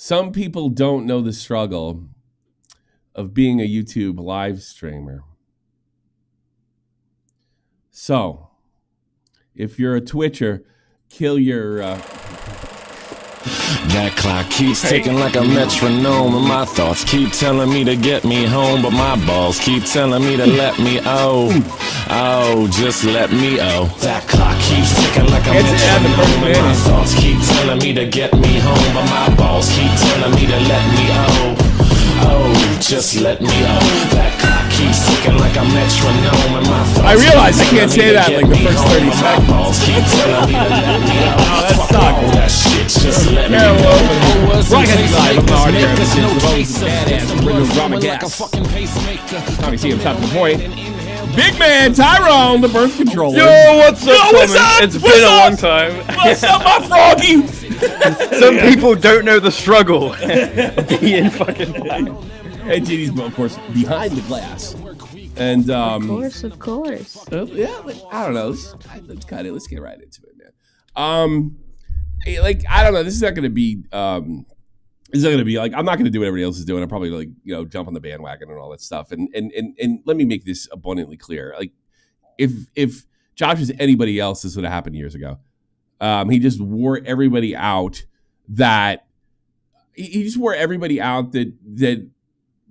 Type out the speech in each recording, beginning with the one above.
Some people don't know the struggle of being a YouTube live streamer. So, if you're a Twitcher, kill your... That clock keeps ticking like a metronome, and my thoughts keep telling me to get me home, but my balls keep telling me to let me just let me That clock keeps ticking like a metronome, and my thoughts keep telling me to get me home, but my balls keep telling me to let me just let me That clock keeps ticking like a metronome, and my thoughts I realize I can't say that like the first 30 seconds. My balls keep telling me to let me that sucks. That shit, just let me Tommy C, I'm top of the point. Big man, Tyrone, the birth controller. Yo, what's up, what's up? It's been a long time. What's up, my froggy? Some people don't know the struggle of being fucking black. And JD's, of course, behind the glass. And Of course. yeah, I don't know. Let's cut it. Let's get right into it, man. I don't know. This is not going to be. This is not going to be like, I'm not going to do what everybody else is doing. I'm probably like, jump on the bandwagon and all that stuff. And let me make this abundantly clear. Like, if Josh was anybody else, this would have happened years ago. He just wore everybody out. That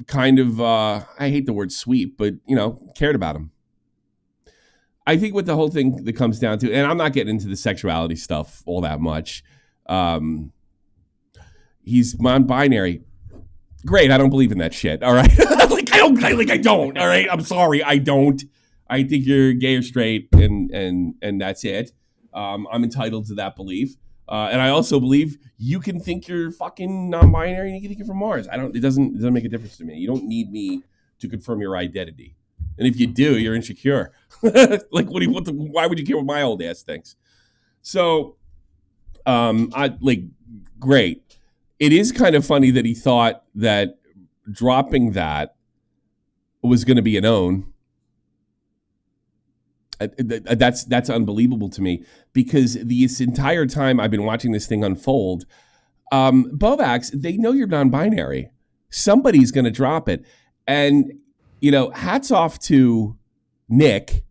kind of I hate the word sweep, but cared about him. I think what the whole thing that comes down to, and I'm not getting into the sexuality stuff all that much. He's non-binary. Great, I don't believe in that shit. All right, I don't. All right, I'm sorry, I don't. I think you're gay or straight, and that's it. I'm entitled to that belief, and I also believe you can think you're fucking non-binary and you can think you're from Mars. It doesn't make a difference to me. You don't need me to confirm your identity. And if you do, you're insecure. Like, why would you care what my old ass thinks? So, great. It is kind of funny that he thought that dropping that was going to be an own. That's unbelievable to me, because this entire time I've been watching this thing unfold, BowBlax's, they know you're non-binary. Somebody's going to drop it. And hats off to Nick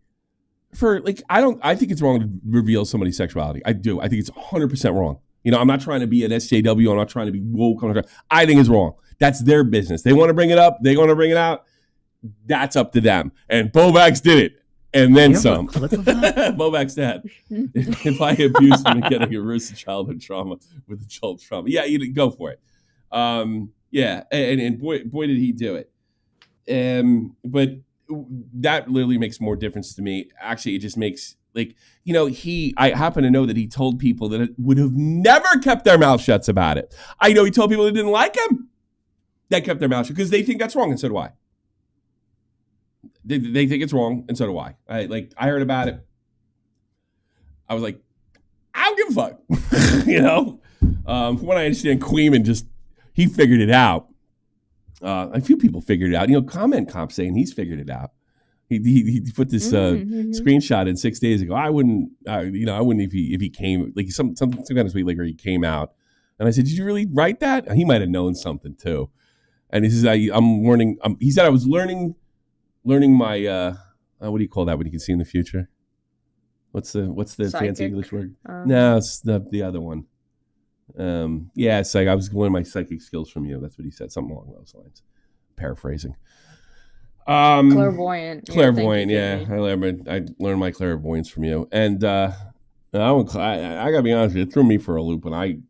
for I think it's wrong to reveal somebody's sexuality. I do. I think it's 100% wrong. I'm not trying to be an SJW. I'm not trying to be woke. I think it's wrong. That's their business. They want to bring it up. They want to bring it out. That's up to them. And BowBlax's did it. And then some. BowBlax's dad. If I abused him again, I get worse of childhood trauma with the child trauma. Yeah, you go for it. Yeah, and boy did he do it. But that literally makes more difference to me. Actually, it just makes I happen to know that he told people that would have never kept their mouth shut about it. I know he told people that didn't like him that kept their mouth shut because they think that's wrong, and so do I. They think it's wrong, and so do I. I heard about it. I was like, I don't give a fuck. From what I understand, Queeman he figured it out. A few people figured it out. Comment Comp saying he's figured it out. He put this screenshot in 6 days ago. I wouldn't, I wouldn't if he came some kind of tweet where he came out, and I said, "Did you really write that?" He might have known something too. And he says, "I'm learning." He said, "I was learning my what do you call that when you can see in the future? What's the Psychic. fancy English word? No, it's the other one. Yeah, it's like I was learning my psychic skills from you. That's what he said, something along those lines. Paraphrasing. Clairvoyant. Yeah. I learned my clairvoyance from you, and I gotta be honest with you, it threw me for a loop when I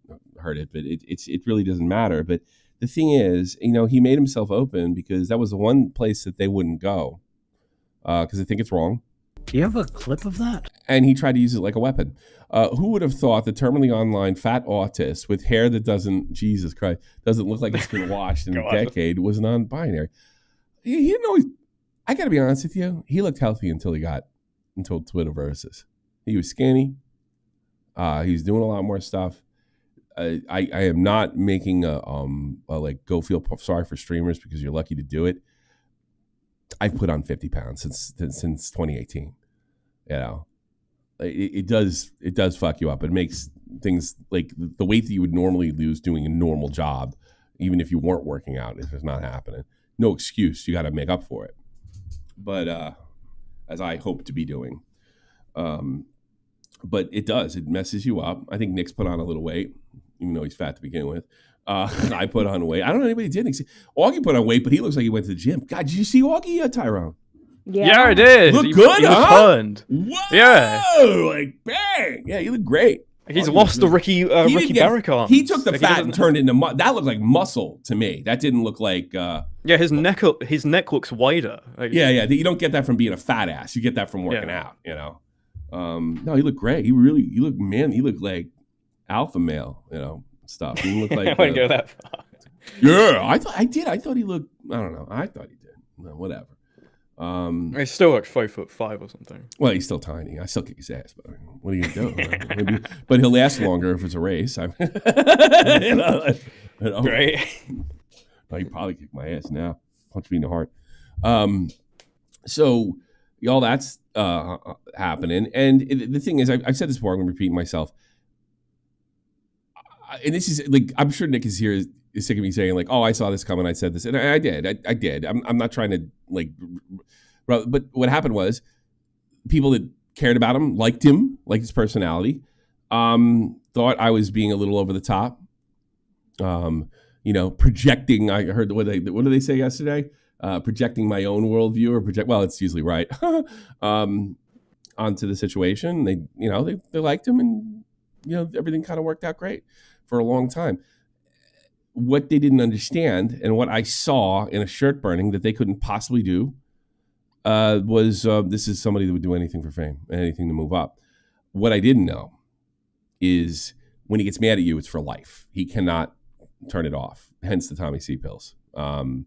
heard it, but it really doesn't matter. But the thing is, he made himself open because that was the one place that they wouldn't go because they think it's wrong. Do you have a clip of that? And he tried to use it like a weapon. Who would have thought the terminally online fat autist with hair that doesn't look like it's been washed in a decade was non-binary? He didn't always. I got to be honest with you. He looked healthy until Twitterverses. He was skinny. He was doing a lot more stuff. I am not making a go feel sorry for streamers because you're lucky to do it. I've put on 50 pounds since 2018. It does fuck you up. It makes things like the weight that you would normally lose doing a normal job even if you weren't working out, if it's not happening. No excuse. You got to make up for it. But as I hope to be doing. But it does. It messes you up. I think Nick's put on a little weight, even though he's fat to begin with. I put on weight. I don't know anybody did. Augie put on weight, but he looks like he went to the gym. God, did you see Augie, Tyrone? Yeah, I did. Look good, he huh? turned. Whoa! Yeah. Like, bang! Yeah, you look great. He's lost the Ricky Barrick arms. He took the fat and turned into that looked like muscle to me. That didn't look like yeah, his neck looks wider. Like, yeah. You don't get that from being a fat ass. You get that from working out, you know. No, he looked great. He looked like alpha male, you know, stuff. He looked like I wouldn't go that far. Yeah, I thought he looked, I don't know. I thought he did. No, whatever. He's still like 5'5" or something. Well, he's still tiny. I still kick his ass, but what are you gonna do? But he'll last longer if it's a race. You know, Right. Oh, he'd probably kick my ass now. Punch me in the heart. So all that's happening. And the thing is, I've said this before, I'm going to repeat myself. And this is like, I'm sure Nick is here, is sick of me saying like, oh, I saw this coming, I said this. And I did. I'm not trying to like, but what happened was people that cared about him, liked his personality, thought I was being a little over the top. You know, projecting, I heard what did they say yesterday? Projecting my own worldview well, it's usually right, onto the situation. They liked him, and, you know, everything kind of worked out great for a long time. What they didn't understand, and what I saw in a shirt burning that they couldn't possibly do, was this is somebody that would do anything for fame, anything to move up. What I didn't know is when he gets mad at you, it's for life. He cannot turn it off. Hence the Tommy C pills. With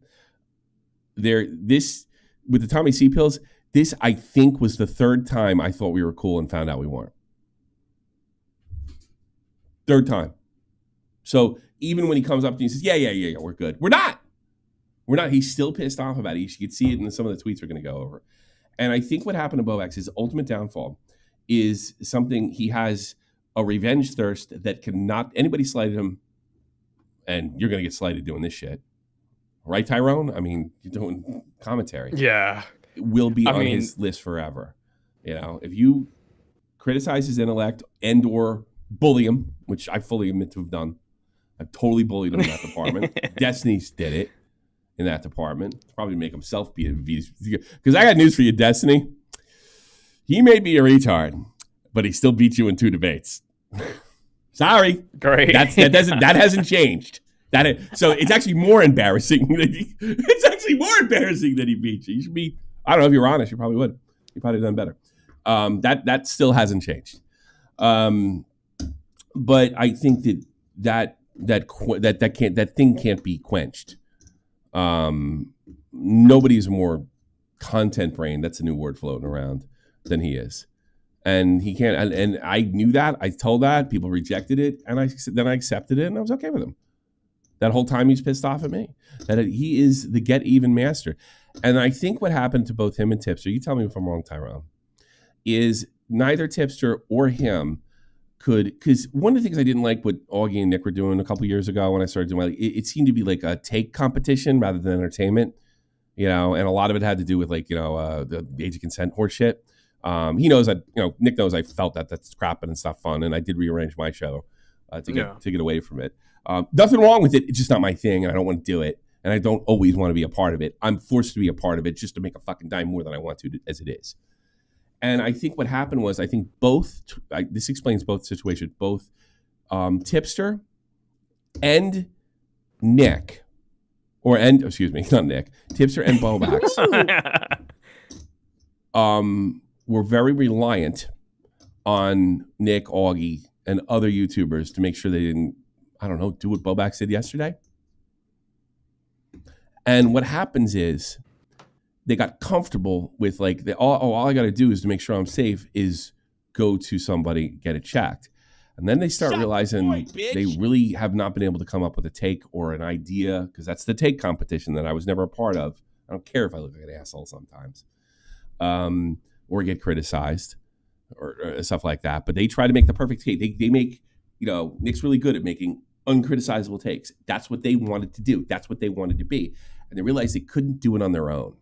the Tommy C pills, this I think was the third time I thought we were cool and found out we weren't. Third time. So even when he comes up to you and says, yeah, we're good. We're not. He's still pissed off about it. You could see it in some of the tweets we're going to go over. And I think what happened to BowBlax's, his ultimate downfall, is something he has a revenge thirst that cannot, anybody slighted him, and you're going to get slighted doing this shit. Right, Tyrone? I mean, you're doing commentary. Yeah. It will be on his list forever. You know, if you criticize his intellect and or bully him, which I fully admit to have done. I've totally bullied him in that department. Destiny's did it in that department. Probably make himself be a because I got news for you, Destiny. He may be a retard, but he still beat you in 2 debates. Sorry. Great. That hasn't changed. So it's actually more embarrassing. It's actually more embarrassing that he beat you. You should be. I don't know if you were honest. You probably would. You probably done better. That still hasn't changed. But I think that thing can't be quenched. Nobody's more content brain. That's a new word floating around than he is. And he can't, and I knew that. I told that. People rejected it, and then I accepted it, and I was okay with him. That whole time he's pissed off at me. That he is the get even master. And I think what happened to both him and Tipster, you tell me if I'm wrong, Tyrone, is neither Tipster or him could, because one of the things I didn't like what Augie and Nick were doing a couple years ago when I started doing it seemed to be like a take competition rather than entertainment, you know, and a lot of it had to do with like, you know, the age of consent horse shit. He knows that, you know, Nick knows I felt that's crap and it's not fun, and I did rearrange my show to get away from it. Nothing wrong with it. It's just not my thing, and I don't want to do it, and I don't always want to be a part of it. I'm forced to be a part of it just to make a fucking dime more than I want to as it is. And I think what happened was, I think this explains both situations, both Tipster and Nick, not Nick, Tipster and BowBlax's were very reliant on Nick, Augie, and other YouTubers to make sure they didn't, I don't know, do what BowBlax's did yesterday. And what happens is they got comfortable with like, all I got to do is to make sure I'm safe is go to somebody, get it checked. And then they start realizing they really have not been able to come up with a take or an idea, because that's the take competition that I was never a part of. I don't care if I look like an asshole sometimes, or get criticized or stuff like that. But they try to make the perfect take. They make, you know, Nick's really good at making uncriticizable takes. That's what they wanted to do. That's what they wanted to be. And they realized they couldn't do it on their own.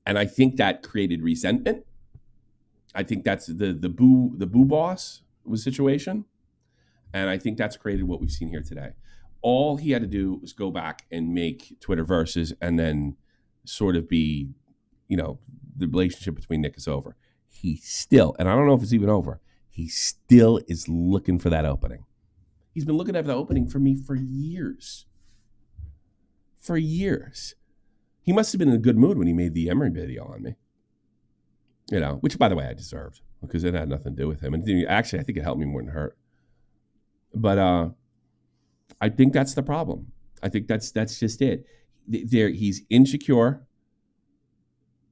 And I think that created resentment. I think that's the boo boss was situation. And I think that's created what we've seen here today. All he had to do was go back and make Twitter verses and then sort of be, the relationship between Nick is over. He still, and I don't know if it's even over, he still is looking for that opening. He's been looking at the opening for me for years. For years. He must have been in a good mood when he made the Emery video on me. Which, by the way, I deserved because it had nothing to do with him. And actually, I think it helped me more than hurt. But I think that's the problem. I think that's just it. He's insecure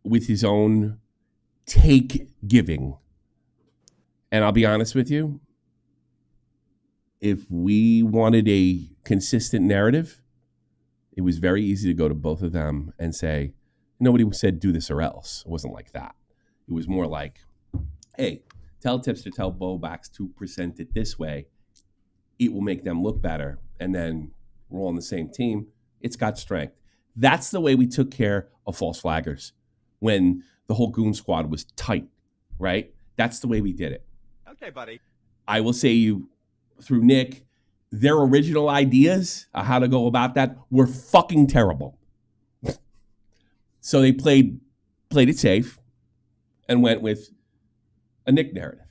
with his own take giving. And I'll be honest with you, if we wanted a consistent narrative, it was very easy to go to both of them and say, nobody said do this or else. It wasn't like that. It was more like, hey, tell Tipster, tell BowBlax's to present it this way. It will make them look better. And then we're all on the same team. It's got strength. That's the way we took care of false flaggers when the whole goon squad was tight, right? That's the way we did it. Okay, buddy. I will say you, through Nick, their original ideas of how to go about that were fucking terrible. So they played it safe and went with a Nick narrative.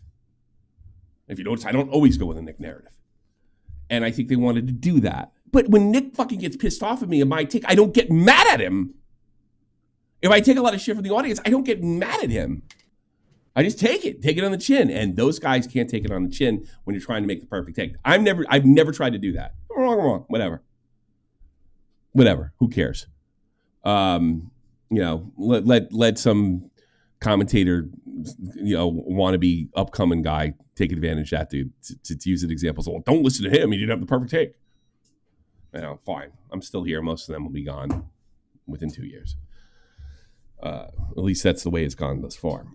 If you notice, I don't always go with a Nick narrative. And I think they wanted to do that. But when Nick fucking gets pissed off at me in my take, I don't get mad at him. If I take a lot of shit from the audience, I don't get mad at him. I just take it on the chin. And those guys can't take it on the chin when you're trying to make the perfect take. I've never tried to do that. Wrong, whatever. Who cares? Let some commentator, wannabe upcoming guy take advantage of that dude to use an example. So, well, don't listen to him. He didn't have the perfect take. Fine. I'm still here. Most of them will be gone within 2 years. At least that's the way it's gone thus far.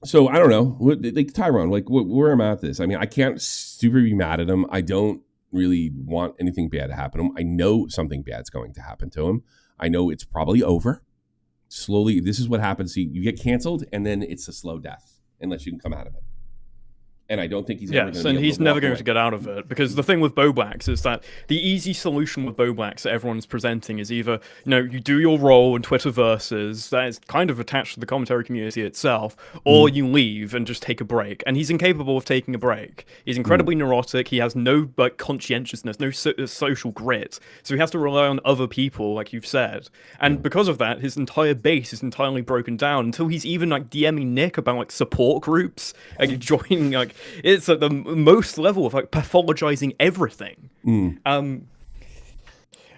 So I don't know, like Tyrone, where am I at this? I mean, I can't super be mad at him. I don't really want anything bad to happen to him. I know something bad's going to happen to him. I know it's probably over. Slowly, this is what happens. You get canceled, and then it's a slow death unless you can come out of it. And I don't think he's ever going to he's never going to get out of it, because the thing with BowBlax's is that the easy solution with BowBlax's that everyone's presenting is either, you do your role in Twitter versus that is kind of attached to the commentary community itself, or you leave and just take a break. And he's incapable of taking a break. He's incredibly neurotic. He has no conscientiousness, no social grit. So he has to rely on other people, like you've said. And because of that, his entire base is entirely broken down until he's even DMing Nick about support groups, joining it's at the most level of pathologizing everything. And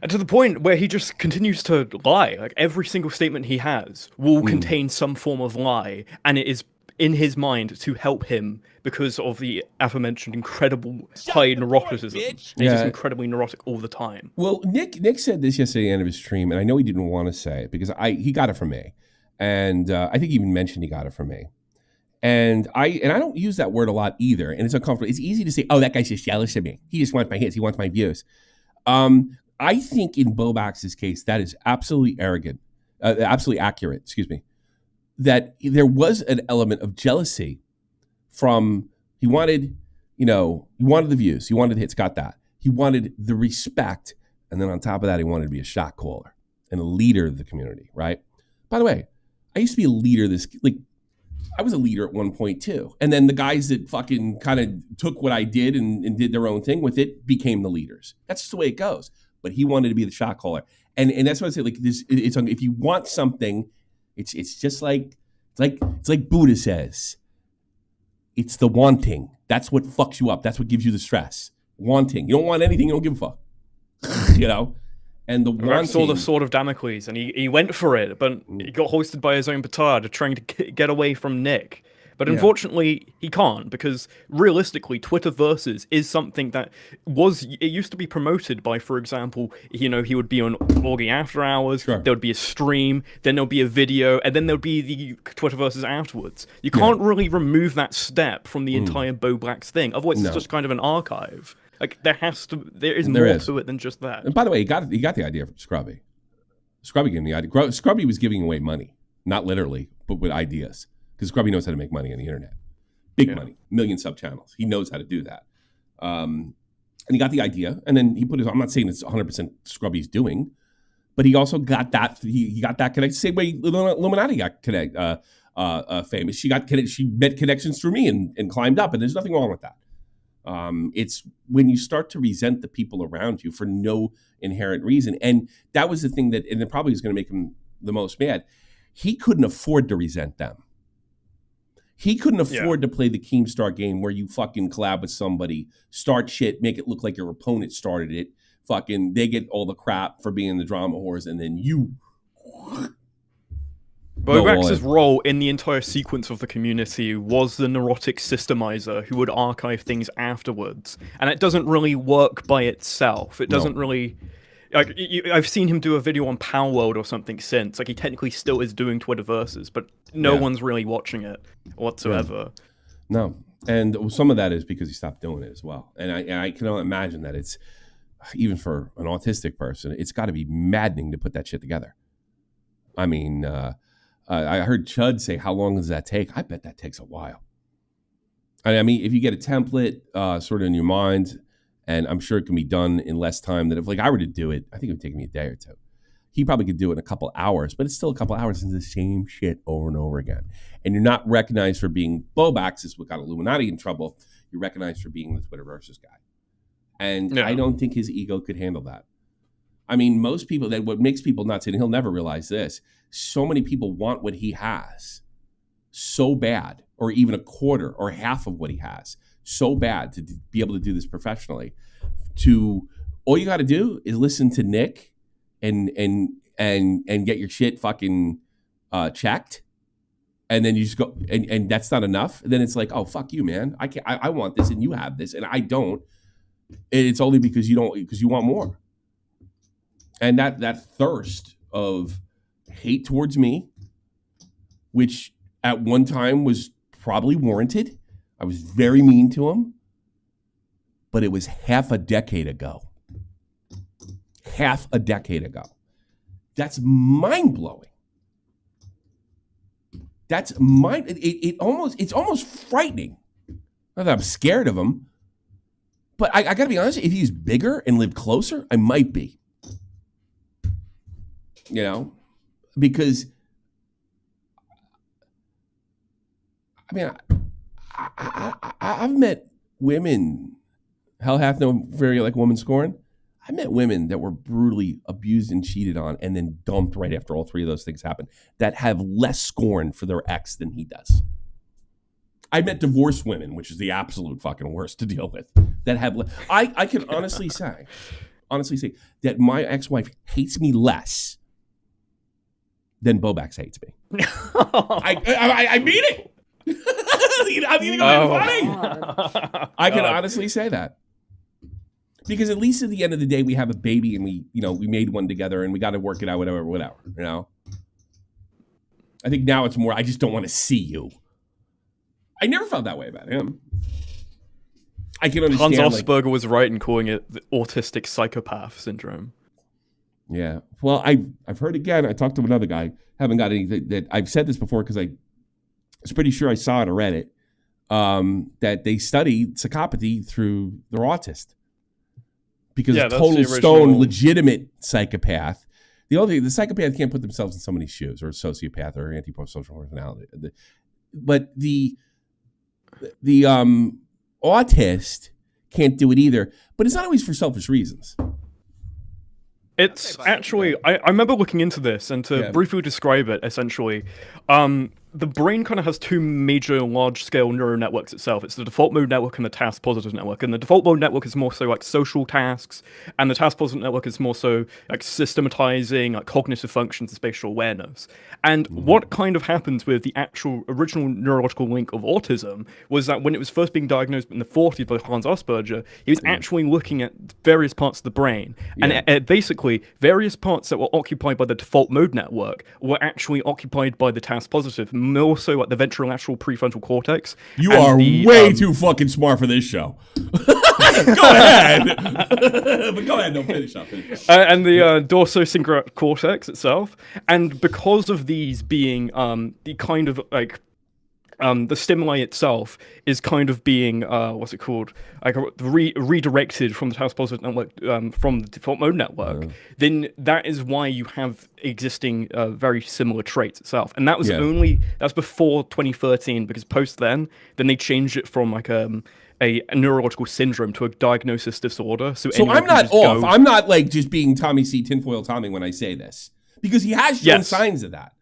to the point where he just continues to lie. Every single statement he has will contain some form of lie, and it is in his mind to help him because of the aforementioned incredible high neuroticism. He's just incredibly neurotic all the time. Well, Nick said this yesterday at the end of his stream, and I know he didn't want to say it because he got it from me. And I think he even mentioned he got it from me. And I don't use that word a lot either, and it's uncomfortable. It's easy to say, "Oh, that guy's just jealous of me. He just wants my hits. He wants my views." I think in BowBlax's case, that is absolutely arrogant, absolutely accurate. Excuse me. That there was an element of jealousy from he wanted the views, he wanted the hits, got that. He wanted the respect, and then on top of that, he wanted to be a shot caller and a leader of the community. Right. By the way, I used to be a leader. I was a leader at one point too. And then the guys that fucking kind of took what I did and did their own thing with it became the leaders. That's just the way it goes. But he wanted to be the shot caller. And that's what I say, if you want something, it's just like Buddha says, it's the wanting. That's what fucks you up. That's what gives you the stress. Wanting. You don't want anything, you don't give a fuck. And the wanting, saw the sword of Damocles, and he went for it, but he got hoisted by his own petard, trying to get away from Nick. But unfortunately, he can't, because realistically, Twitterverses is something that it used to be promoted by, for example, he would be on Augie After Hours, there would be a stream, then there'll be a video, and then there'll be the Twitterverses afterwards. You can't really remove that step from the entire BowBlax's thing, otherwise it's just kind of an archive. Like, there is more to it than just that. And by the way, he got the idea from Scrubby. Scrubby gave him the idea. Scrubby was giving away money, not literally, but with ideas. Because Scrubby knows how to make money on the internet. Big money, million sub channels. He knows how to do that. And he got the idea, and then he put his. I'm not saying it's 100% Scrubby's doing, but he also got that. He got that connection. Same way Illuminati got famous. She met connections through me and climbed up, and there's nothing wrong with that. It's when you start to resent the people around you for no inherent reason, and that was the thing that, and it probably was going to make him the most mad. He couldn't afford to resent them. He couldn't afford to play the Keemstar game where you fucking collab with somebody, start shit, make it look like your opponent started it. Fucking, they get all the crap for being the drama whores, and then you. BowBlax's role in the entire sequence of the community was the neurotic systemizer who would archive things afterwards, and it doesn't really work by itself. It doesn't really. Like, I've seen him do a video on Power World or something since. Like, he technically still is doing Twitterverses, but no one's really watching it whatsoever. No, and some of that is because he stopped doing it as well. And I can only imagine that it's, even for an autistic person, it's got to be maddening to put that shit together. I mean, I heard Chud say, how long does that take? I bet that takes a while. I mean, if you get a template sort of in your mind, and I'm sure it can be done in less time than if, like, I were to do it, I think it would take me a day or two. He probably could do it in a couple hours, but it's still a couple hours into the same shit over and over again. And you're not recognized for being BowBlax's, what got Illuminati in trouble. You're recognized for being the Twitterverses guy. And I don't think his ego could handle that. I mean, most people, what makes people nuts, and he'll never realize this, so many people want what he has so bad, or even a quarter or half of what he has, so bad to be able to do this professionally. All you got to do is listen to Nick and get your shit fucking checked, and then you just go, and that's not enough. Then it's like, oh, fuck you, man. I want this and you have this and I don't. It's only because you don't, because you want more. And that thirst of hate towards me, which at one time was probably warranted. I was very mean to him, but it was half a decade ago. Half a decade ago. That's mind-blowing. It's almost frightening. Not that I'm scared of him, but I gotta be honest, if he's bigger and lived closer, I might be. You know? Because, I mean, I've met women, hell hath no very like woman scorn. I met women that were brutally abused and cheated on and then dumped right after all three of those things happened, that have less scorn for their ex than he does. I met divorced women, which is the absolute fucking worst to deal with, that have, I can honestly say that my ex-wife hates me less than BowBlax hates me. I mean it. I'm even funny. I can honestly say that. Because at least at the end of the day, we have a baby and we made one together and we got to work it out, whatever, you know? I think now it's more, I just don't want to see you. I never felt that way about him. I can understand. Hans Asperger was right in calling it the autistic psychopath syndrome. Yeah. Well, I've heard again, I talked to another guy, haven't got anything that I've said this before because I was pretty sure I saw it or read it, that they study psychopathy through their autist. Because a total stone, legitimate psychopath, the psychopath can't put themselves in somebody's shoes, or a sociopath or antisocial personality. But the autist can't do it either. But it's not always for selfish reasons. It's actually, I remember looking into this, and to briefly describe it, essentially, the brain kind of has two major large-scale neural networks itself. It's the default mode network and the task-positive network. And the default mode network is more so like social tasks, and the task-positive network is more so like systematizing like cognitive functions and spatial awareness. And what kind of happens with the actual original neurological link of autism was that when it was first being diagnosed in the 40s by Hans Asperger, he was actually looking at various parts of the brain. And basically, various parts that were occupied by the default mode network were actually occupied by the task-positive, more so like the ventrolateral prefrontal cortex. You are way too fucking smart for this show. Go ahead. But go ahead, no, finish up. And the dorsosynchrotic cortex itself. And because of these being the kind of like the stimuli itself is kind of being what's it called, like redirected from the task-positive network, from the default mode network, then that is why you have existing very similar traits itself. And that was that's before 2013, because post then they changed it from like a neurological syndrome to a diagnosis disorder. So I'm not off. I'm not like just being Tommy C. Tinfoil Tommy when I say this, because he has shown signs of that.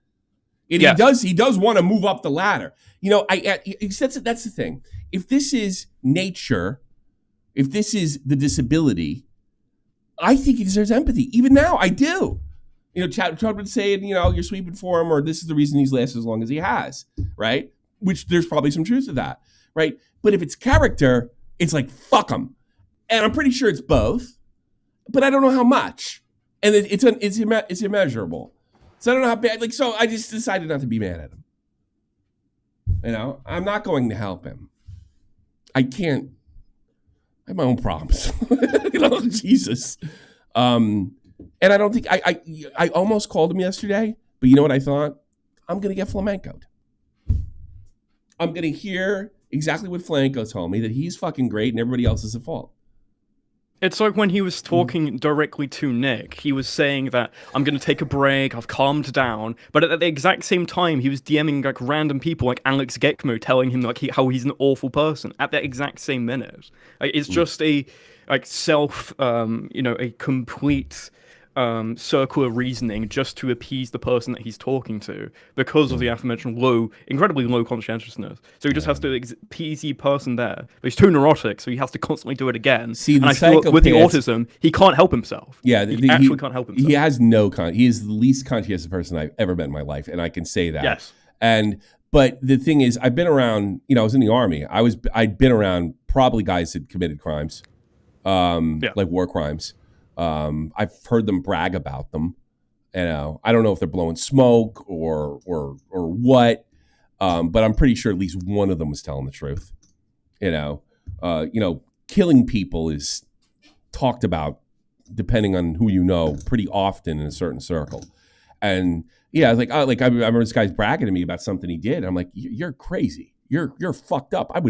And he does want to move up the ladder. You know, that's the thing. If this is nature, if this is the disability, I think he deserves empathy. Even now, I do. You know, Chad would say, you know, you're sweeping for him, or this is the reason he's lasted as long as he has, right? Which there's probably some truth to that, right? But if it's character, it's like, fuck him. And I'm pretty sure it's both, but I don't know how much. And it's immeasurable. So I don't know how bad, like, so I just decided not to be mad at him. You know, I'm not going to help him. I can't. I have my own problems. You know, Jesus. And I don't think, I almost called him yesterday, but you know what I thought? I'm going to get flamencoed. I'm going to hear exactly what Flamenco told me, that he's fucking great and everybody else is at fault. It's like when he was talking directly to Nick, he was saying that I'm going to take a break, I've calmed down, but at the exact same time, he was DMing like random people like Alex Gekmo telling him like how he's an awful person at that exact same minute. Like, it's just a like a complete circular reasoning just to appease the person that he's talking to because of the aforementioned incredibly low conscientiousness. So he just has to appease the person there. But he's too neurotic, so he has to constantly do it again. See, and I feel like with the autism, he can't help himself. Yeah, he actually can't help himself. He has he is the least conscientious person I've ever met in my life, and I can say that. Yes. But the thing is, I've been around, you know, I was in the Army. I'd been around probably guys that committed crimes, like war crimes. I've heard them brag about them. You know, I don't know if they're blowing smoke or what, but I'm pretty sure at least one of them was telling the truth. You know, killing people is talked about, depending on who you know, pretty often in a certain circle. And yeah, I remember this guy's bragging to me about something he did. And I'm like, you're crazy. You're fucked up. I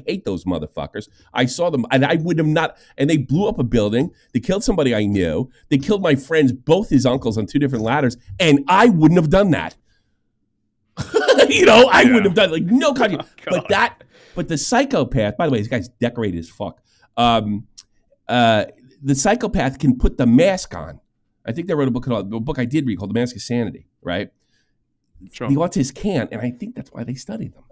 hate those motherfuckers. I saw them, and I would have not. And they blew up a building. They killed somebody I knew. They killed my friends, both his uncles, on 2 different ladders, and I wouldn't have done that. You know, I wouldn't have done like no conscience. But the psychopath. By the way, this guy's decorated as fuck. The psychopath can put the mask on. I think they wrote a book I did read called The Mask of Sanity. Right. Sure. The autist can't, and I think that's why they study them.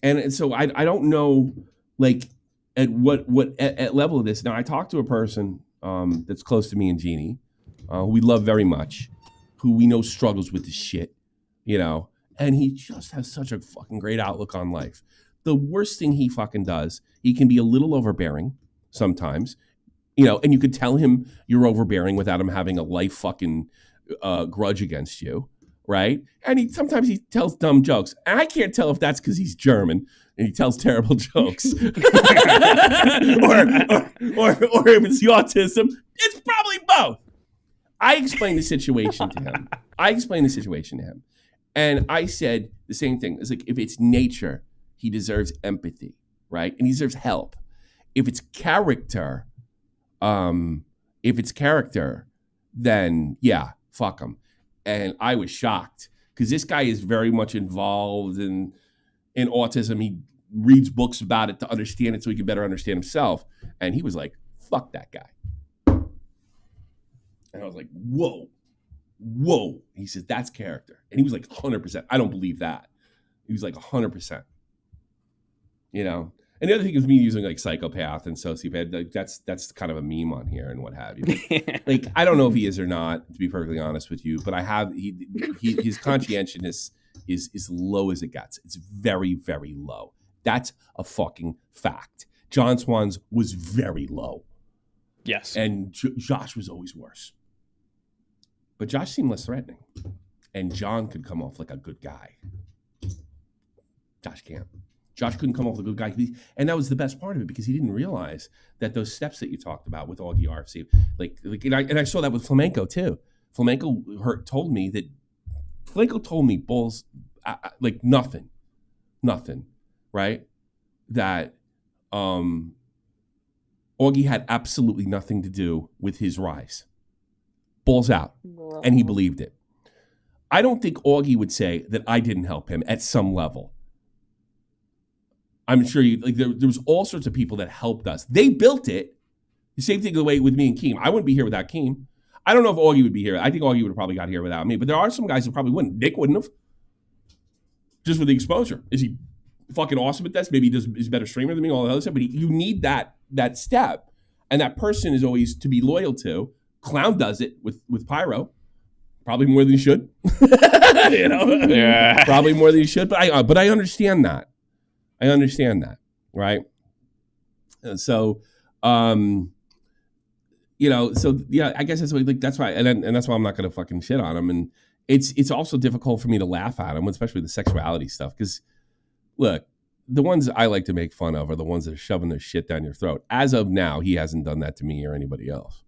And so I don't know, like, at what level of this. Now, I talked to a person that's close to me and Jeannie, who we love very much, who we know struggles with this shit, you know, and he just has such a fucking great outlook on life. The worst thing he fucking does, he can be a little overbearing sometimes, you know, and you could tell him you're overbearing without him having a life fucking grudge against you. Right? And sometimes he tells dumb jokes. And I can't tell if that's because he's German and he tells terrible jokes. or if it's the autism. It's probably both. I explained the situation to him. And I said the same thing. It's like, if it's nature, he deserves empathy, right? And he deserves help. If it's character, then yeah, fuck him. And I was shocked because this guy is very much involved in autism. He reads books about it to understand it so he can better understand himself. And he was like, fuck that guy. And I was like, whoa, whoa. He says, that's character. And he was like 100%. I don't believe that. He was like 100%. You know? And the other thing is me using like psychopath and sociopath. Like that's kind of a meme on here and what have you. Like, I don't know if he is or not, to be perfectly honest with you, but I have, his conscientiousness is as low as it gets. It's very, very low. That's a fucking fact. John Swan's was very low. Yes. And Josh was always worse. But Josh seemed less threatening. And John could come off like a good guy. Josh can't. Josh couldn't come off like a good guy. And that was the best part of it, because he didn't realize that those steps that you talked about with Augie RFC, and I saw that with Flamenco too. Flamenco told me Bulls, like nothing, right? That Augie had absolutely nothing to do with his rise. Bulls out. And he believed it. I don't think Augie would say that I didn't help him at some level. I'm sure there was all sorts of people that helped us. They built it. The same thing the way with me and Keem. I wouldn't be here without Keem. I don't know if Augie would be here. I think Augie would have probably got here without me. But there are some guys who probably wouldn't. Nick wouldn't have. Just with the exposure. Is he fucking awesome at this? Maybe he's a better streamer than me, all the other stuff. But you need that step. And that person is always to be loyal to. Clown does it with Pyro. Probably more than he should. You know? Yeah. Probably more than he should. But I understand that. I understand that, right? So, you know, so yeah, I guess that's what, like, that's why, and that's why I'm not gonna fucking shit on him. And it's also difficult for me to laugh at him, especially the sexuality stuff. Because look, the ones I like to make fun of are the ones that are shoving their shit down your throat. As of now, he hasn't done that to me or anybody else.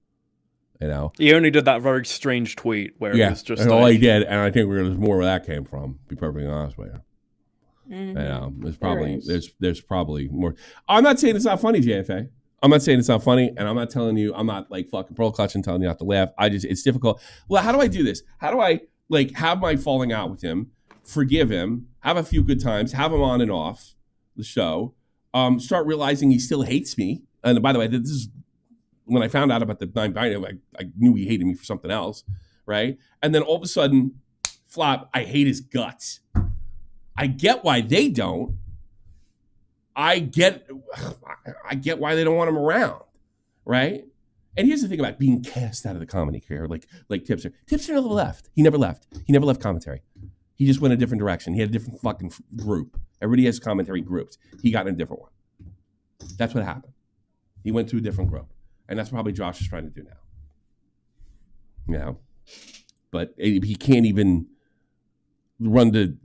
You know, he only did that very strange tweet where it was just and all he did, and I think there's more where that came from. To be perfectly honest with you. Mm-hmm. You know, there's probably more. I'm not saying it's not funny, JFA. I'm not saying it's not funny, and I'm not telling you, I'm not like fucking pearl clutching telling you not to laugh. It's difficult. Well, how do I do this? How do I like have my falling out with him, forgive him, have a few good times, have him on and off the show, start realizing he still hates me. And by the way, this is when I found out about the 9-binary, I knew he hated me for something else, right? And then all of a sudden, flop, I hate his guts. I get why they don't. I get why they don't want him around, right? And here's the thing about being cast out of the comedy career, like Tipster. Tipster never left. He never left. He never left commentary. He just went a different direction. He had a different fucking group. Everybody has commentary groups. He got in a different one. That's what happened. He went to a different group. And that's probably Josh is trying to do now. You know? But he can't even run to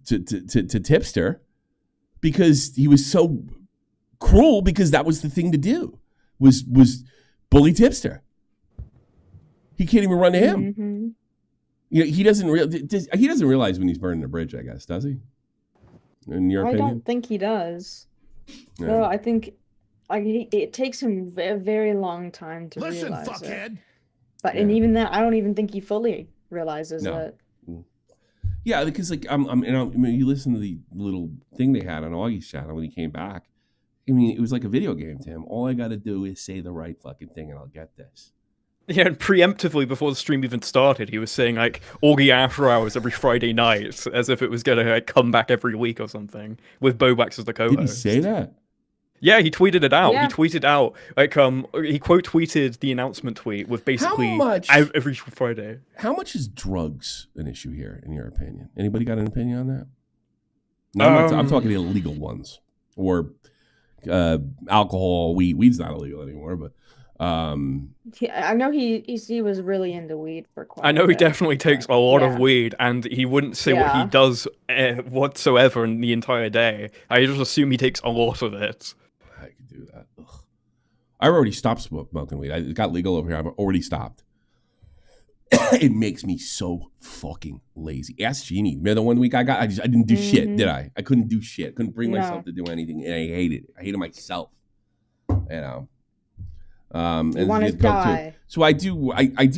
Tipster because he was so cruel, because that was the thing to do, was bully Tipster. He can't even run to him. Mm-hmm. You know, he doesn't realize when he's burning the bridge, I guess, does he? In your opinion? I don't think he does. Yeah. No, I think it takes him a very long time to realize it. But and even that, I don't even think he fully realizes it. Yeah, because like you listen to the little thing they had on Augie's channel when he came back. I mean, it was like a video game to him. All I got to do is say the right fucking thing, and I'll get this. Yeah, and preemptively before the stream even started, he was saying like Augie After Hours every Friday night, as if it was gonna like, come back every week or something, with BowBlax's as the co-host. Did he say that? Yeah, he tweeted it out. Yeah. He tweeted out like he quote tweeted the announcement tweet with basically every Friday. How much is drugs an issue here, in your opinion? Anybody got an opinion on that? No, I'm talking illegal ones or alcohol. Weed's not illegal anymore, but I know he was really into weed for quite. I know a he bit. definitely takes a lot of weed, and he wouldn't say what he does whatsoever in the entire day. I just assume he takes a lot of it. I could do that. Ugh. I already stopped smoking weed. It got legal over here. I've already stopped. It makes me so fucking lazy. Ask Jeannie. Remember the 1 week I didn't do shit, did I? I couldn't do shit. Couldn't bring myself to do anything, and I hated it. I hated myself. You know. You want to die. So I do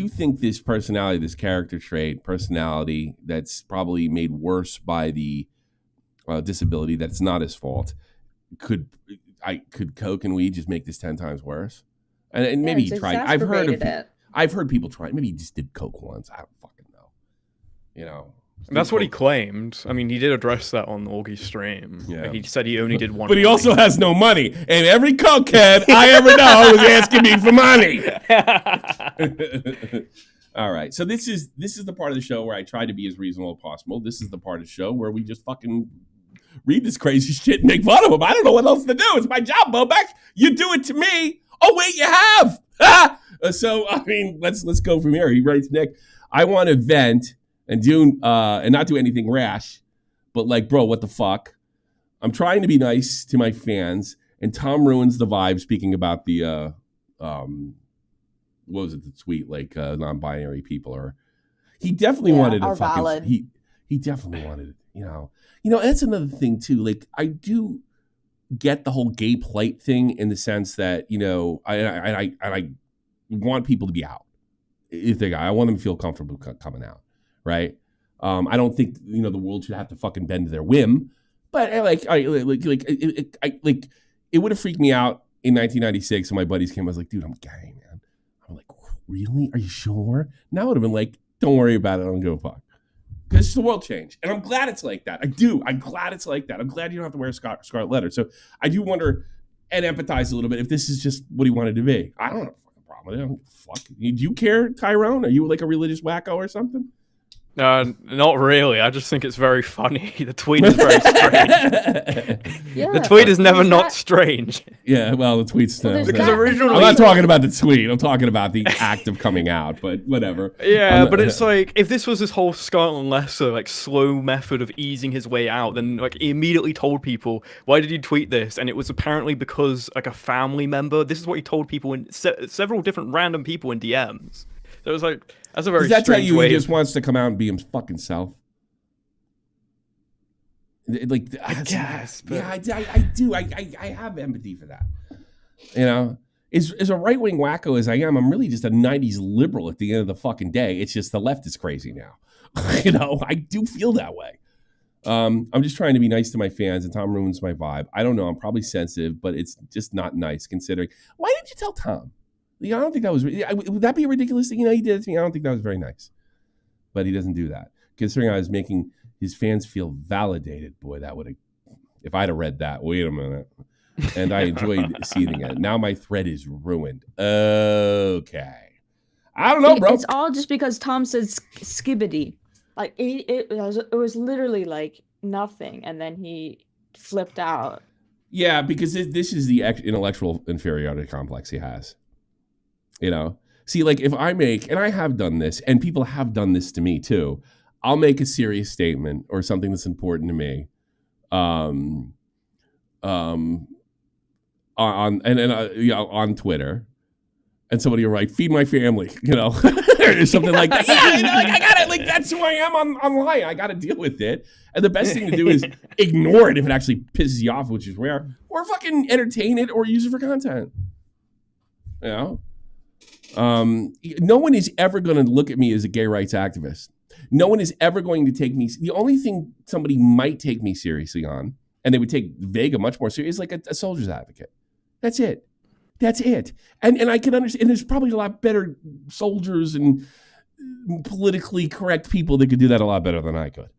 think this personality, this character trait, personality that's probably made worse by the disability that's not his fault. Could coke and weed just make this 10 times worse? And maybe he tried. I've heard people try. Maybe he just did coke once. I don't fucking know. you know. That's what he claimed. I mean, he did address that on Augie's stream. Yeah. Like, he said he only did one. But he also has no money, and every cokehead I ever know is asking me for money. All right, so this is the part of the show where I try to be as reasonable as possible. This is the part of the show where we just fucking read this crazy shit and make fun of him. I don't know what else to do. It's my job, BowBlax. You do it to me. Oh wait, you have. So I mean, let's go from here. He writes, Nick, I want to vent and not do anything rash, but like, bro, what the fuck? I'm trying to be nice to my fans, and Tom ruins the vibe. Speaking about the what was it? The tweet, like non-binary people, or he definitely wanted a fucking valid. he definitely wanted, you know, that's another thing too. Like, I do get the whole gay plight thing in the sense that, you know, I want people to be out if they're gay. I want them to feel comfortable coming out. Right. I don't think, you know, the world should have to fucking bend to their whim, but it would have freaked me out in 1996 when my buddies came. I was like, dude, I'm gay, man. I'm like, really? Are you sure? Now I would have been like, don't worry about it. I don't give a fuck. Because the world changed. And I'm glad it's like that. I do. I'm glad it's like that. I'm glad you don't have to wear a scarlet letter. So I do wonder and empathize a little bit if this is just what he wanted to be. I don't have a fucking problem with it. I don't fuck. Do you care, Tyrone? Are you like a religious wacko or something? Not really. I just think it's very funny. The tweet is very strange. Yeah, the tweet is never not strange. Yeah, well, the tweet's Because originally, I'm not talking about the tweet. I'm talking about the act of coming out. But whatever. Yeah, but it's like, if this was this whole Scarlet and Lesser like slow method of easing his way out, then like he immediately told people, "Why did you tweet this?" And it was apparently because like a family member. This is what he told people in several different random people in DMs. So it was like, that's a very strange way. Does that tell you he just wants to come out and be his fucking self? Like, I guess. But... Yeah, I do. I have empathy for that. You know, as a right-wing wacko as I am, I'm really just a 90s liberal at the end of the fucking day. It's just the left is crazy now. You know, I do feel that way. I'm just trying to be nice to my fans, and Tom ruins my vibe. I don't know. I'm probably sensitive, but it's just not nice considering. Why didn't you tell Tom? I don't think that was... Would that be a ridiculous thing? You know, he did it to me. I don't think that was very nice. But he doesn't do that. Considering I was making his fans feel validated. Boy, that would have... If I'd have read that, wait a minute. And I enjoyed seeing it. Now my thread is ruined. Okay. I don't know, bro. It's all just because Tom says skibbity. Like, it was literally like nothing. And then he flipped out. Yeah, because this is the intellectual inferiority complex he has. You know, see, like if I make, and I have done this, and people have done this to me too, I'll make a serious statement or something that's important to me, on Twitter, and somebody will write, "Feed my family," you know, or something like that. Yeah, you know, like I got it. Like that's who I am online. I got to deal with it, and the best thing to do is ignore it if it actually pisses you off, which is rare, or fucking entertain it or use it for content. You know. No one is ever going to look at me as a gay rights activist. No one is ever going to take me. The only thing somebody might take me seriously on, and they would take Vega much more serious, like a soldier's advocate. That's it. That's it. And I can understand. And there's probably a lot better soldiers and politically correct people that could do that a lot better than I could.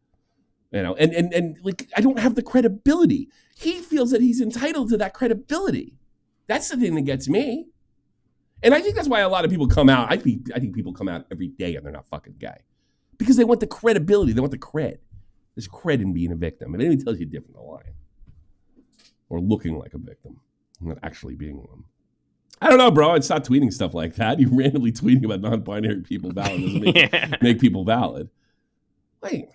You know, and like I don't have the credibility. He feels that he's entitled to that credibility. That's the thing that gets me. And I think that's why a lot of people come out. I think people come out every day and they're not fucking gay. Because they want the credibility. They want the cred. There's cred in being a victim. And anyone tells you different, they're lying. Or looking like a victim. Not actually being one. I don't know, bro. I'd stop tweeting stuff like that. You randomly tweeting about non-binary people valid doesn't make people valid. Like,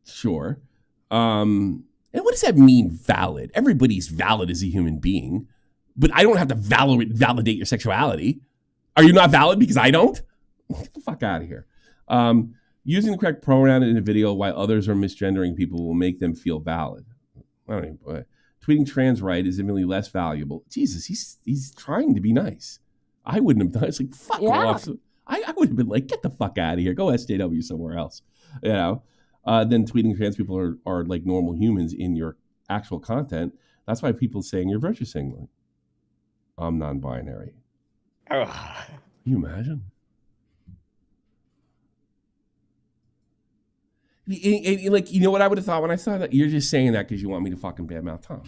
sure. And what does that mean, valid? Everybody's valid as a human being. But I don't have to validate your sexuality. Are you not valid because I don't? Get the fuck out of here. Using the correct pronoun in a video while others are misgendering people will make them feel valid. I don't even, tweeting trans right is infinitely less valuable. Jesus, he's trying to be nice. I wouldn't have done it. It's like, fuck off. I would have been like, get the fuck out of here. Go SJW somewhere else. You know? Then tweeting trans people are like normal humans in your actual content. That's why people saying you're virtue signaling. I'm non-binary. Can you imagine? Like, you know what I would have thought when I saw that? You're just saying that because you want me to fucking badmouth Tom.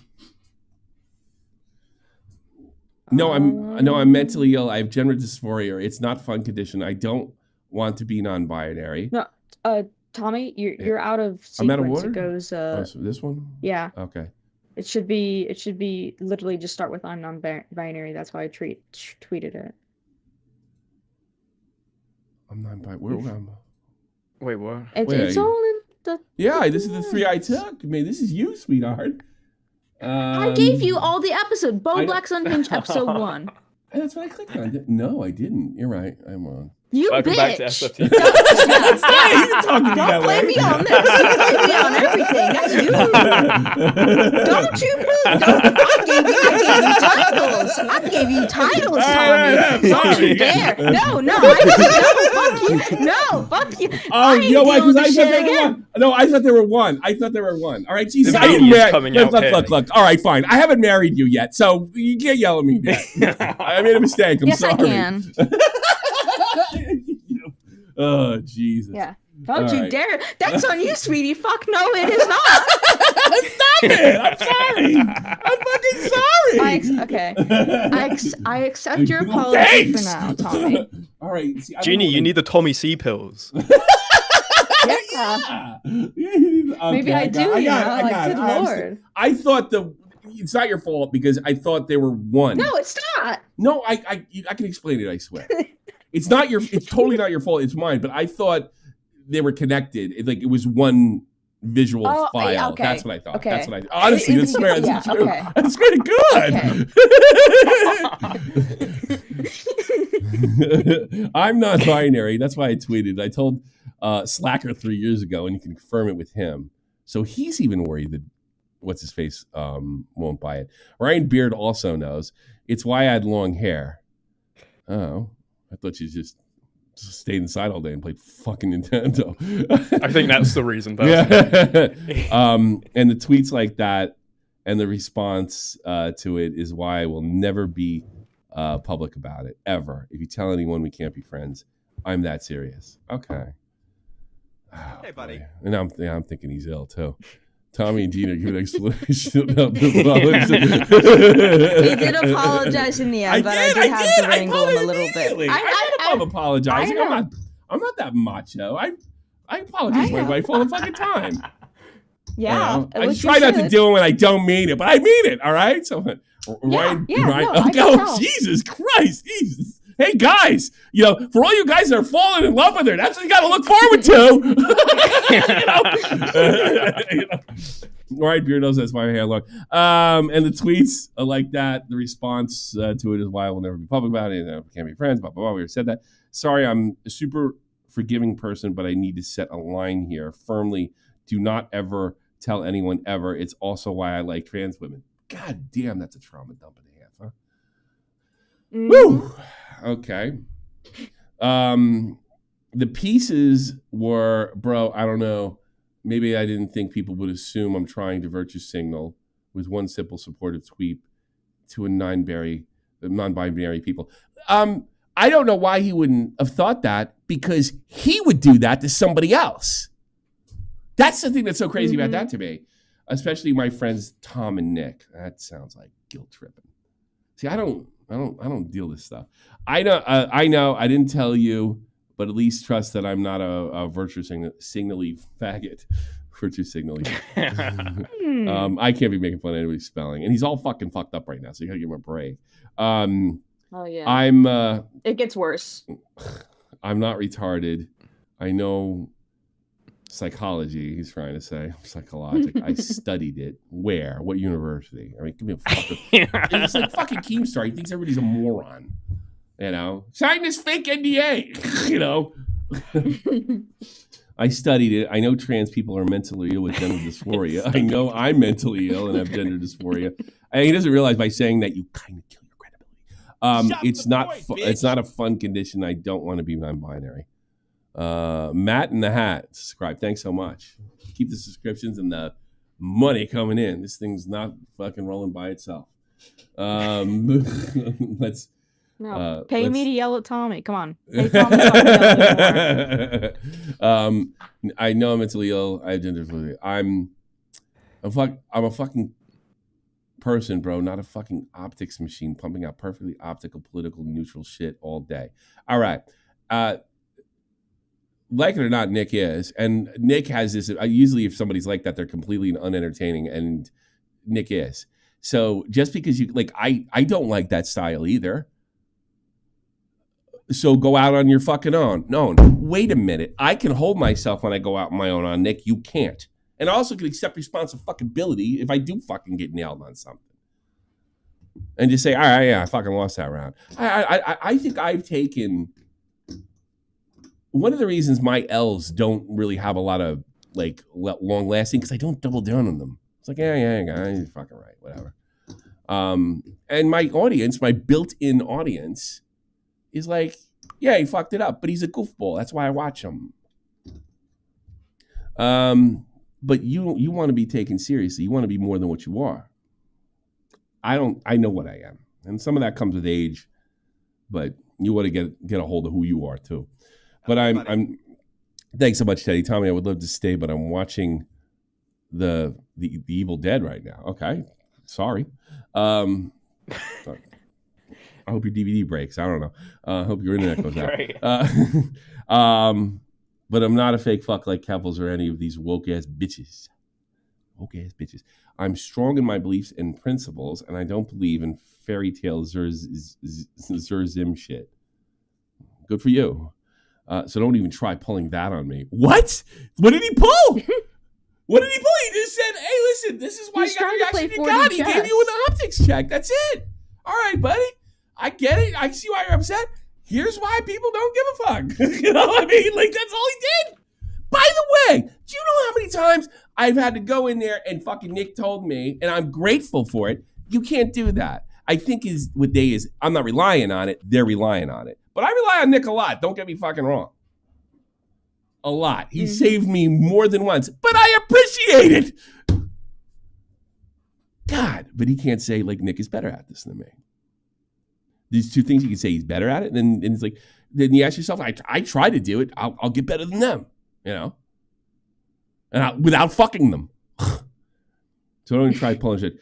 No, I'm mentally ill. I have gender dysphoria. It's not a fun condition. I don't want to be non-binary. No, Tommy, you're out of sequence. I'm out of order? It goes. So this one? Yeah. Okay. It should be literally just start with I'm non-binary. That's why I tweeted it. I'm non-binary. Wait, what? It's all in the. Yeah, this is the 3 I took. I mean, this is you, sweetheart. I gave you all the episode. BowBlax's Unhinged episode 1. That's what I clicked on. No, I didn't. You're right. I'm wrong. You Welcome bitch. back to SFTP. Hey, you can talk to me that Don't blame way. me on this. You blame me on everything. That's you. Don't you I gave you titles. Tommy. Don't you dare. No, fuck you. No, fuck you. Oh, you know why? Because I thought there were one. No, I thought there were one. All right, geez. The I haven't mania's coming out look. All right, fine. I haven't married you yet, so you can't yell at me yet. I made a mistake. I'm yes, sorry. I can. Oh, Jesus. Yeah. Don't you right. dare. That's on you, sweetie. Fuck no, it is not. Stop it. I'm sorry. I'm fucking sorry. Okay. I accept your apology for now, Tommy. All right. See, Jeannie, you need the Tommy C pills. Yeah. Okay, Maybe I do, I got it. good lord. I thought it's not your fault because I thought they were one. No, it's not. No, I can explain it, I swear. It's totally not your fault. It's mine. But I thought they were connected. It was one visual file. Yeah, okay. That's what I thought. Okay. That's what I honestly. That's fair. Yeah, That's true. okay. That's pretty good. I'm not binary. That's why I tweeted. I told Slacker 3 years ago, and you can confirm it with him. So he's even worried that what's his face won't buy it. Ryan Beard also knows. It's why I had long hair. Oh, I thought you just stayed inside all day and played fucking Nintendo. I think that's the reason. Yeah. And the tweets like that and the response to it is why I will never be public about it, ever. If you tell anyone we can't be friends, I'm that serious. Okay. Oh, hey, buddy. Boy. And I'm thinking he's ill, too. Tommy and Gina give an explanation. He did apologize in the end, but I did have to wrangle him a little bit. I'm apologizing. I'm not that macho. I apologize to my wife all the fucking time. Yeah. I just try not to do it when I don't mean it, but I mean it, all right? So Ryan, no, Jesus Christ, Jesus. Hey guys, for all you guys that are falling in love with her, that's what you got to look forward to. Right, Beardos, that's my hair look. And the tweets are like that. The response to it is why I will never be public about it. We can't be friends. Blah blah blah. We already said that. Sorry, I'm a super forgiving person, but I need to set a line here firmly. Do not ever tell anyone ever. It's also why I like trans women. God damn, that's a trauma dump and a half, huh? Mm-hmm. Woo. Okay. The pieces were, bro, I don't know. Maybe I didn't think people would assume I'm trying to virtue signal with one simple supportive tweet to a non-binary people. I don't know why he wouldn't have thought that, because he would do that to somebody else. That's the thing that's so crazy about that to me, especially my friends Tom and Nick. That sounds like guilt tripping. See, I don't deal with this stuff. I know. I didn't tell you, but at least trust that I'm not a virtue signally faggot. Virtue signally. I can't be making fun of anybody's spelling, and he's all fucking fucked up right now. So you gotta give him a break. Oh yeah. It gets worse. I'm not retarded. I know psychology. He's trying to say psychologic. I studied it. Where? What university? I mean, give me a fucking. It's like fucking Keemstar. He thinks everybody's a moron. Sign this fake NDA. I studied it. I know trans people are mentally ill with gender dysphoria. I know I'm mentally ill and have gender dysphoria. And he doesn't realize by saying that you kind of kill your credibility. It's not a fun condition. I don't want to be non-binary. Matt in the Hat, subscribe. Thanks so much. Keep the subscriptions and the money coming in. This thing's not fucking rolling by itself. No, pay me to yell at Tommy. Come on. Pay Tommy to yell more. I know I'm mentally ill. I identify. I'm a fucking person, bro, not a fucking optics machine pumping out perfectly optical, political, neutral shit all day. All right. Like it or not, Nick is. And Nick has this. Usually, if somebody's like that, they're completely unentertaining. And Nick is. So just because you like, I don't like that style either. So go out on your fucking own. No, wait a minute. I can hold myself when I go out on my own. On Nick, you can't. And I also can accept responsibility if I do fucking get nailed on something. And just say, all right, yeah, I fucking lost that round. I think I've taken... One of the reasons my L's don't really have a lot of, like, long-lasting, because I don't double down on them. It's like, yeah, you're fucking right, whatever. And my audience, my built-in audience, is like, yeah, he fucked it up, but he's a goofball. That's why I watch him. But you want to be taken seriously. You want to be more than what you are. I know what I am. And some of that comes with age, but you want to get a hold of who you are too. But I'm thanks so much, Teddy. Tommy, I would love to stay, but I'm watching the Evil Dead right now. Okay. Sorry. I hope your DVD breaks. I don't know. I hope your internet goes out. But I'm not a fake fuck like Kevels or any of these woke ass bitches. I'm strong in my beliefs and principles, and I don't believe in fairy tale Zerzim shit. Good for you. So don't even try pulling that on me. What? What did he pull? What did he pull? He just said, hey, listen, this is why you got the reaction you got. He gave you an optics check. That's it. All right, buddy. I get it. I see why you're upset. Here's why people don't give a fuck. You know what I mean? Like, that's all he did. By the way, do you know how many times I've had to go in there and fucking Nick told me, and I'm grateful for it, you can't do that. I think I'm not relying on it. They're relying on it. But I rely on Nick a lot. Don't get me fucking wrong. A lot. He saved me more than once. But I appreciate it. God. But he can't say, like, Nick is better at this than me. These two things you can say he's better at it. And it's like, then you ask yourself, I try to do it. I'll get better than them. You know? And without fucking them. So don't even try pulling shit.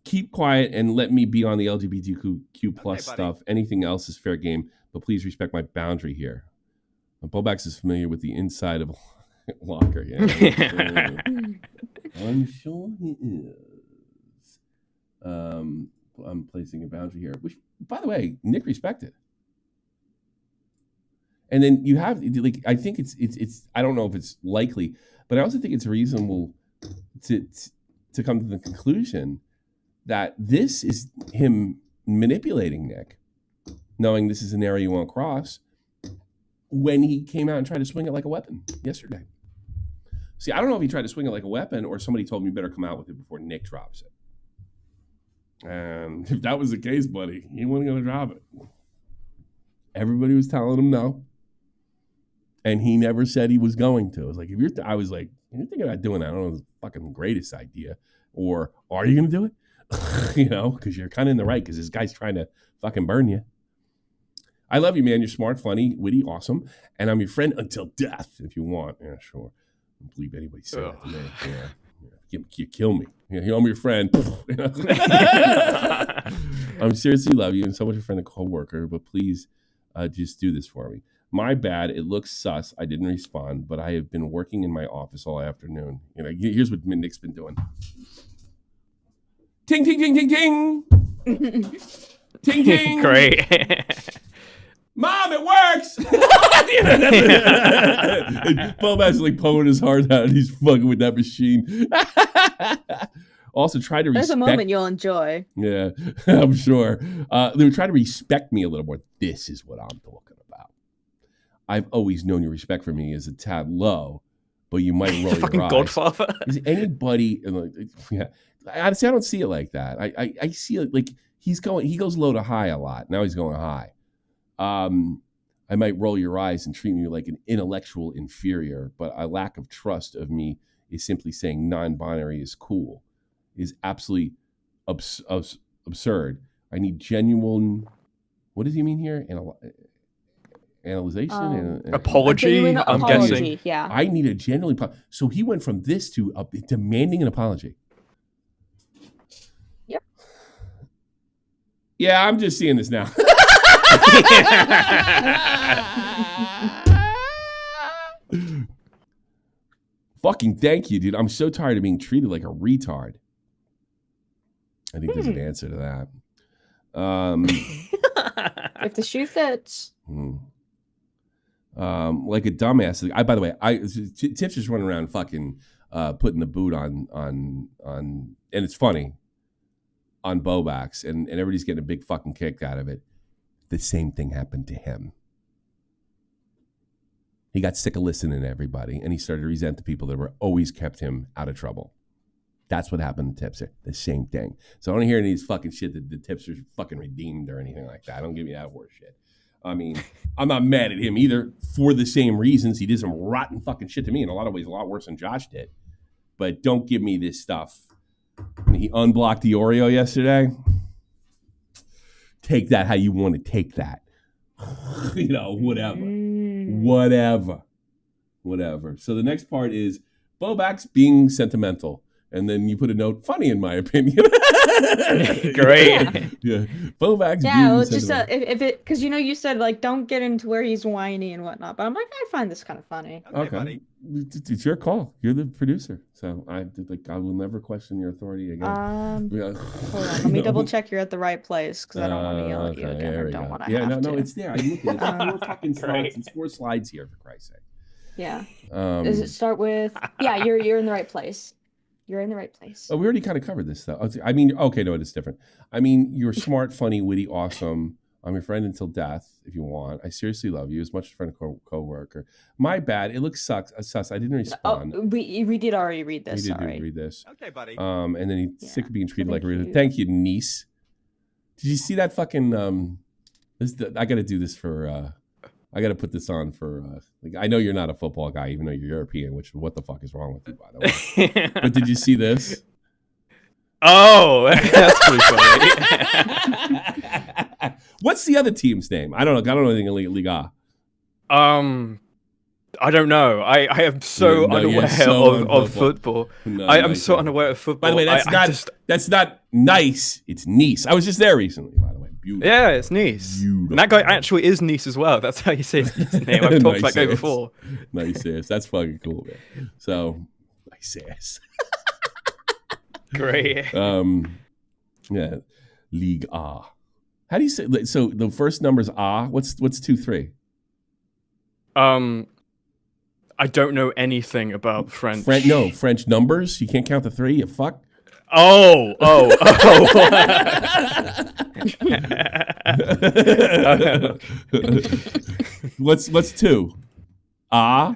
Keep quiet and let me be on the LGBTQ plus stuff. Anything else is fair game, but please respect my boundary here. BowBlax's is familiar with the inside of a locker. Yeah, I'm sure he is. I'm placing a boundary here, which, by the way, Nick respected. And then you have, like, I think it's. I don't know if it's likely, but I also think it's reasonable to come to the conclusion that this is him manipulating Nick, knowing this is an area you won't cross, when he came out and tried to swing it like a weapon yesterday. See, I don't know if he tried to swing it like a weapon or somebody told me you better come out with it before Nick drops it. And if that was the case, buddy, he wasn't going to drop it. Everybody was telling him no. And he never said he was going to. I was like, if you're thinking about doing that, I don't know, it's the fucking greatest idea. Or are you going to do it? You know, because you're kind of in the right, because this guy's trying to fucking burn you. I love you, man. You're smart, funny, witty, awesome. And I'm your friend until death, if you want. Yeah, sure. I don't believe anybody said that to me. Yeah. You kill me. Yeah, I'm your friend. I'm seriously love you and so much a friend and co-worker, but please just do this for me. My bad. It looks sus. I didn't respond, but I have been working in my office all afternoon. You know, here's what Nick's been doing. Ting, ting, ting, ting, ting. Ting, ting. Great. Mom, it works. BowBlax's like pulling his heart out. He's fucking with that machine. Also, try to respect. There's a moment you'll enjoy. Yeah, I'm sure. They were trying to respect me a little more. This is what I'm talking about. I've always known your respect for me is a tad low, but you might roll your fucking eyes. Godfather. Is anybody? Yeah, honestly, I don't see it like that. I see it like he goes low to high a lot. Now he's going high. I might roll your eyes and treat me like an intellectual inferior, but a lack of trust of me is simply saying non-binary is cool, is absolutely absurd. I need genuine What does he mean here? Analyzation? Apology, genuine I'm apology, guessing. yeah. I need a genuinely... So he went from this to demanding an apology. Yep. Yeah, I'm just seeing this now. Fucking thank you, dude. I'm so tired of being treated like a retard. I think there's an answer to that. If the shoe fits. Like a dumbass. By the way, Tips just running around fucking putting the boot on, and it's funny, on BowBlax's, and everybody's getting a big fucking kick out of it. The same thing happened to him. He got sick of listening to everybody, and he started to resent the people that were always kept him out of trouble. That's what happened to Tipster. The same thing. So I don't hear any of these fucking shit that the Tipster's fucking redeemed or anything like that. Don't give me that horse shit. I mean, I'm not mad at him either for the same reasons. He did some rotten fucking shit to me in a lot of ways, a lot worse than Josh did. But don't give me this stuff. When he unblocked the Oreo yesterday, take that how you want to take that. You know, whatever. So the next part is BowBlax's being sentimental. And then you put a note, funny in my opinion. Great. Yeah. BowBlax's Yeah, being well, just sentimental. if it, because you said like don't get into where he's whiny and whatnot, but I'm like, I find this kind of funny. Okay. It's your call. You're the producer. So I will never question your authority again. Hold on, let me double check you're at the right place because I don't want to yell at you again. There Or we don't go. want to Yeah, have no, to. it's there. I looked at it. It's 4 fucking slides. It's 4 slides here, for Christ's sake. Yeah. Does it start with? Yeah, you're in the right place. You're in the right place. Oh, we already kind of covered this stuff. I mean, okay, no, it is different. I mean, you're smart, funny, witty, awesome. I'm your friend until death, if you want. I seriously love you as much as a friend and co-worker. My bad. It looks sus. I didn't respond. Oh, we did already read this. We did Sorry. read this. Okay, buddy. And then he's sick of being treated like a thank real. you. Thank you, niece. Did you see that fucking? I got to do this for. I got to put this on for. I know you're not a football guy, even though you're European. Which what the fuck is wrong with you, by the way? But did you see this? Oh, that's pretty funny. What's the other team's name? I don't know. I don't know anything in Liga. I don't know. I am so unaware of football. No, I am so unaware of football. By the way, that's not nice. It's Nice. I was just there recently, by the way. Beautiful. Yeah, it's Nice. Beautiful. And that guy actually is Nice as well. That's how you say his name. I've talked about that guy before. Nice ass. That's fucking cool, man. So, nice ass. Great. Yeah. League A. How do you say? So the first number's A. What's 2, 3? I don't know anything about French. No, French numbers. You can't count the 3. You fuck. Oh. What's 2? A.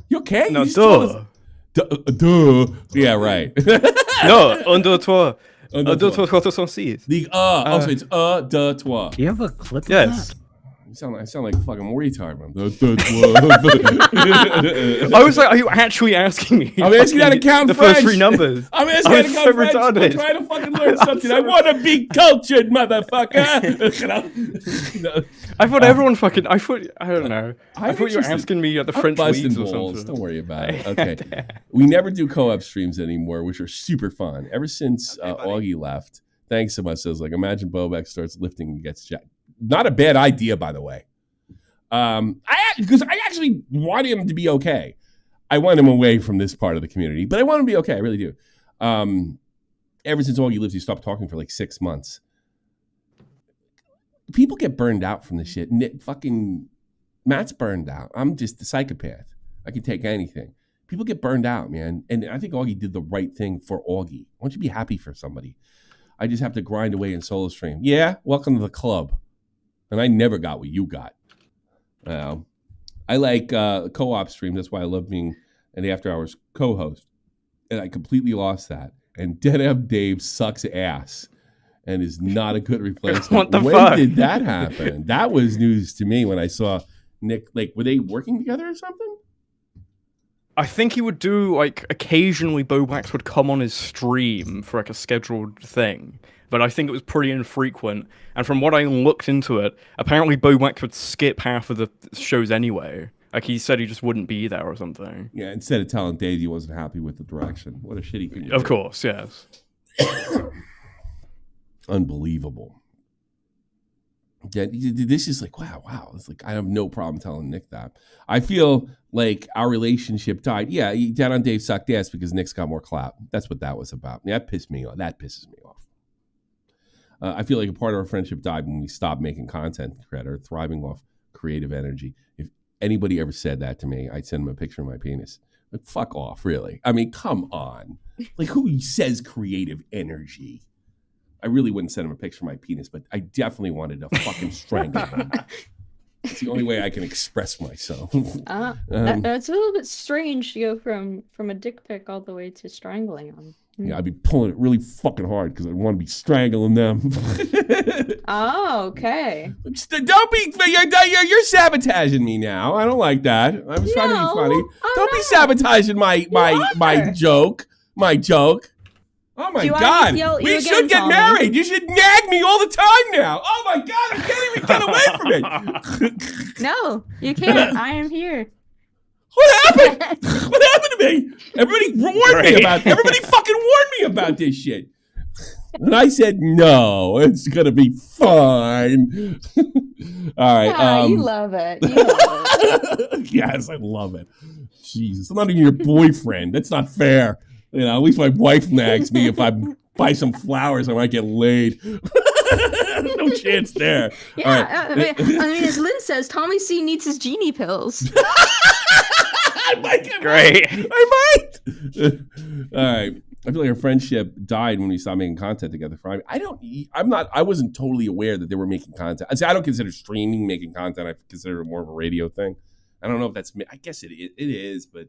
You okay? No, You just told us- duh. Duh. Yeah, right. No, un, deux, trois. Un, Un, deux, deux, trois, quatre, cinq, six. League A. Oh, so it's deux, trois. Do you have a clip Yes. of that? I sound like a fucking retard, man. I was like, are you actually asking me? I'm asking you how to count the French. first 3 numbers. I'm asking you how to count French. I'm retarded. trying to fucking learn something. I want to be cultured, motherfucker. No. I thought everyone fucking. I don't know. I thought you were interested. asking me at the I'm French busting leagues or balls. something. Don't worry about it. Okay. We never do co-op streams anymore, which are super fun. Ever since Augie left, thanks so much. I was like, imagine BowBlax's starts lifting and gets jacked. Not a bad idea, by the way. Because I actually want him to be okay. I want him away from this part of the community, but I want him to be okay. I really do. Ever since Augie lives, he stopped talking for like 6 months. People get burned out from this shit. Fucking Matt's burned out. I'm just a psychopath. I can take anything. People get burned out, man. And I think Augie did the right thing for Augie. Why don't you be happy for somebody? I just have to grind away in solo stream. Yeah, welcome to the club. And I never got what you got. I like co-op streams. That's why I love being an after hours co-host. And I completely lost that. And Dead Ab Dave sucks ass and is not a good replacement. What the when fuck? did that happen? That was news to me when I saw Nick. Like, were they working together or something? I think he would do, like, occasionally BowBlax would come on his stream for, like, a scheduled thing. But I think it was pretty infrequent. And from what I looked into it, apparently BowBlax would skip half of the shows anyway. Like, he said he just wouldn't be there or something. Yeah, instead of telling Dave he wasn't happy with the direction. What a shitty thing. Of course, yes. Unbelievable. Yeah, this is like, wow. It's like, I have no problem telling Nick that. I feel like our relationship died. Yeah, Dad on Dave sucked ass because Nick's got more clout. That's what that was about. Yeah, that pissed me off. That pisses me off. I feel like a part of our friendship died when we stopped making content or thriving off creative energy. If anybody ever said that to me, I'd send them a picture of my penis. Like, fuck off, really. I mean, come on. Like, who says creative energy? I really wouldn't send him a picture of my penis, but I definitely wanted to fucking strangle him. It's the only way I can express myself. That's a little bit strange to go from a dick pic all the way to strangling him. Yeah, I'd be pulling it really fucking hard because I want to be strangling them. Oh, okay. Don't be, you're sabotaging me now. I don't like that. I was trying to be funny. Don't be sabotaging my joke. My joke. Oh my God. We should get married. You should nag me all the time now. Oh my God, I can't even get away from it. No, you can't. I am here. What happened? What happened to me? Everybody fucking warned me about this shit. And I said, no, it's going to be fine. All right. Yeah, you love it. You love it. Yes, I love it. Jesus, I'm not even your boyfriend. That's not fair. You know, at least my wife nags me if I buy some flowers, I might get laid. No chance there. Yeah, right. I mean, as Lynn says, Tommy C needs his genie pills. I might. All right. I feel like our friendship died when we stopped making content together. I wasn't totally aware that they were making content. I don't consider streaming making content. I consider it more of a radio thing. I don't know if that's, I guess it is, but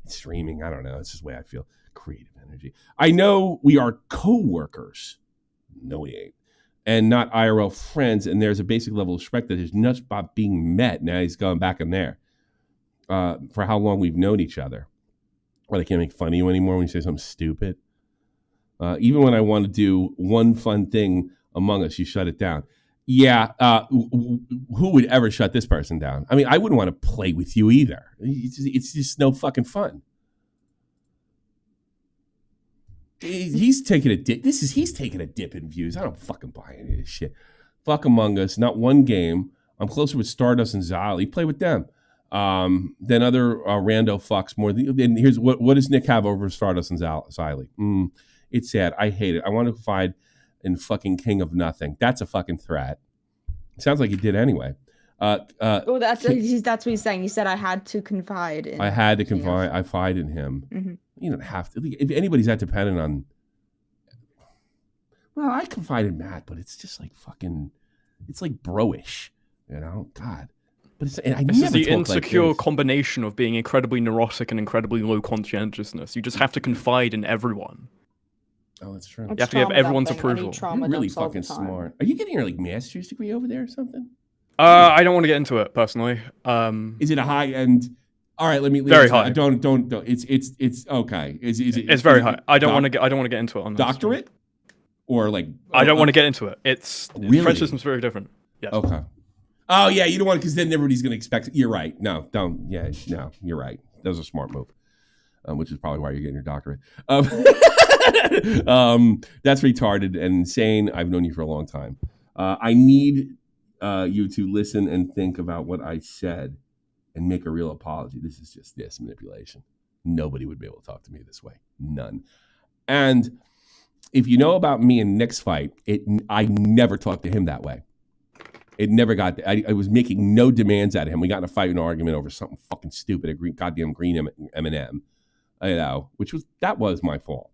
streaming, I don't know. It's just the way I feel. Creative energy. I know we are co-workers. No, we ain't. And not IRL friends. And there's a basic level of respect that is not about being met. Now he's going back in there. For how long we've known each other. Or they can't make fun of you anymore when you say something stupid. Even when I want to do one fun thing among us, you shut it down. Yeah, who would ever shut this person down? I mean, I wouldn't want to play with you either. It's just no fucking fun. He's taking a dip. He's taking a dip in views. I don't fucking buy any of this shit. Fuck Among Us, not one game. I'm closer with Stardust and Xylee. Play with them. Then other rando fucks more. And here's what does Nick have over Stardust and Xylee? It's sad. I hate it. I want to confide in fucking King of Nothing. That's a fucking threat. Sounds like he did anyway. That's what he's saying. He said I had to confide in. I had to confide. I confide in him. Mm-hmm. You don't have to. If anybody's that dependent on. Well, I confide in Matt, but it's just like fucking. It's like bro-ish, you know. God. But it's the insecure combination of being incredibly neurotic and incredibly low conscientiousness. You just have to confide in everyone. Oh, that's true. You have to have everyone's approval. You're really fucking smart. Are you getting your master's degree over there or something? I don't want to get into it personally. Is it a high end? All right, let me. Very high. Don't. It's okay. It's very high. I don't want to get into it on this. Doctorate, or like. I don't want to get into it. It's really? French system's very different. Yes. Okay. Oh yeah, you don't want, because then everybody's going to expect it. You're right. No, don't. Yeah, no, you're right. That was a smart move, which is probably why you're getting your doctorate. That's retarded and insane. I've known you for a long time. I need you to listen and think about what I said and make a real apology. This is just manipulation. Nobody would be able to talk to me this way. None. And if you know about me and Nick's fight, I never talked to him that way. It never got. I was making no demands out of him. We got in a fight, an argument over something fucking stupid, a goddamn green M&M, you know, that was my fault.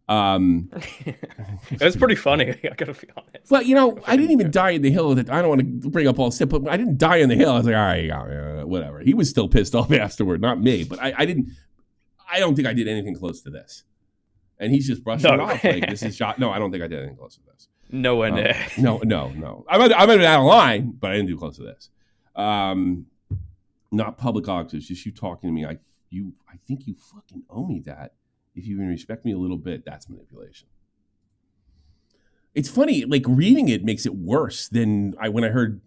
It was pretty funny. I gotta be honest. Well, you know, I didn't even die in the hill. That I don't want to bring up all stuff, but I didn't die in the hill. I was like, all right, whatever. He was still pissed off afterward, not me. But I didn't. I don't think I did anything close to this. And he's just brushing it off like this is shot. No, I don't think I did anything close to this. No one. No. I might have been out of line, but I didn't do close to this. Not public auctions, just you talking to me. I think you fucking owe me that. If you even respect me a little bit, that's manipulation. It's funny, like reading it makes it worse than when I heard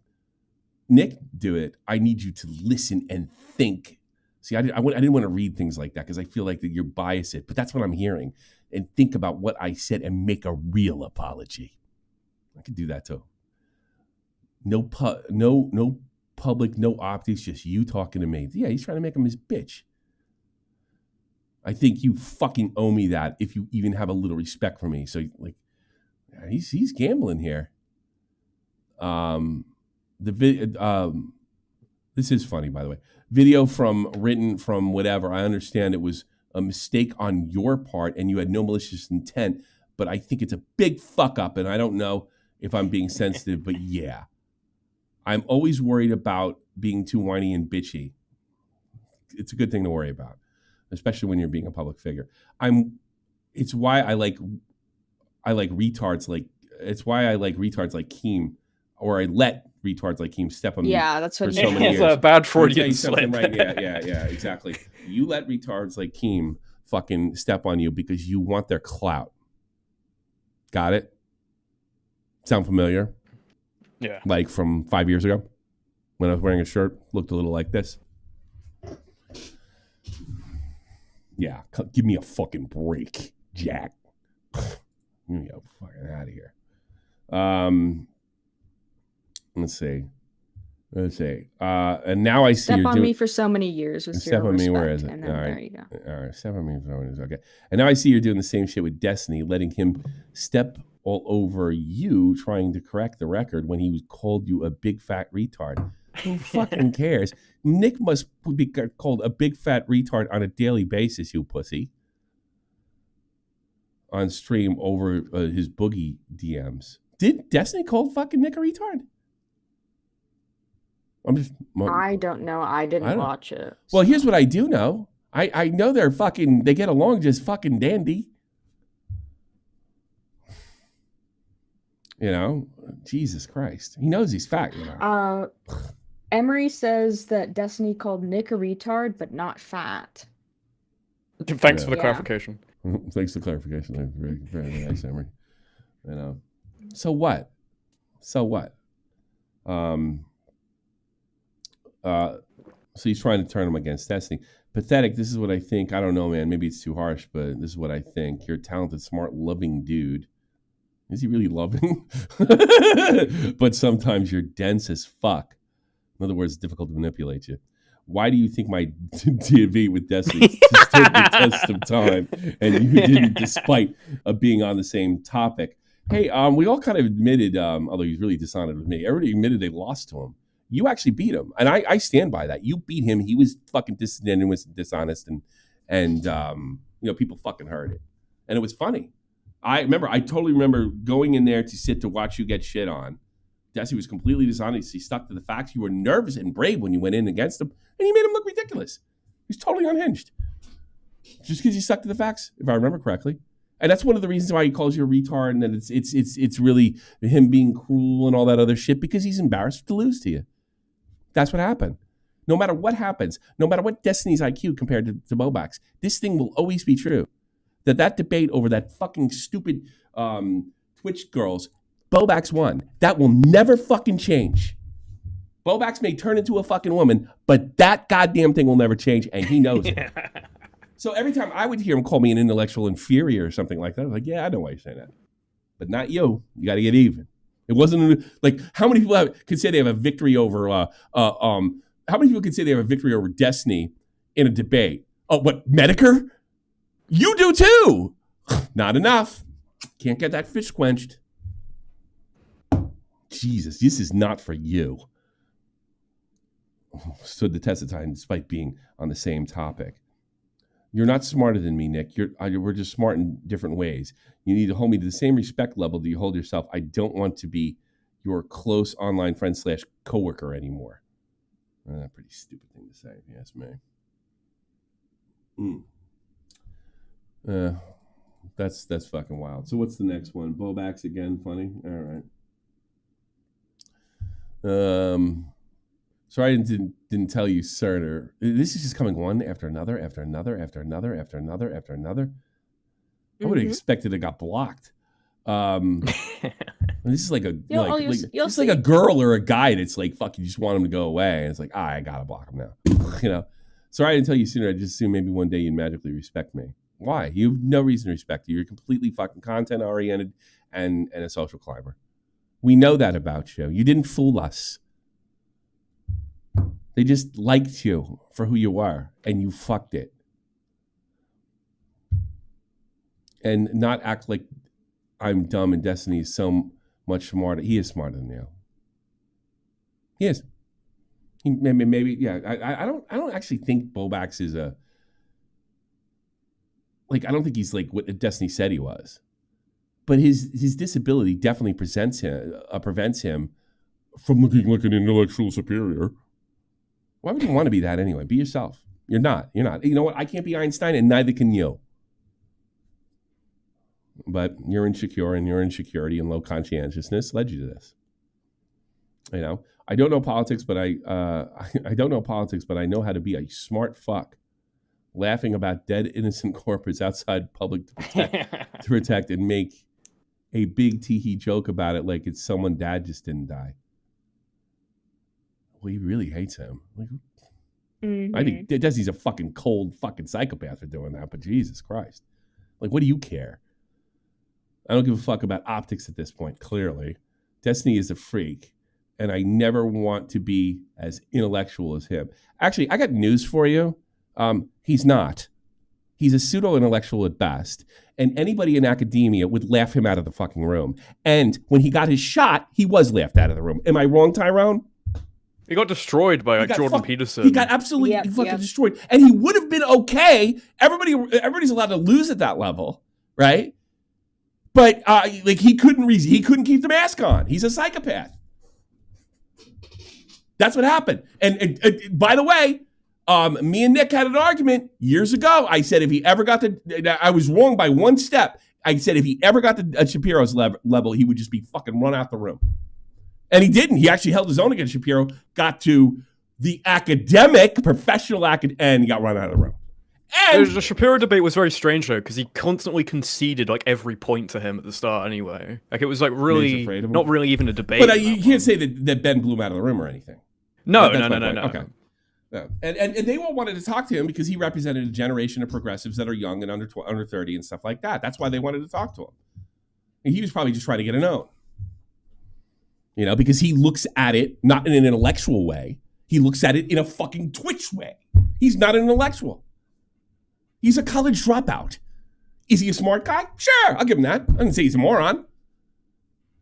Nick do it. I need you to listen and think. See, I didn't want to read things like that because I feel like that you're biased, but that's what I'm hearing. And think about what I said and make a real apology. I could do that too. No public, no optics, just you talking to me. Yeah, he's trying to make him his bitch. I think you fucking owe me that if you even have a little respect for me. So like, he's gambling here. This is funny, by the way. Video written from whatever. I understand it was a mistake on your part and you had no malicious intent, but I think it's a big fuck up, and I don't know if I'm being sensitive, but yeah. I'm always worried about being too whiny and bitchy. It's a good thing to worry about, especially when you're being a public figure. It's why I like retards like Keem, or I let retards like Keem step on me. Yeah, that's what so many years. It's a bad Freudian slip. Right? Yeah, exactly. You let retards like Keem fucking step on you because you want their clout. Got it? Sound familiar? Yeah. Like from 5 years ago when I was wearing a shirt, looked a little like this. Yeah, give me a fucking break, Jack. Get me fucking out of here. Let's see. And now I see Step you're on doing me for so many years with Step zero on me, respect, where is it? and then All right. there you go. All right, step on me. Okay. And now I see you're doing the same shit with Destiny, letting him step all over you, trying to correct the record when he called you a big fat retard. Who fucking cares? Nick must be called a big fat retard on a daily basis, you pussy. On stream over his boogie DMs. Did Destiny call fucking Nick a retard? I don't know. I didn't watch it. Well, here's what I do know. I know they get along just fucking dandy. You know, Jesus Christ. He knows he's fat, you know. Emery says that Destiny called Nick a retard, but not fat. Thanks for the clarification. Thanks for the clarification. Very, very nice, Emery. You know. So what? So he's trying to turn him against Destiny. Pathetic. This is what I think. I don't know, man. Maybe it's too harsh, but this is what I think. You're a talented, smart, loving dude. Is he really loving? But sometimes you're dense as fuck. In other words, difficult to manipulate you. Why do you think my debate with Destiny stood the test of time and you didn't, despite being on the same topic? Hey, we all kind of admitted, although he's really dishonored with me, everybody admitted they lost to him. You actually beat him, and I stand by that. You beat him. He was fucking disingenuous and dishonest, and you know, people fucking heard it, and it was funny. I totally remember going in there to sit to watch you get shit on. Desi was completely dishonest. He stuck to the facts. You were nervous and brave when you went in against him, and you made him look ridiculous. He's totally unhinged. Just because you stuck to the facts, if I remember correctly. And that's one of the reasons why he calls you a retard, and that it's really him being cruel and all that other shit, because he's embarrassed to lose to you. That's what happened. No matter what happens, no matter what Destiny's IQ compared to BowBlax's, this thing will always be true. That debate over that fucking stupid Twitch girls, BowBlax's won. That will never fucking change. BowBlax's may turn into a fucking woman, but that goddamn thing will never change, and he knows it. So every time I would hear him call me an intellectual inferior or something like that, I was like, yeah, I know why you're saying that. But not you. You got to get even. It wasn't like, how many people could say they have a victory over, how many people could say they have a victory over Destiny in a debate? Oh, what, Medicare? You do too. Not enough. Can't get that fish quenched. Jesus, this is not for you. Stood the test of time despite being on the same topic. You're not smarter than me, Nick. We're just smart in different ways. You need to hold me to the same respect level that you hold yourself. I don't want to be your close online friend / coworker anymore. Pretty stupid thing to say, if you ask me. That's fucking wild. So what's the next one? BowBlax's again, funny? All right. Sorry I didn't tell you, Cerner. This is just coming one after another, after another, after another, after another, after another. I would have expected it got blocked. This is like a it's like a girl or a guy that's like, fuck, you just want him to go away. And it's like, I gotta block him now. Sorry I didn't tell you sooner. I just assumed maybe one day you'd magically respect me. Why? You have no reason to respect you. You're completely fucking content oriented and a social climber. We know that about you. You didn't fool us. They just liked you for who you were, and you fucked it. And not act like I'm dumb and Destiny is so much smarter. He is smarter than you. He is. Maybe yeah. I don't actually think BowBlax's is a. Like, I don't think he's like what Destiny said he was. But his disability definitely prevents him from looking like an intellectual superior. Why would you want to be that anyway? Be yourself. You're not. You know what? I can't be Einstein, and neither can you. But you're insecure, and your insecurity and low conscientiousness led you to this. I don't know politics, but I don't know politics, but I know how to be a smart fuck, laughing about dead innocent corpses outside public to protect and make a big teehee joke about it like it's someone dad just didn't die. Well, he really hates him. Like, I think Desi's a fucking cold fucking psychopath for doing that, but Jesus Christ. Like, what do you care? I don't give a fuck about optics at this point, clearly. Destiny is a freak, and I never want to be as intellectual as him. Actually, I got news for you. He's not. He's a pseudo-intellectual at best, and anybody in academia would laugh him out of the fucking room. And when he got his shot, he was laughed out of the room. Am I wrong, Tyrone? He got destroyed by Jordan Peterson. He got absolutely fucking destroyed. And he would have been okay. Everybody's allowed to lose at that level, right? But he couldn't keep the mask on. He's a psychopath. That's what happened. And by the way, me and Nick had an argument years ago. I said if he ever got I was wrong by one step. I said if he ever got to Shapiro's level, he would just be fucking run out the room. And he didn't. He actually held his own against Shapiro, got to the academic, professional and he got run out of the room. And the Shapiro debate was very strange though, because he constantly conceded like every point to him at the start anyway. Like it was like really not really even a debate. But you can't say that Ben blew him out of the room or anything. No. Okay. No. And they all wanted to talk to him because he represented a generation of progressives that are young and under 30 and stuff like that. That's why they wanted to talk to him. And he was probably just trying to get a note. Because he looks at it not in an intellectual way. He looks at it in a fucking Twitch way. He's not an intellectual. He's a college dropout. Is he a smart guy? Sure, I'll give him that. I didn't say he's a moron.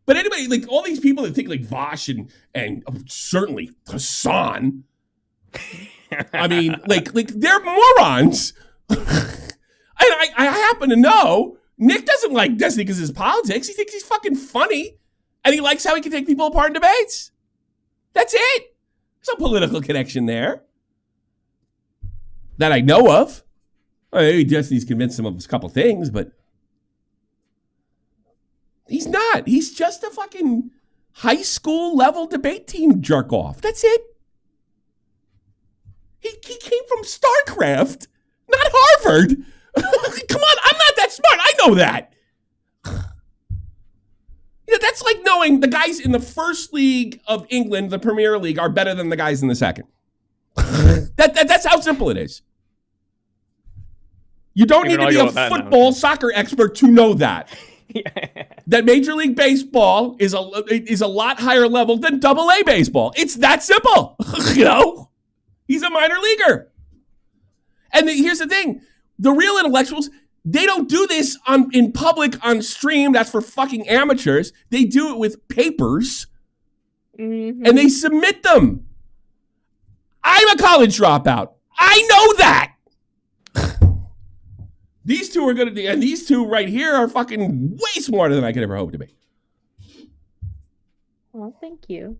But anybody, like all these people that think like Vosh and certainly Hassan, I mean, like they're morons. I happen to know Nick doesn't like Destiny because of his politics. He thinks he's fucking funny. And he likes how he can take people apart in debates. That's it. There's no political connection there that I know of. Maybe Destiny's convinced him of a couple things, but he's not. He's just a fucking high school level debate team jerk off. That's it. He came from StarCraft, not Harvard. Come on, I'm not that smart. I know that. That's like knowing the guys in the first league of England, the Premier League, are better than the guys in the second. That's how simple it is. You don't need to be a football soccer expert to know that. That Major League Baseball is a lot higher level than AA baseball. It's that simple. He's a minor leaguer. And here's the thing. The real intellectuals, they don't do this in public on stream. That's for fucking amateurs. They do it with papers, and they submit them. I'm a college dropout. I know that. These two are going to, and these two right here are fucking way smarter than I could ever hope to be. Well, thank you.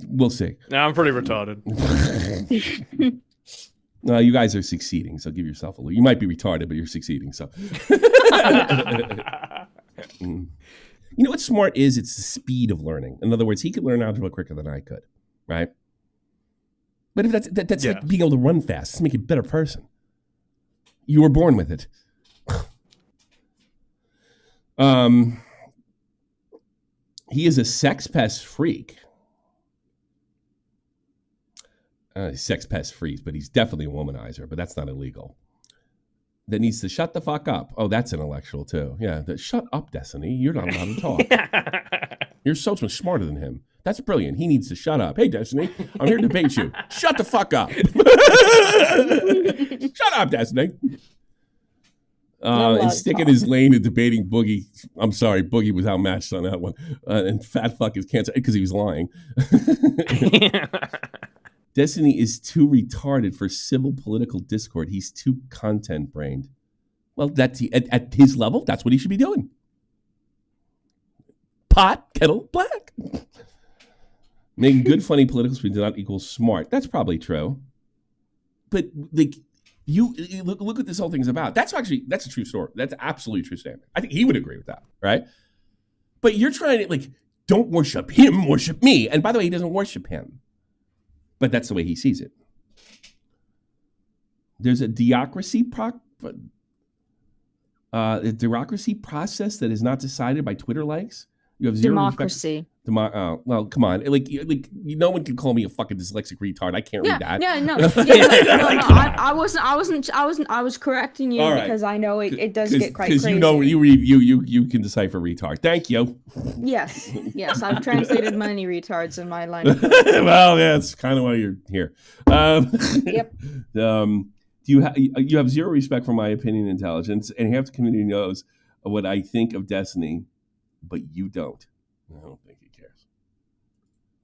We'll see. Nah, I'm pretty retarded. No, you guys are succeeding, so give yourself a look. You might be retarded, but you're succeeding, so. You know what smart is? It's the speed of learning. In other words, he could learn algebra quicker than I could. right? But if that's like being able to run fast, it's make you a better person. You were born with it. He is a sex pest freak. Sex pest freak, but he's definitely a womanizer, but that's not illegal. That needs to shut the fuck up. Oh, that's intellectual too. Yeah, shut up, Destiny. You're not allowed to talk. You're so much smarter than him. That's brilliant. He needs to shut up. Hey, Destiny, I'm here to debate you. Shut the fuck up. Shut up, Destiny. And sticking his lane in debating Boogie. I'm sorry, Boogie was outmatched on that one. And fat fuck is cancer because he was lying. Destiny is too retarded for civil political discord. He's too content brained. Well, that's at his level, that's what he should be doing. Pot, kettle, black. Making good, funny political speech does not equal smart. That's probably true. But like, you look what this whole thing's about. That's a true story. That's absolutely true statement. I think he would agree with that, right? But you're trying to like, don't worship him, worship me. And by the way, he doesn't worship him. But that's the way he sees it. There's a democracy process that is not decided by Twitter likes. You have zero democracy. Well, come on, like no one can call me a fucking dyslexic retard. I can't read that. Yeah, no. I was correcting you because I know it does get quite crazy. Because you can decipher retard. Thank you. Yes, I've translated many retards in my life. Well, yeah, that's kind of why you're here. Yep. You have zero respect for my opinion and intelligence, and half the community knows what I think of Destiny, but you don't. I don't think he cares.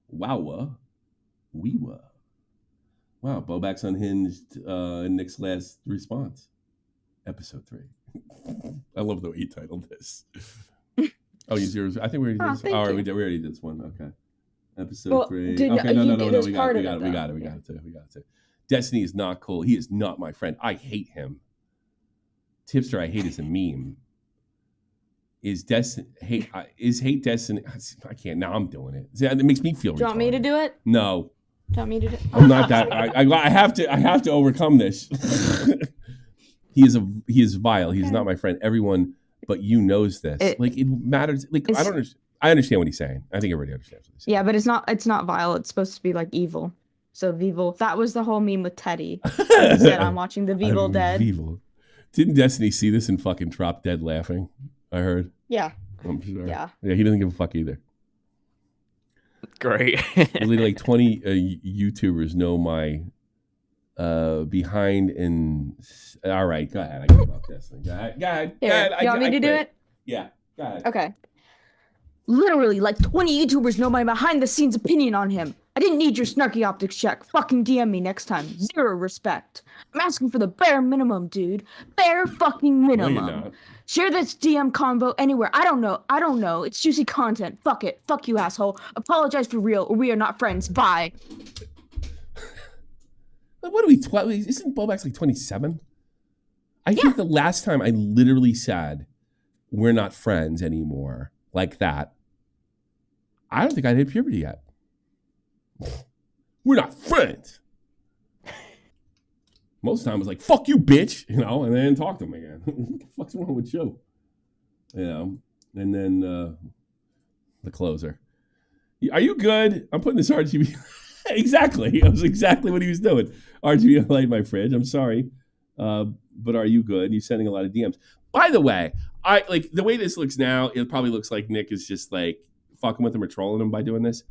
Wow. Wow, BowBlax's unhinged Nick's last response. Episode 3. I love the way he titled this. Oh, you zero. I think we already did this. Oh, we already did this one. Okay. Episode 3. Okay, no. We got it too. Destiny is not cool. He is not my friend. I hate him. Tipster, I hate is a meme. Is hate Destiny? I can't. Now I'm doing it. It makes me feel. Do you want me to do it? No. Do you want me to do it? I'm not that. I have to overcome this. He is vile. He is not my friend. Everyone but you knows this. It matters. Like I don't understand. I understand what he's saying. I think everybody understands what he's saying. Yeah, but it's not vile. It's supposed to be like evil. So Vival. That was the whole meme with Teddy. He said, I'm watching the Vival Dead. Vival. Didn't Destiny see this and fucking drop dead laughing? I heard. Yeah. I'm sure. Yeah. Yeah, he doesn't give a fuck either. Great. Really, like 20 YouTubers know my behind and... All right, go ahead. I give up Destiny. Go ahead. You want me to do it? Yeah, go ahead. Okay. Literally, like 20 YouTubers know my behind-the-scenes opinion on him. I didn't need your snarky optics check. Fucking DM me next time. Zero respect. I'm asking for the bare minimum, dude. Bare fucking minimum. No, you're not. Share this DM convo anywhere. I don't know. It's juicy content. Fuck it. Fuck you, asshole. Apologize for real, or we are not friends. Bye. What are we? Isn't BowBlax's like 27? I think the last time I literally said we're not friends anymore, like that, I don't think I'd hit puberty yet. We're not friends. Most of the time, it's like, fuck you, bitch, and then talk to him again. What the fuck's wrong with you? And then the closer. Are you good? I'm putting this RGB. Exactly. That was exactly what he was doing. RGB light my fridge. I'm sorry. But are you good? He's sending a lot of DMs. By the way, I like the way this looks now, it probably looks like Nick is just like fucking with him or trolling him by doing this.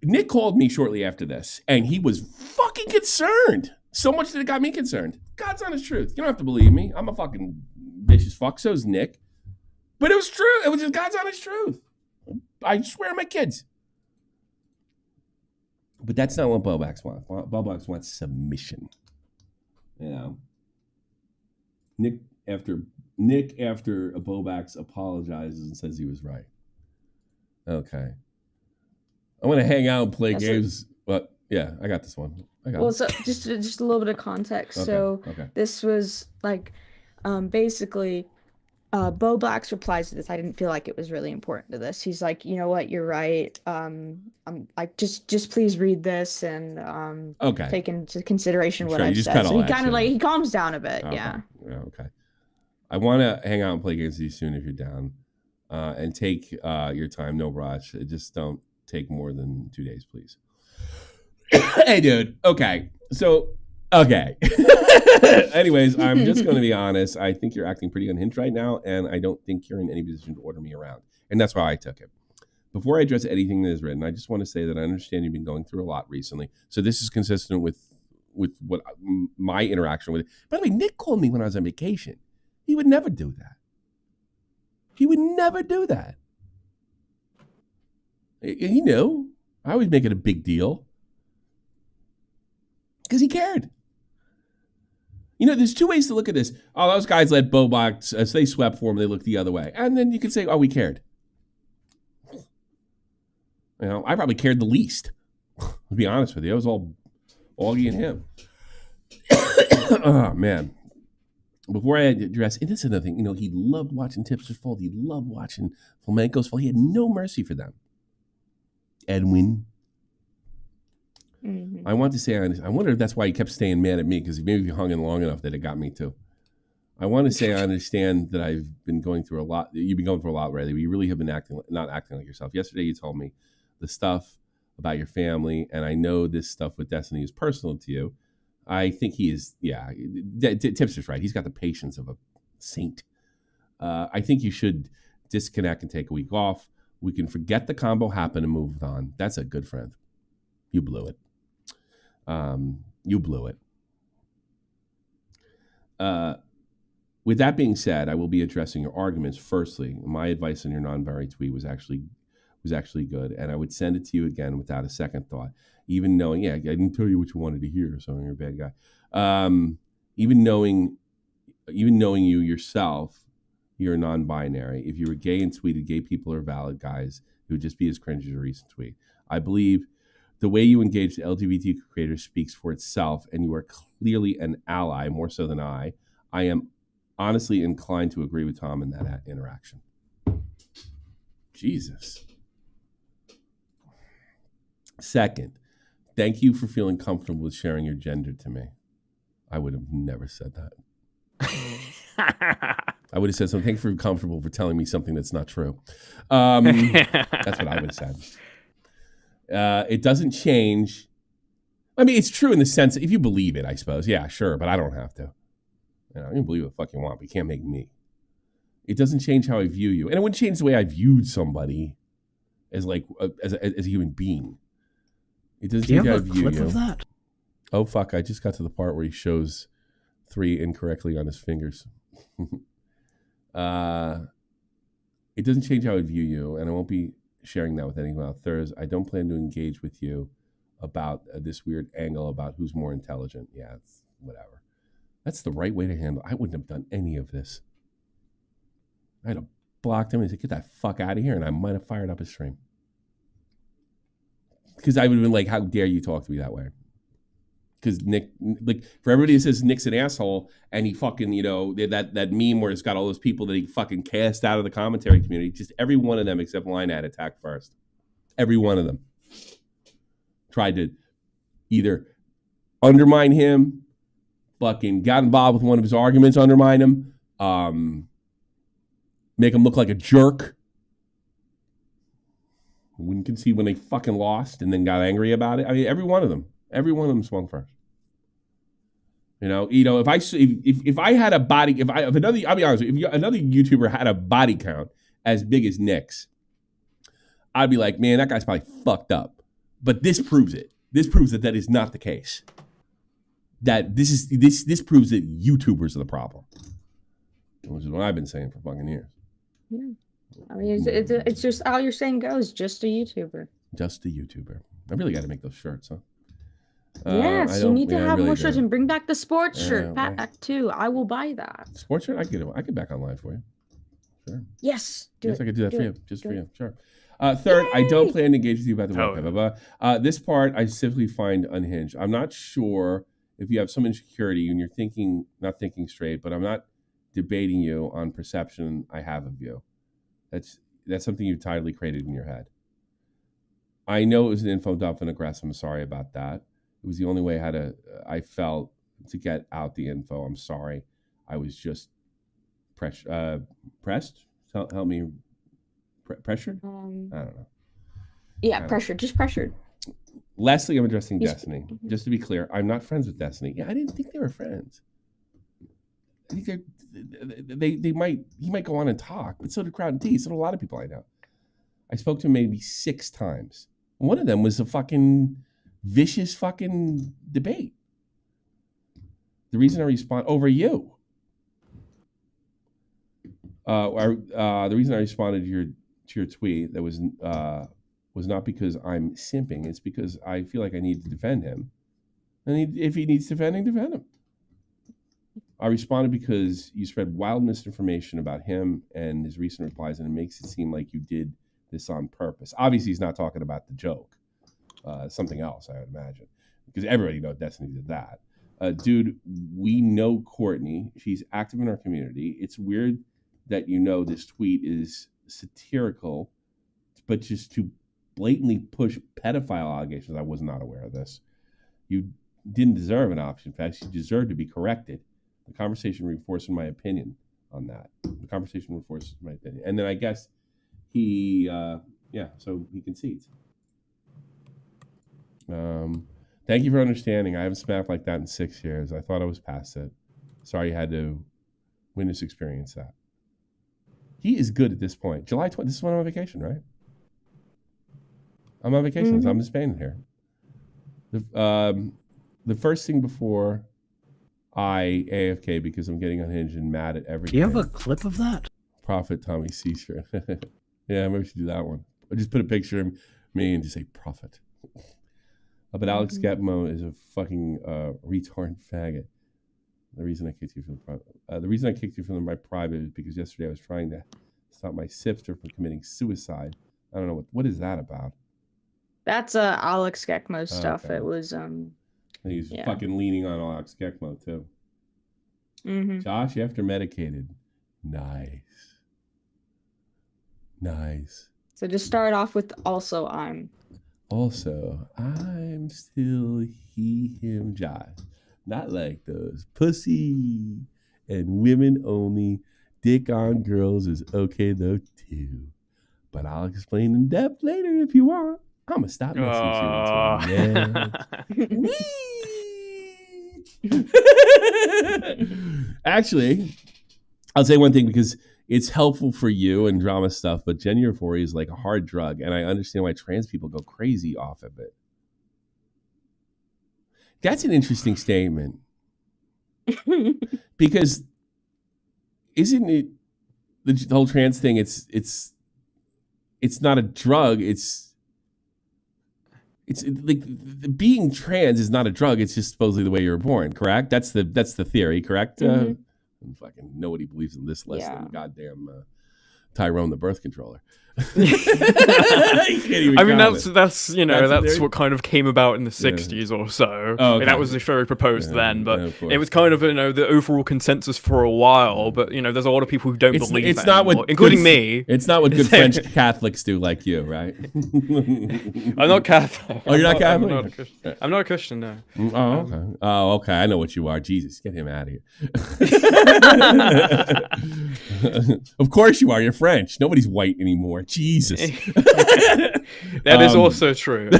Nick called me shortly after this, and he was fucking concerned. So much that it got me concerned. God's honest truth. You don't have to believe me. I'm a fucking bitch as fuck. So's Nick. But it was true. It was just God's honest truth. I swear to my kids. But that's not what BowBlax wants. BowBlax wants submission. Nick after a BowBlax apologizes and says he was right. Okay. I want to hang out and play games, but yeah, I got this one. So just a little bit of context. Okay, this was like, basically, BowBlax's replies to this. I didn't feel like it was really important to this. He's like, you know what, you're right. I'm like, just please read this and Okay. take into consideration what Sure, you I've just said. cut So all he that kind shit of like out. he calms down a bit. Okay. Yeah. Okay. I want to hang out and play against you soon if you're down, and take your time. No rush. Just don't take more than 2 days, please. Hey, dude. Okay. So, okay. Anyways, I'm just going to be honest. I think you're acting pretty unhinged right now, and I don't think you're in any position to order me around. And that's why I took it. Before I address anything that is written, I just want to say that I understand you've been going through a lot recently. So this is consistent with what my interaction with it. By the way, Nick called me when I was on vacation. He would never do that. He would never do that. He knew. I always make it a big deal. Because he cared. You know, there's two ways to look at this. Oh, those guys let BowBlax, as they swept for him, they looked the other way. And then you could say, oh, we cared. You know, I probably cared the least. To be honest with you, it was all Augie and him. Oh, man. Before I address, and this is another thing, you know, he loved watching Tipsters Fold. He loved watching Flamenco's Fold. He had no mercy for them. Edwin. Mm-hmm. I want to say, I wonder if that's why he kept staying mad at me, because maybe he hung in long enough that it got me too. I want to say I understand that I've been going through a lot. You've been going through a lot, Riley. You really have been not acting like yourself. Yesterday you told me the stuff about your family, and I know this stuff with Destiny is personal to you. I think he is, yeah. Tipster's right. He's got the patience of a saint. I think you should disconnect and take a week off. We can forget the combo happened and move on. That's a good friend. You blew it. You blew it. With that being said, I will be addressing your arguments. Firstly, my advice on your non-binary tweet was actually good, and I would send it to you again without a second thought. Even knowing, I didn't tell you what you wanted to hear, so you're a bad guy. Even knowing you yourself, you're non-binary. If you were gay and tweeted, gay people are valid, guys, it would just be as cringe as a recent tweet. I believe the way you engage the LGBT creators speaks for itself, and you are clearly an ally, more so than I. I am honestly inclined to agree with Tom in that interaction. Jesus. Second, thank you for feeling comfortable with sharing your gender to me. I would have never said that. I would have said something. Thank you for comfortable for telling me something that's not true. That's what I would have said. It doesn't change. I mean, it's true in the sense that if you believe it, I suppose. Yeah, sure, but I don't have to. You can believe what the fuck you want, but you can't make me. It doesn't change how I view you. And it wouldn't change the way I viewed somebody as like as a human being. It doesn't change how I view you. Of that? Oh, fuck. I just got to the part where he shows 3 incorrectly on his fingers. It doesn't change how I view you, and I won't be sharing that with anyone else. Third, I don't plan to engage with you about this weird angle about who's more intelligent. Yeah, it's whatever. That's the right way to handle it. I wouldn't have done any of this. I'd have blocked him and said, get that fuck out of here, and I might have fired up his stream. Because I would have been like, how dare you talk to me that way? Because Nick, like, for everybody that says Nick's an asshole, and he fucking, that meme where it's got all those people that he fucking cast out of the commentary community, just every one of them except Line Ad attacked first. Every one of them tried to either undermine him, fucking got involved with one of his arguments, undermine him, make him look like a jerk. Wouldn't concede when they fucking lost and then got angry about it. I mean, every one of them swung first. If I had a body, I'll be honest, if another YouTuber had a body count as big as Nick's, I'd be like, man, that guy's probably fucked up. But this proves it. This proves that is not the case. That this proves that YouTubers are the problem, which is what I've been saying for fucking years. Yeah. I mean, it's just how your saying goes. Just a YouTuber. Just a YouTuber. I really got to make those shirts, huh? Yes, you need to have more shirts and bring back the sports shirt well, back too. I will buy that. Sports shirt? I get back online for you. Sure. Yes. I could do that for you. Just for you. Sure. Third, Yay! I don't plan to engage with you about the webcam. This part I simply find unhinged. I'm not sure if you have some insecurity and you're not thinking straight, but I'm not debating you on perception I have of you. That's something you've tightly created in your head. I know it was an info dump and aggressive. I'm sorry about that. It was the only way I felt to get out the info. I'm sorry. I was just pressed. Help me. Pressured? I don't know. Yeah, pressured. Just pressured. Lastly, I'm addressing Destiny. Just to be clear, I'm not friends with Destiny. Yeah, I didn't think they were friends. I think he might go on and talk, but so did Crowd and T. So did a lot of people I know. I spoke to him maybe 6 times. One of them was a fucking vicious fucking debate. The reason I respond over you. The reason I responded to your tweet that was not because I'm simping. It's because I feel like I need to defend him, and if he needs defending, defend him. I responded because you spread wild misinformation about him and his recent replies, and it makes it seem like you did this on purpose. Obviously, he's not talking about the joke. Something else, I would imagine, because everybody knows Destiny did that. Dude, we know Courtney. She's active in our community. It's weird that this tweet is satirical, but just to blatantly push pedophile allegations. I was not aware of this. You didn't deserve an option. In fact, you deserve to be corrected. The conversation reinforces my opinion on that. And then I guess he, so he concedes. Thank you for understanding. I haven't smacked like that in 6 years. I thought I was past it. Sorry you had to experience that. He is good at this point. July 20th, this is when I'm on vacation, right? I'm on vacation. Mm-hmm. So I'm in Spain here. The first thing before I AFK because I'm getting unhinged and mad at everything. Do you have a clip of that? Prophet Tommy C-shirt. Yeah, maybe we should do that one. I just put a picture of me and just say prophet. But Alex Getmo is a fucking retard faggot. The reason I kicked you from my private is because yesterday I was trying to stop my sister from committing suicide. I don't know what is that about. That's Alex Gekmo's stuff. Okay. It was He's fucking leaning on Alex Gekmo too. Mm-hmm. Josh, you after medicated. Nice. So just start off with also I'm still he, him, Josh. Not like those pussy and women only. Dick on girls is okay though too. But I'll explain in depth later if you want. I'm gonna stop messaging you. Actually, I'll say one thing because it's helpful for you and drama stuff, but Genurophoria is like a hard drug, and I understand why trans people go crazy off of it. That's an interesting statement. Because isn't it the whole trans thing, it's not a drug, it's like being trans is not a drug, it's just supposedly the way you were born, correct? That's the theory, correct? Mm-hmm. Fucking nobody believes in this less than goddamn Tyrone the birth controller. I mean, that's what kind of came about in the 60s or so. Oh, okay. That was the theory proposed then, but it was kind of the overall consensus for a while. But there's a lot of people who don't believe it's that not anymore, including me. It's not what good French Catholics do, like you, right? I'm not Catholic. Oh, you're not Catholic? I'm not a Christian, no. Oh, okay. Okay. I know what you are. Jesus, get him out of here. Of course you are. You're French. Nobody's white anymore. Jesus. That is also true. No,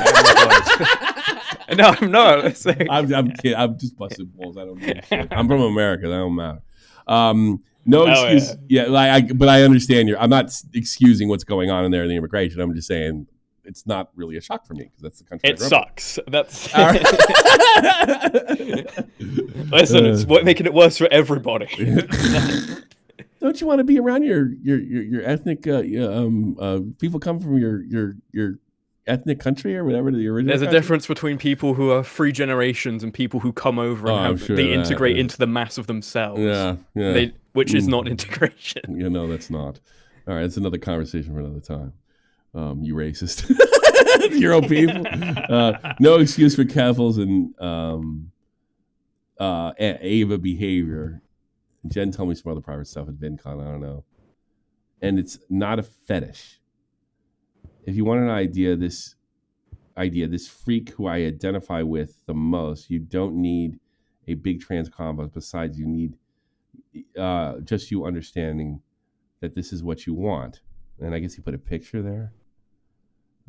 I'm not. I'm kidding. I'm just busting balls. I don't know shit. I'm from America. That don't matter. No excuse. Yeah, but I understand I'm not excusing what's going on in there in the immigration. I'm just saying it's not really a shock for me because that's the country. It sucks. That's listen. It's making it worse for everybody. Don't you want to be around your ethnic people come from your ethnic country or whatever the original? There's country? A difference between people who are 3 generations and people who come over and they integrate into the mass of themselves. Yeah. Which is not integration. That's not. All right, that's another conversation for another time. You racist. Euro people. No excuse for Keffels and Ava behavior. Jen told me some other private stuff at VidCon. I don't know. And it's not a fetish. If you want an idea, this freak who I identify with the most, you don't need a big trans combo. Besides, you need just you understanding that this is what you want. And I guess he put a picture there.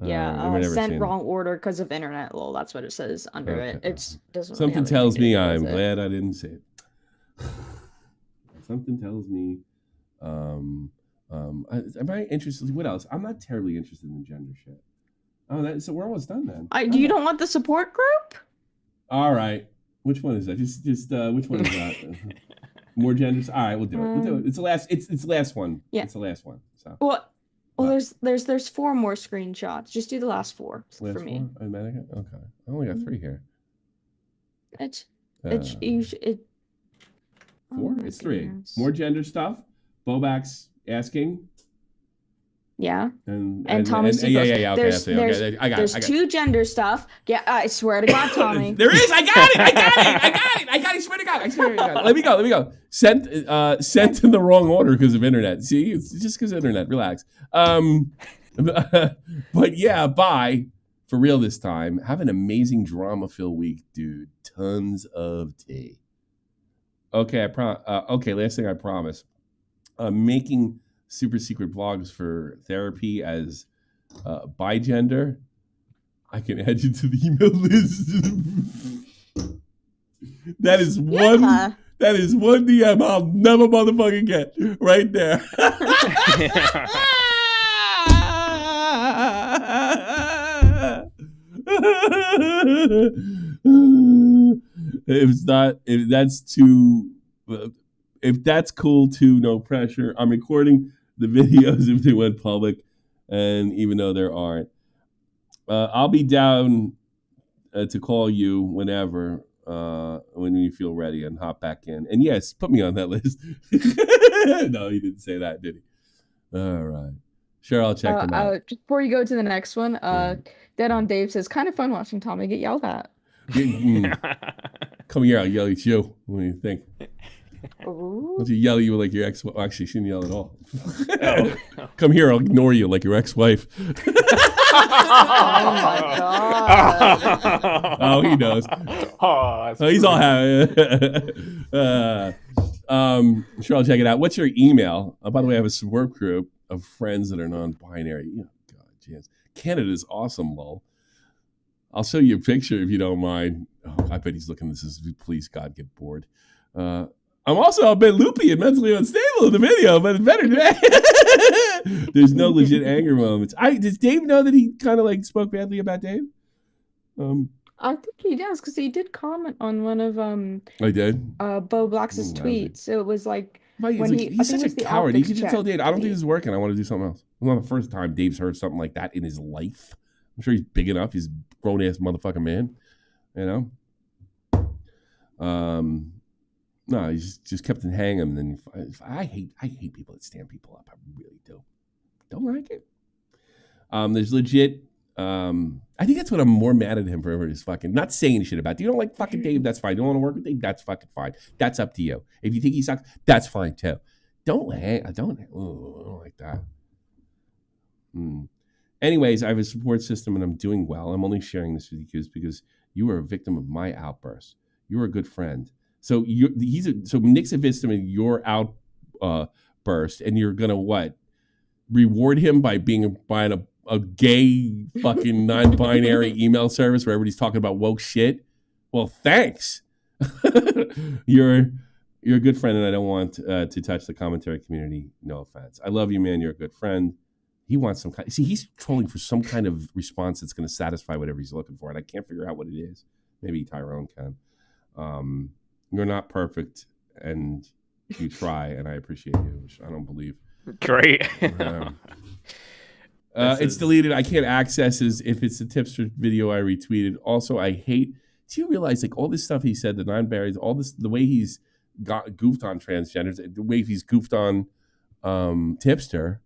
Sent wrong order because of internet. Lol, that's what it says under it. It doesn't. Something tells me I'm glad I didn't say it. Something tells me. Am I interested? What else? I'm not terribly interested in gender shit. Oh, so we're almost done then. You don't want the support group? All right. Which one is that? Just which one is that? More genders. All right, we'll do it. We'll do it. It's the last. It's the last one. Yeah. It's the last one. So. Well, there's 4 more screenshots. Just do the last 4 for me. Okay. I only got 3 here. It's 4. It's 3. Goodness. More gender stuff. BowBlax's asking. Yeah. And Tommy. Yeah. Okay. I got There's 2 gender stuff. Yeah, I swear to God, Tommy. There is. I got it. I swear to God. Let me go. Sent in the wrong order because of internet. See, it's just because of internet. Relax. But yeah, bye. For real this time. Have an amazing drama-filled week, dude. Tons of tea. Okay, last thing I promise. Making super secret vlogs for therapy as bigender. I can add you to the email list. That is one DM I'll never motherfucking get right there. If that's cool too, no pressure. I'm recording the videos if they went public, and even though there aren't, I'll be down to call you whenever, when you feel ready and hop back in. And yes, put me on that list. No, he didn't say that, did he? All right. Sure, I'll check them out. Just before you go to the next one, Dead on Dave says, kind of fun watching Tommy get yelled at. Come here, I'll yell at you. What do you think? Ooh. Don't you yell at you like your ex-wife? Actually, she didn't yell at all. Come here, I'll ignore you like your ex-wife. Oh my God. Oh, he knows. He's all happy. Sure, I'll check it out. What's your email? By the way, I have a support group of friends that are non-binary. Oh, God, jeez. Canada's awesome, lol. I'll show you a picture if you don't mind. Oh, I bet he's looking at this. Please, God, get bored. I'm also a bit loopy and mentally unstable in the video, but it's better today. There's no legit anger moments. Does Dave know that he kind of like spoke badly about Dave? I think he does because he did comment on one of I did. BowBlax's tweets. So it was like when he's such a coward. He could just tell Dave, I don't think this is working. I want to do something else. It's not the first time Dave's heard something like that in his life. I'm sure he's big enough. He's a grown ass motherfucking man. You know. No, he just kept it hanging. And then I hate people that stand people up. I really do. Don't like it. There's legit. I think that's what I'm more mad at him for is fucking not saying shit about. You don't like fucking Dave? That's fine. You don't want to work with Dave? That's fucking fine. That's up to you. If you think he sucks, that's fine too. Don't like that. Anyways, I have a support system and I'm doing well. I'm only sharing this with you because you were a victim of my outburst. You were a good friend. So Nick's a victim of your outburst, and you're gonna what? Reward him by buying a gay fucking non-binary email service where everybody's talking about woke shit? Well, thanks. You're a good friend, and I don't want to touch the commentary community. No offense. I love you, man. You're a good friend. He wants some kind. See, he's trolling for some kind of response that's going to satisfy whatever he's looking for, and I can't figure out what it is. Maybe Tyrone can. You're not perfect, and you try, and I appreciate you, which I don't believe. Great. It's deleted. I can't access it if it's a tipster video I retweeted. Also, I hate. Do you realize like all this stuff he said, the non-binaries, all this, the way he's goofed on transgenders, the way he's goofed on tipster,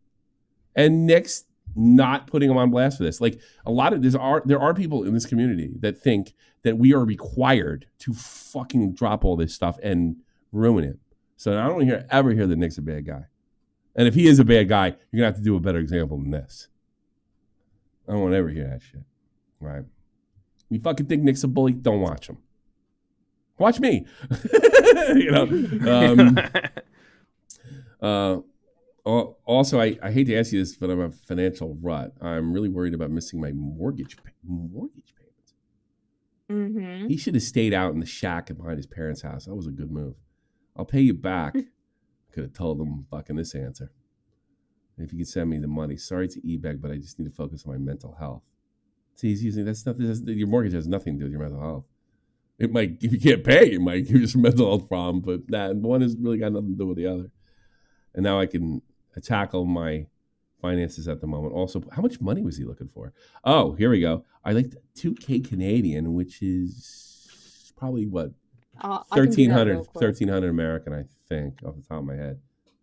and Nick's not putting him on blast for this. Like a lot of there are people in this community that think that we are required to fucking drop all this stuff and ruin it. So I don't ever hear that Nick's a bad guy. And if he is a bad guy, you're gonna have to do a better example than this. I don't want to ever hear that shit. Right? You fucking think Nick's a bully? Don't watch him. Watch me. You know. Also, I hate to ask you this, but I'm a financial rut. I'm really worried about missing my mortgage payments. Mm-hmm. He should have stayed out in the shack behind his parents' house. That was a good move. I'll pay you back. Could have told him fucking this answer. If you could send me the money. Sorry to e-bag, but I just need to focus on my mental health. See, he's using your mortgage has nothing to do with your mental health. It might, if you can't pay, it might give you some mental health problem, but that one has really got nothing to do with the other. And now I can tackle my finances at the moment. Also, how much money was he looking for? Oh, here we go. I like $2K Canadian, which is probably what? 1,300 American, I think, off the top of my head.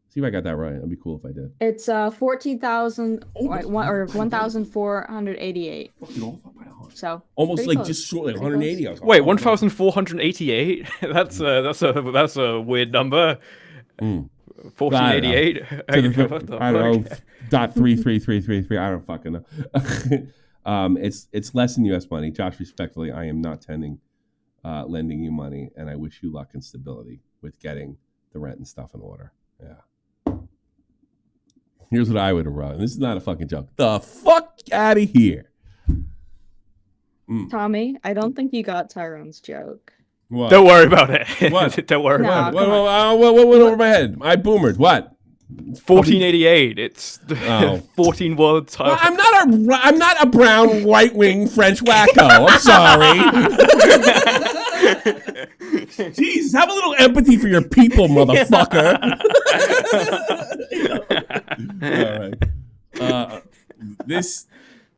See if I got that right. It'd be cool if I did. It's 14,000 or 1,488. So almost like close. just short, like 180. Wait, 1,488? That's a weird number. 1488. I don't know. .33333. I don't fucking know. It's less than U.S. money. Josh, respectfully, I am not lending you money, and I wish you luck and stability with getting the rent and stuff in order. Yeah. Here's what I would have run. This is not a fucking joke. The fuck out of here. Tommy, I don't think you got Tyrone's joke. What? Don't worry about it. What? Don't worry about it. What went over my head? I boomered. What? 1488. It's 14 words. Well, I'm not a brown right wing French wacko. I'm sorry. Jeez, have a little empathy for your people, motherfucker. All right.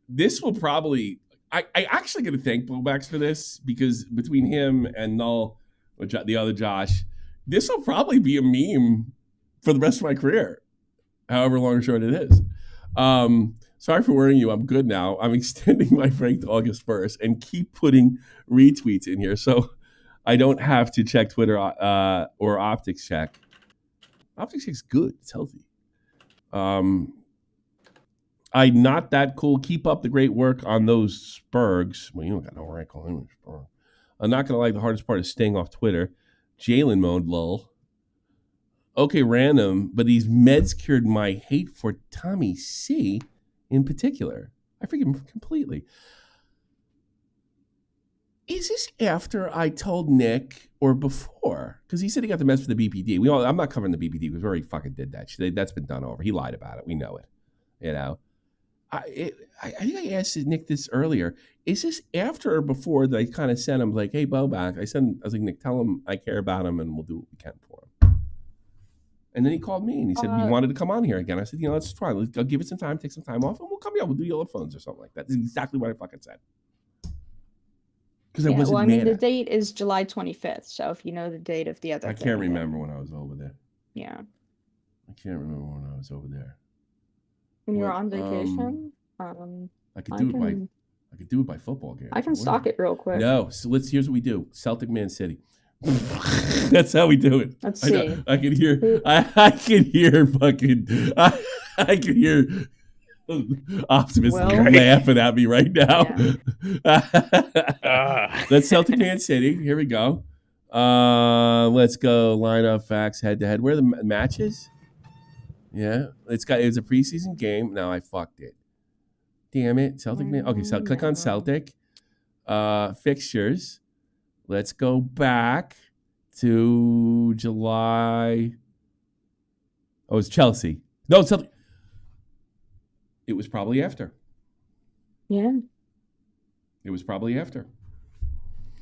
This will probably. I actually going to thank BowBlax's for this, because between him and Null, the other Josh, this will probably be a meme for the rest of my career, however long or short it is. Sorry for worrying you. I'm good now. I'm extending my break to August 1st and keep putting retweets in here so I don't have to check Twitter or Optics Check. Optics Check's good. It's healthy. I'm not that cool. Keep up the great work on those Spurgs. Well, you don't got no rank on them. I'm not going to like the hardest part is staying off Twitter. Jalen mode, lol. Okay, random, but these meds cured my hate for Tommy C in particular. I forgive him completely. Is this after I told Nick or before? Because he said he got the meds for the BPD. I'm not covering the BPD because we already fucking did that. That's been done over. He lied about it. We know it. You know. I think I asked Nick this earlier. Is this after or before that I kind of sent him like, hey, BowBlax? I was like, Nick, tell him I care about him and we'll do what we can for him. And then he called me and he said, we wanted to come on here again. I said, let's try. I'll give it some time, take some time off, and we'll come here. We'll do yellow phones or something like that. That's exactly what I fucking said. Because I wasn't mad. The date is July 25th. So if you know the date of the other I can't remember when I was over there. Yeah. I can't remember when I was over there. When you were on vacation? I could do it by football game. I can stalk it real quick. No, so here's what we do. Celtic Man City. That's how we do it. Let's see. I can hear Optimus laughing at me right now. Yeah. That's Celtic Man City. Here we go. Let's go. Lineup, facts, head to head. Where are the matches? Yeah, it's a preseason game. No, I fucked it. Damn it, Celtic Man. Okay, so click on Celtic. Fixtures. Let's go back to July. Oh, it's Chelsea. No, it's Celtic. It was probably after. Yeah. It was probably after.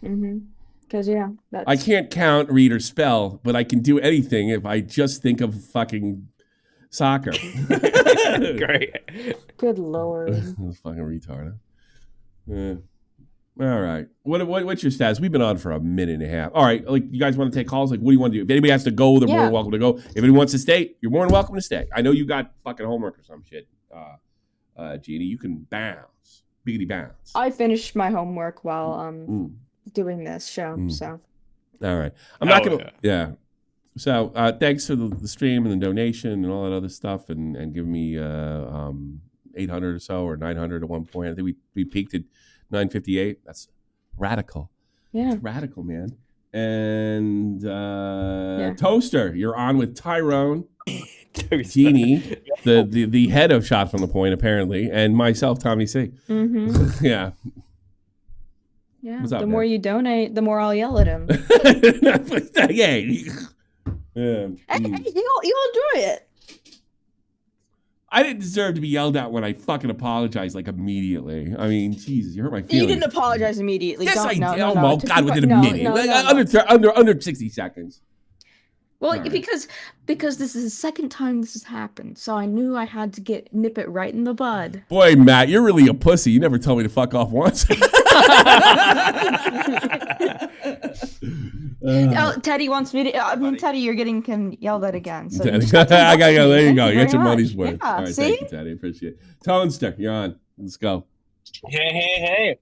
Because, that's... I can't count, read, or spell, but I can do anything if I just think of fucking soccer. Great. Good lord. That's fucking retarded. Yeah. All right. What's your status? We've been on for a minute and a half. All right. Like, you guys want to take calls? Like, what do you want to do? If anybody has to go, they're more than welcome to go. If anybody wants to stay, you're more than welcome to stay. I know you got fucking homework or some shit. Jeannie, you can bounce. Biggity bounce. I finished my homework while doing this show, so. All right. I'm not going to... Yeah. So thanks for the stream and the donation and all that other stuff, and giving me 800 or so, or 900 at one point. I think we peaked at 958. That's radical. Yeah. It's radical, man. And Toaster, you're on with Tyrone, Jeannie, the head of Shot from the Point, apparently, and myself, Tommy C. Mm-hmm. Yeah. Yeah. What's up, the man? more you donate, the more I'll yell at him. Yeah. Hey, you'll enjoy it. I didn't deserve to be yelled at when I fucking apologized like immediately. I mean, Jesus, you hurt my feelings. You didn't apologize immediately. Yes, I did. No, Oh no, my to God, be within fair- a no, minute, no, Like, no. under 60 seconds. Well, Right. because this is the second time this has happened, so I knew I had to nip it right in the bud. Boy, Matt, you're really a pussy. You never told me to fuck off once. Oh, Teddy wants me to. Teddy, you're getting yelled at again. So Teddy. I got you. There you go. You Very get your much. money's worth. Yeah, All right, see? thank you, Teddy. Appreciate it. Tonester, you're on. Let's go. Hey.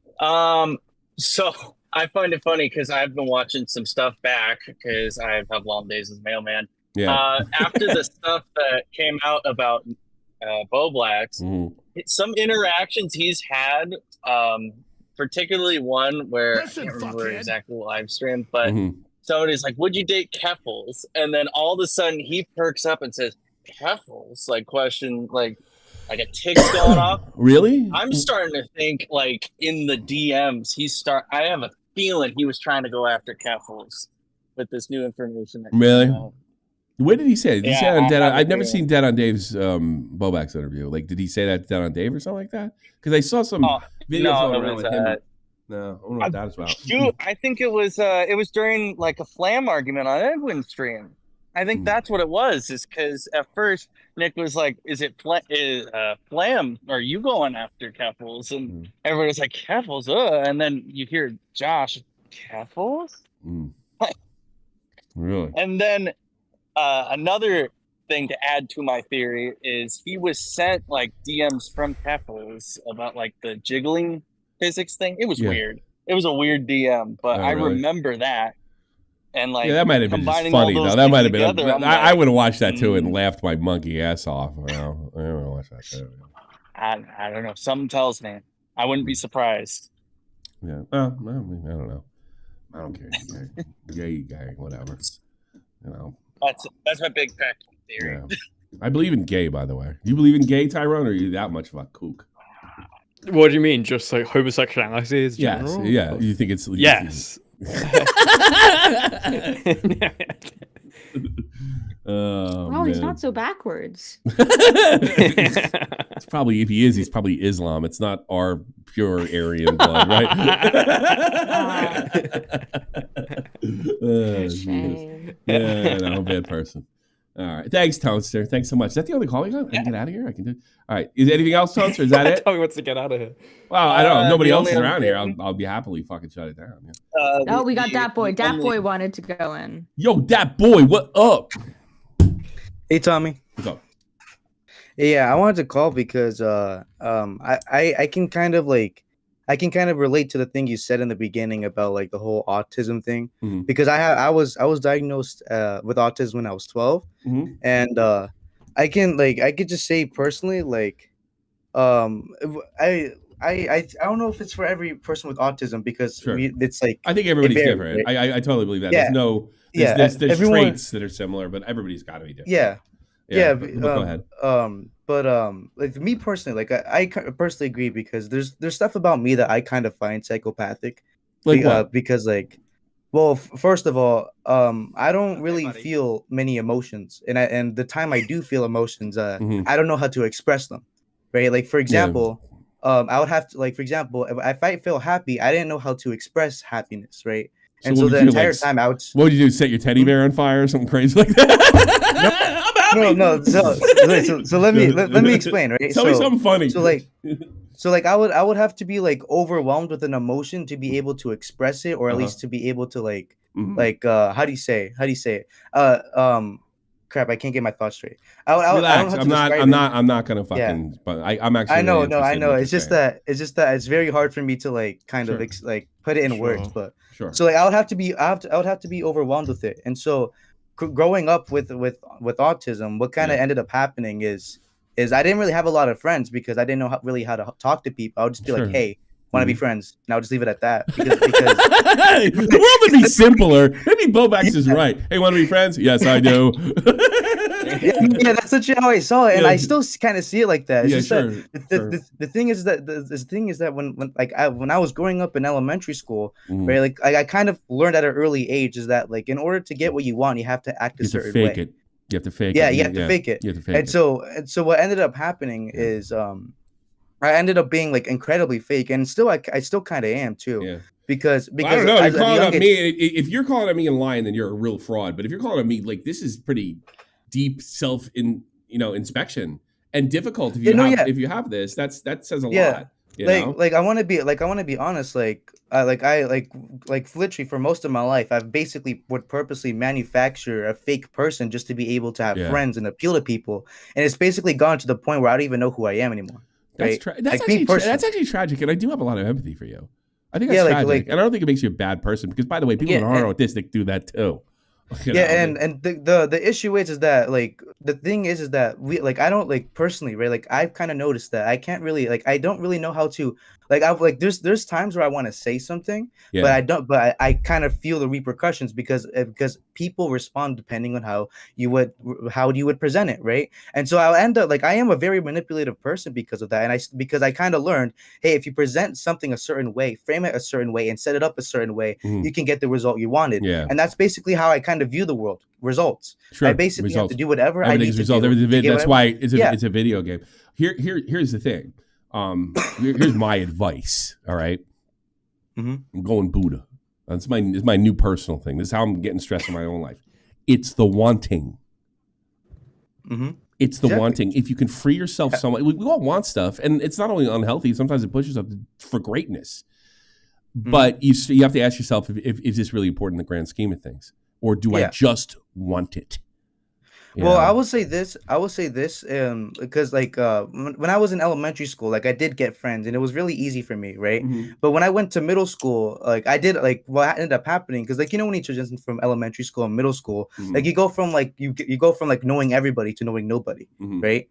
So I find it funny because I've been watching some stuff back because I have long days as a mailman. Yeah. After the stuff that came out about BowBlax's, Mhm. some interactions he's had, particularly one where I can't remember exactly the live stream, but Mhm. somebody's like, "Would you date Keffels?" And then all of a sudden he perks up and says, "Keffels?" Like question, like a tick's going off. Really? I'm starting to think like in the DMs, I have a feeling he was trying to go after Keffels with this new information. That Really? came out. What did he say? Did he say Yeah, on Dead? I have a I've never feeling. seen Dead on Dave's BowBlax's interview. Like, did he say that Dead on Dave or something like that? Because I saw some video No, floating it around was, with him. No, I don't know what that is about. Shoot, I think it was during like a Flam argument on Edwin's stream. I think that's what it was. Is because at first Nick was like, "Is it Flam? Are you going after Keffels?" And everybody was like, "Keffels?" And then you hear Josh, "Keffels?" Mm. Really? And then another thing to add to my theory is he was sent like DMs from Keffels about like the jiggling physics thing. It was weird. It was a weird DM, but I really? remember that. And like, Yeah, that might have been just combining all funny though. those That things might have been. together, I'm I like, would have watched that too and laughed my monkey ass off. Well, I don't watch that too. I don't know. Something tells me I wouldn't be surprised. Yeah. Well, I don't know. I don't care. Gay guy, whatever. You know. That's my big practical theory. Yeah. I believe in gay, by the way. Do you believe in gay, Tyrone, or are you that much of a kook? What do you mean? Just like homosexuality is Yes. general? Yeah. You think it's Yes. Oh, Oh, he's man. not so backwards. It's probably, if he is, he's probably Islam. It's not our pure Aryan blood, right? Shame. Yeah, no, I'm a bad person. All right. Thanks, Toaster. Thanks so much. Is that the only call you got? I can get out of here? I can do. All right. Is anything else, Toaster? Is that it? Tell me what's to get out of here. Well, I don't know. If nobody the else is only around here. thing- I'll be happily fucking shut it down. Yeah. Oh, we got Dat Boy. Dat Boy wanted to go in. Yo, that boy, what up? Hey, Tommy. What's up? Yeah, I wanted to call because I can kind of relate to the thing you said in the beginning about like the whole autism thing, Mhm. because I was diagnosed with autism when I was 12, Mhm. and I could just say personally, like I don't know if it's for every person with autism, because Sure. it's like I think everybody's varies, different. right? I totally believe that. Yeah. There's Everyone- traits that are similar, but everybody's got to be different. yeah. but go ahead. Like me personally, like I personally agree, because there's stuff about me that I kind of find psychopathic. Like what? Because like, well, first of all, I don't really feel many emotions, and the time I do feel emotions, Mhm. I don't know how to express them, right? Like for example, I would have to, like for example, if I feel happy, I didn't know how to express happiness, right? And what so would the you do, entire like, time I would. What would you do? Set your teddy bear on fire or something crazy like that? No. So let me explain, right? Tell me something funny. So like I would have to be like overwhelmed with an emotion to be able to express it, or at least to be able to like Mhm. like how do you say it? Crap, I can't get my thoughts straight. I don't know Relax. how to I'm describe it. not gonna fucking. But I'm actually. I know, really no, I interested in know. what It's you're just saying. that it's very hard for me to like kind Sure. of like put it in words, but Sure. so like I would have to be overwhelmed with it, and so growing up with autism, what kind of ended up happening is I didn't really have a lot of friends because I didn't know really how to talk to people. I would just be like, hey, want to be friends? And I'll just leave it at that. Because the world would be simpler. Maybe BowBlax's is right. Hey, want to be friends? Yes, I do. Yeah, that's such how I saw it, and I still kind of see it like that. It's just sure. The thing is that when I was growing up in elementary school, right, like I kind of learned at an early age is that like in order to get what you want, you have to act a certain way. You have to fake it. Yeah, you have to fake it. And so what ended up happening is I ended up being like incredibly fake, and still I still kind of am too. Yeah. Because I don't know. You're calling out me. If you're calling at me and lying, then you're a real fraud. But if you're calling at me, like this is pretty deep inspection and difficult. If you have this, that says a lot. Like I want to be honest. I literally for most of my life, I've basically would purposely manufacture a fake person just to be able to have friends and appeal to people, and it's basically gone to the point where I don't even know who I am anymore. That's actually tragic, and I do have a lot of empathy for you. I think that's tragic, and I don't think it makes you a bad person because, by the way, people that are autistic do that too. And the issue is that like the thing is that we like I don't like personally, right, like I've kind of noticed that I can't really like I don't really know how to like I've like there's times where I want to say something but I don't, but I kind of feel the repercussions because people respond depending on how you would present it, right? And so I'll end up like I am a very manipulative person because of that, and because I kind of learned, hey, if you present something a certain way, frame it a certain way, and set it up a certain way, you can get the result you wanted. And that's basically how I kind of view the world. Results. I basically have to do whatever I need to do. That's why it's a video game. Here's the thing. Here's my advice. All right. I'm going Buddha. It's my new personal thing. This is how I'm getting stressed in my own life. It's the wanting. It's the wanting. If you can free yourself somewhat, we all want stuff, and it's not only unhealthy. Sometimes it pushes up for greatness. But you have to ask yourself if this really important in the grand scheme of things. Or do I just want it? Well, I will say this because like when I was in elementary school, like I did get friends and it was really easy for me, right? But when I went to middle school, like I did like what ended up happening because like when you transition from elementary school and middle school, like you go from like you go from like knowing everybody to knowing nobody, right?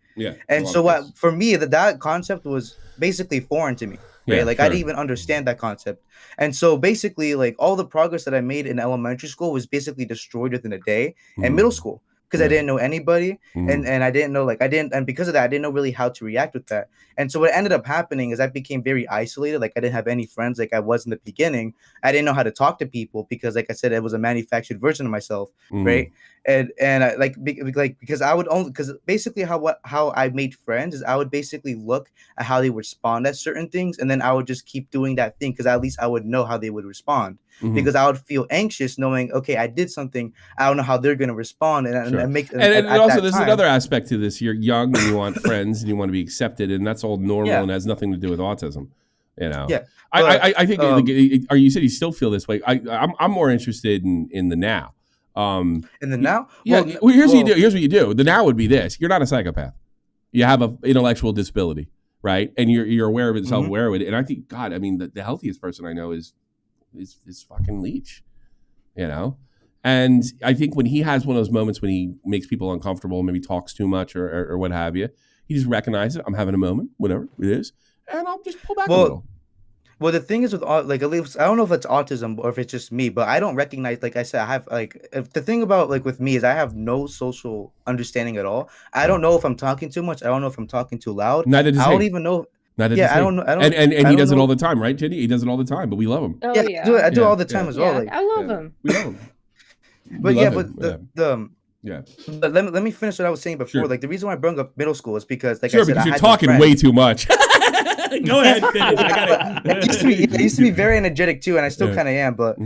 And so for me that concept was basically foreign to me. Right? Like I didn't even understand that concept. And so basically like all the progress that I made in elementary school was basically destroyed within a day and middle school because I didn't know anybody and I didn't know and because of that I didn't know really how to react with that. And so what ended up happening is I became very isolated. Like I didn't have any friends like I was in the beginning. I didn't know how to talk to people because like I said, it was a manufactured version of myself, right? And I because I would only because basically how I made friends is I would basically look at how they would respond at certain things, and then I would just keep doing that thing because at least I would know how they would respond. Because I would feel anxious knowing, okay, I did something, I don't know how they're going to respond, and also there's another aspect to this. You're young and you want friends and you want to be accepted, and that's all normal and has nothing to do with autism. I think you said you still feel this way. I'm more interested in the now. In the now? Here's what you do. The now would be this: you're not a psychopath. You have an intellectual disability, right? And you're aware of it, self-aware of it. And I think, God, I mean, the healthiest person I know is fucking Leach, And I think when he has one of those moments when he makes people uncomfortable, maybe talks too much or what have you, he just recognizes I'm having a moment, whatever it is, and I'll just pull back a little. Well, the thing is with like at least I don't know if it's autism or if it's just me, but I don't recognize. Like I said, I have the thing about like with me is I have no social understanding at all. I don't know if I'm talking too much. I don't know if I'm talking too loud. Neither does I don't even know. I don't know. And he does it all the time, right, Jenny? He does it all the time, but we love him. Oh, I do all the time as well. I love him. We love him. But let me finish what I was saying before. Like the reason why I brought up middle school is because like I said, because you're talking way too much. Go ahead, finish. I used to be very energetic too, and I still kind of am. But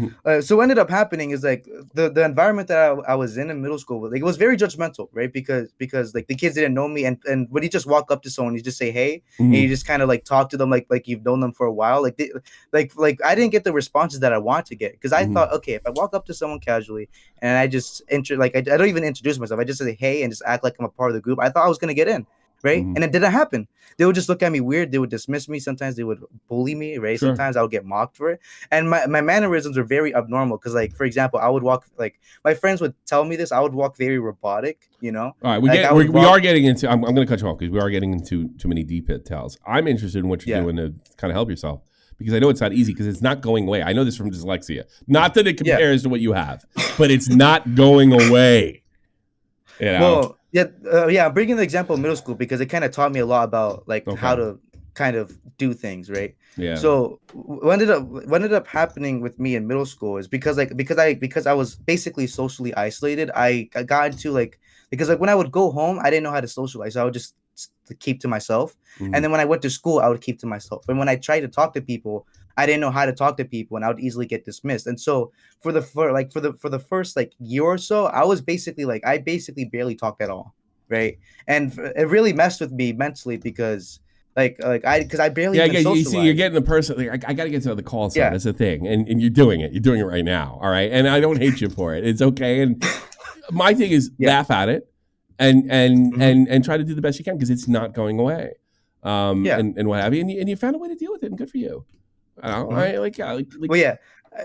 so what ended up happening is like the environment that I was in middle school, like it was very judgmental, right? Because like the kids didn't know me, and when you just walk up to someone, you just say hey, and you just kind of like talk to them like you've known them for a while. Like I didn't get the responses that I want to get because I thought, okay, if I walk up to someone casually and I just I don't even introduce myself, I just say hey and just act like I'm a part of the group, I thought I was gonna get in. right? And it didn't happen. They would just look at me weird. They would dismiss me. Sometimes they would bully me, right? Sure. Sometimes I would get mocked for it. And my mannerisms are very abnormal because, like, for example, I would walk, like, my friends would tell me this. I would walk very robotic, you know? All right, Like, we are getting into, I'm going to cut you off because we are getting into too many details. I'm interested in what you're doing to kind of help yourself because I know it's not easy because it's not going away. I know this from dyslexia. Not that it compares to what you have, but it's not going away. You know? Well, I'm bringing the example of middle school because it kind of taught me a lot about like how to kind of do things, right? Yeah. So what ended up happening with me in middle school is because I was basically socially isolated. I got into because when I would go home, I didn't know how to socialize, so I would just keep to myself. And then when I went to school, I would keep to myself. And when I tried to talk to people, I didn't know how to talk to people, and I would easily get dismissed. And so for the first year or so, I basically barely talked at all, right? And it really messed with me mentally because I barely even socialized. You see, you're getting the person. Like, I got to get to the call sign. That's the thing, and you're doing it. You're doing it right now. All right, and I don't hate you for it. It's okay. And my thing is laugh at it, and try to do the best you can because it's not going away. And what have you, and you found a way to deal with it, and good for you. All right, well, yeah.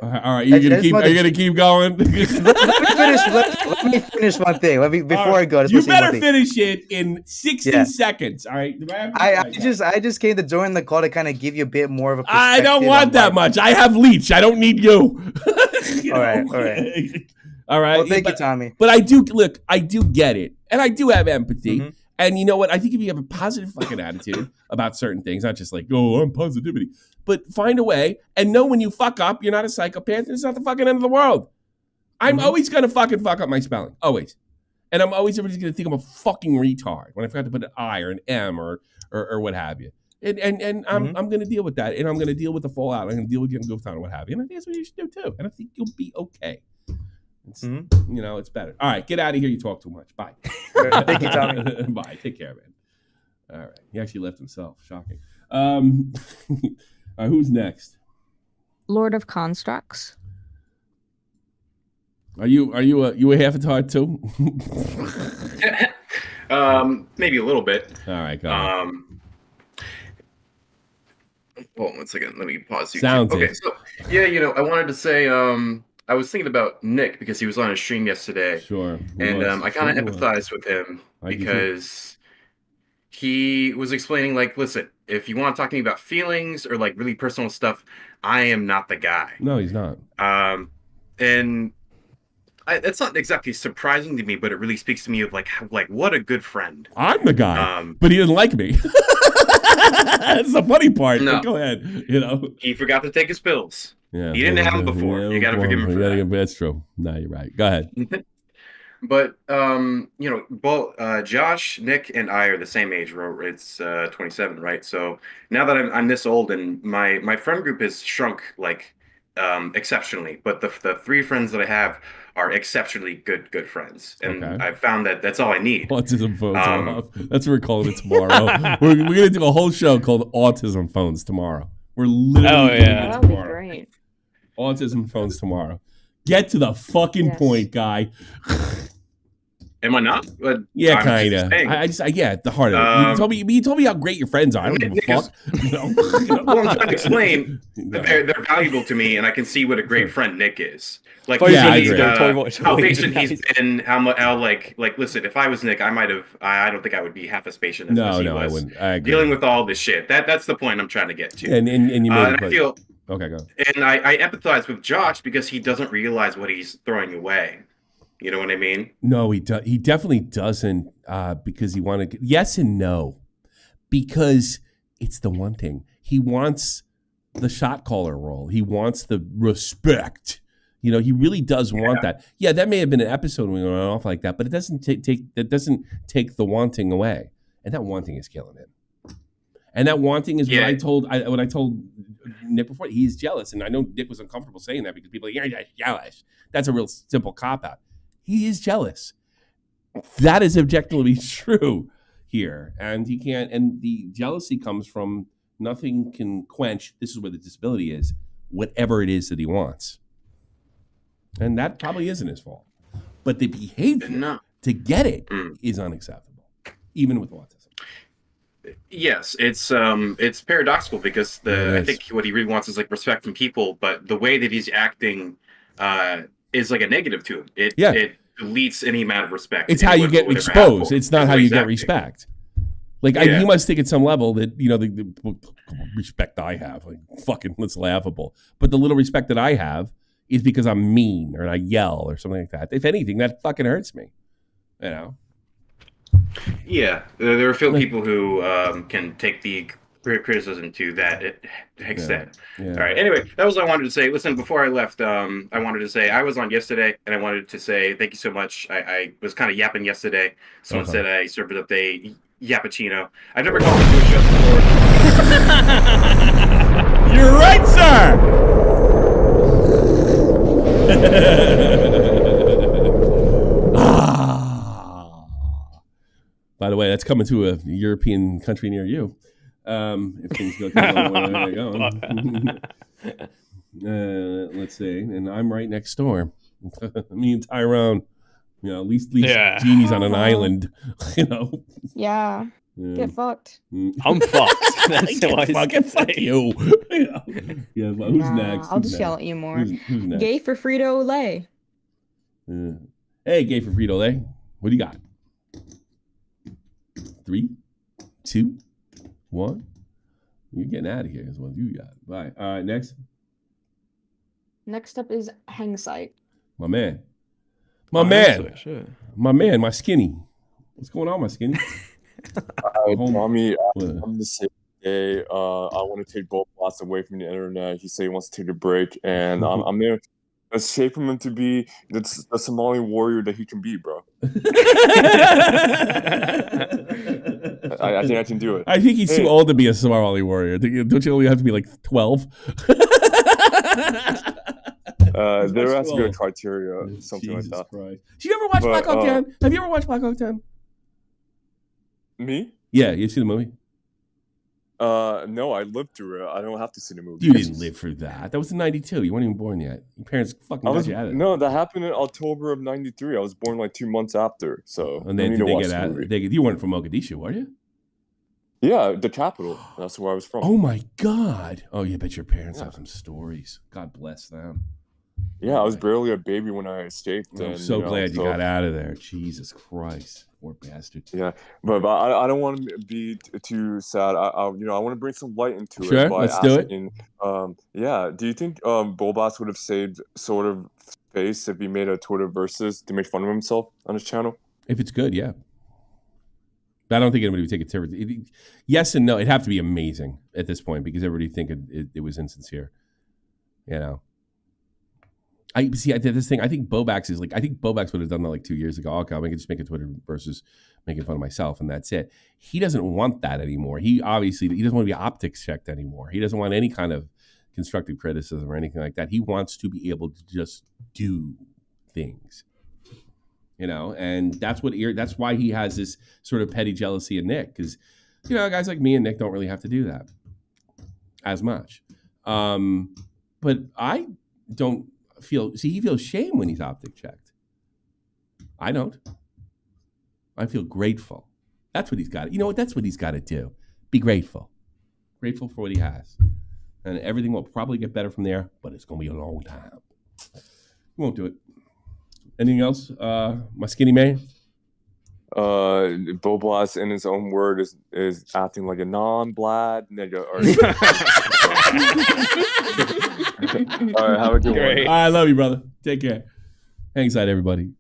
All right, are you gonna keep going? Let me finish one thing. Before I go. You better finish it in 60 seconds. All right. I just came to join the call to kind of give you a bit more of a perspective. I don't want that much. I have Leech. I don't need you. All right. All right. Well, thank you, Tommy. But I do get it, and I do have empathy. And you know what? I think if you have a positive fucking attitude about certain things, not just like, oh, I'm positivity, but find a way and know when you fuck up, you're not a psychopath, and it's not the fucking end of the world. I'm always going to fucking fuck up my spelling. Always. And I'm always going to think I'm a fucking retard when I forgot to put an I or an M or what have you. And I'm going to deal with that. And I'm going to deal with the fallout. I'm going to deal with getting goofed on or what have you. And I think that's what you should do too. And I think you'll be okay. It's, it's better. All right, get out of here. You talk too much. Bye. Thank you, Tommy. Bye. Take care, man. All right. He actually left himself. Shocking. Who's next? Lord of Constructs. Are you a half-a-tard too? Maybe a little bit. All right, go ahead. Hold on 1 second. Let me pause you. Sounds okay. So I wanted to say I was thinking about Nick because he was on a stream yesterday. Sure. And I kind of empathized with him because he was explaining, like, listen, if you want to talk to me about feelings or like really personal stuff, I am not the guy. No, he's not. And that's not exactly surprising to me, but it really speaks to me of like what a good friend. I'm the guy, but he didn't like me. That's the funny part. No. Go ahead. He forgot to take his pills. Yeah, he didn't have them before. You got to forgive him for that. That's true. No, you're right. Go ahead. But both Josh, Nick, and I are the same age. It's 27, right? So now that I'm this old, and my friend group has shrunk like exceptionally, but the 3 friends that I have are exceptionally good friends, and I've found that that's all I need. Autism phones. That's what we're calling it tomorrow. we're gonna do a whole show called Autism Phones tomorrow. We're literally doing it tomorrow. That'd be great. Autism Phones tomorrow. Get to the fucking point, guy. Am I not? But yeah, kind of. I get the heart of it. You told me how great your friends are. I don't give a fuck. Well, I'm trying to explain that they're valuable to me, and I can see what a great friend Nick is. Like, how patient he's been, how like listen, if I was Nick, I don't think I would be half as patient as he was. I wouldn't. I agree. Dealing with all this shit. That's the point I'm trying to get to. And you made I feel okay, go. And I empathize with Josh because he doesn't realize what he's throwing away. You know what I mean? No, he definitely doesn't because he wanted. Yes and no, because it's the one thing he wants: the shot caller role. He wants the respect. He really does want that. Yeah, that may have been an episode when we went off like that, but it doesn't take the wanting away, and that wanting is killing him. And that wanting is what I told Nick before. He's jealous, and I know Nick was uncomfortable saying that because people are like, "You're jealous." That's a real simple cop out. He is jealous. That is objectively true here, and he can't. And the jealousy comes from nothing can quench. This is where the disability is. Whatever it is that he wants, and that probably isn't his fault. But the behavior to get it is unacceptable, even with autism. Yes, it's paradoxical because I think what he really wants is like respect from people, but the way that he's acting is like a negative to him. It deletes any amount of respect. It's how you get exposed. It's not how you get respect. Like he must think at some level that the respect I have, like fucking, that's laughable. But the little respect that I have is because I'm mean or I yell or something like that. If anything, that fucking hurts me. You know. Yeah, there are few people who can take the criticism to that extent. Yeah. All right. Anyway, that was what I wanted to say. Listen, before I left, I wanted to say I was on yesterday, and I wanted to say thank you so much. I was kind of yapping yesterday. Someone said I served up a yappuccino. I've never called into a show before. You're right, sir. By the way, that's coming to a European country near you. If things go the way they're going. Let's see. And I'm right next door. Me and Tyrone. At least Jeannie's on an island. Yeah. Get fucked. I'm fucked. That's fucking fuck you. Yeah, well, who's next? I'll just yell at you more. Who's next? Gay for Frito-Lay. Hey, gay for Frito-Lay. What do you got? 3, 2, 1. You're getting out of here is what you got. Bye. All right, next. Next up is Hangsight. My man. My skinny. What's going on, my skinny? Tommy, I'm the same day. I want to take BowBlax's away from the internet. He said he wants to take a break, and I'm there. Let's shape him to be the Somali warrior that he can be, bro. I think I can do it. I think he's too old to be a Somali warrior. Don't you only have to be like 12? There has to be a criteria, something Jesus like that. Christ. Did you ever watch Black Hawk Down? Have you ever watched Black Hawk Down? Me? Yeah, you see the movie? No, I lived through it. I don't have to see the movie. You didn't live through that. That was in '92. You weren't even born yet. Your parents fucking got you out of it. No, that happened in October of '93. I was born like 2 months after. So and then did they get out? You weren't from Mogadishu, were you? Yeah, the capital. That's where I was from. Oh my God! Oh, you bet your parents have some stories. God bless them. Yeah, I was barely a baby when I escaped. I'm so glad you got out of there. Jesus Christ, poor bastard. Yeah, but I don't want to be too sad. I want to bring some light into it. Sure, let's do it. Yeah, do you think BowBlax would have saved sort of face if he made a Twitter versus to make fun of himself on his channel? If it's good, yeah. But I don't think anybody would take it seriously. Yes and no. It'd have to be amazing at this point because everybody think it was insincere. I did this thing. I think BowBlax would have done that like 2 years ago. Okay, I can just make a Twitter versus making fun of myself, and that's it. He doesn't want that anymore. He doesn't want to be optics checked anymore. He doesn't want any kind of constructive criticism or anything like that. He wants to be able to just do things, and that's why he has this sort of petty jealousy of Nick, because guys like me and Nick don't really have to do that as much. But I don't. He feels shame when he's optic checked. I don't. I feel grateful. That's what he's got. You know what? That's what he's got to do. Be grateful. Grateful for what he has. And everything will probably get better from there, but it's going to be a long time. We won't do it. Anything else? My skinny man? BowBlax, in his own word, is acting like a non-blad nigga. All right, have a good one. I love you, brother. Take care. Hang tight, everybody.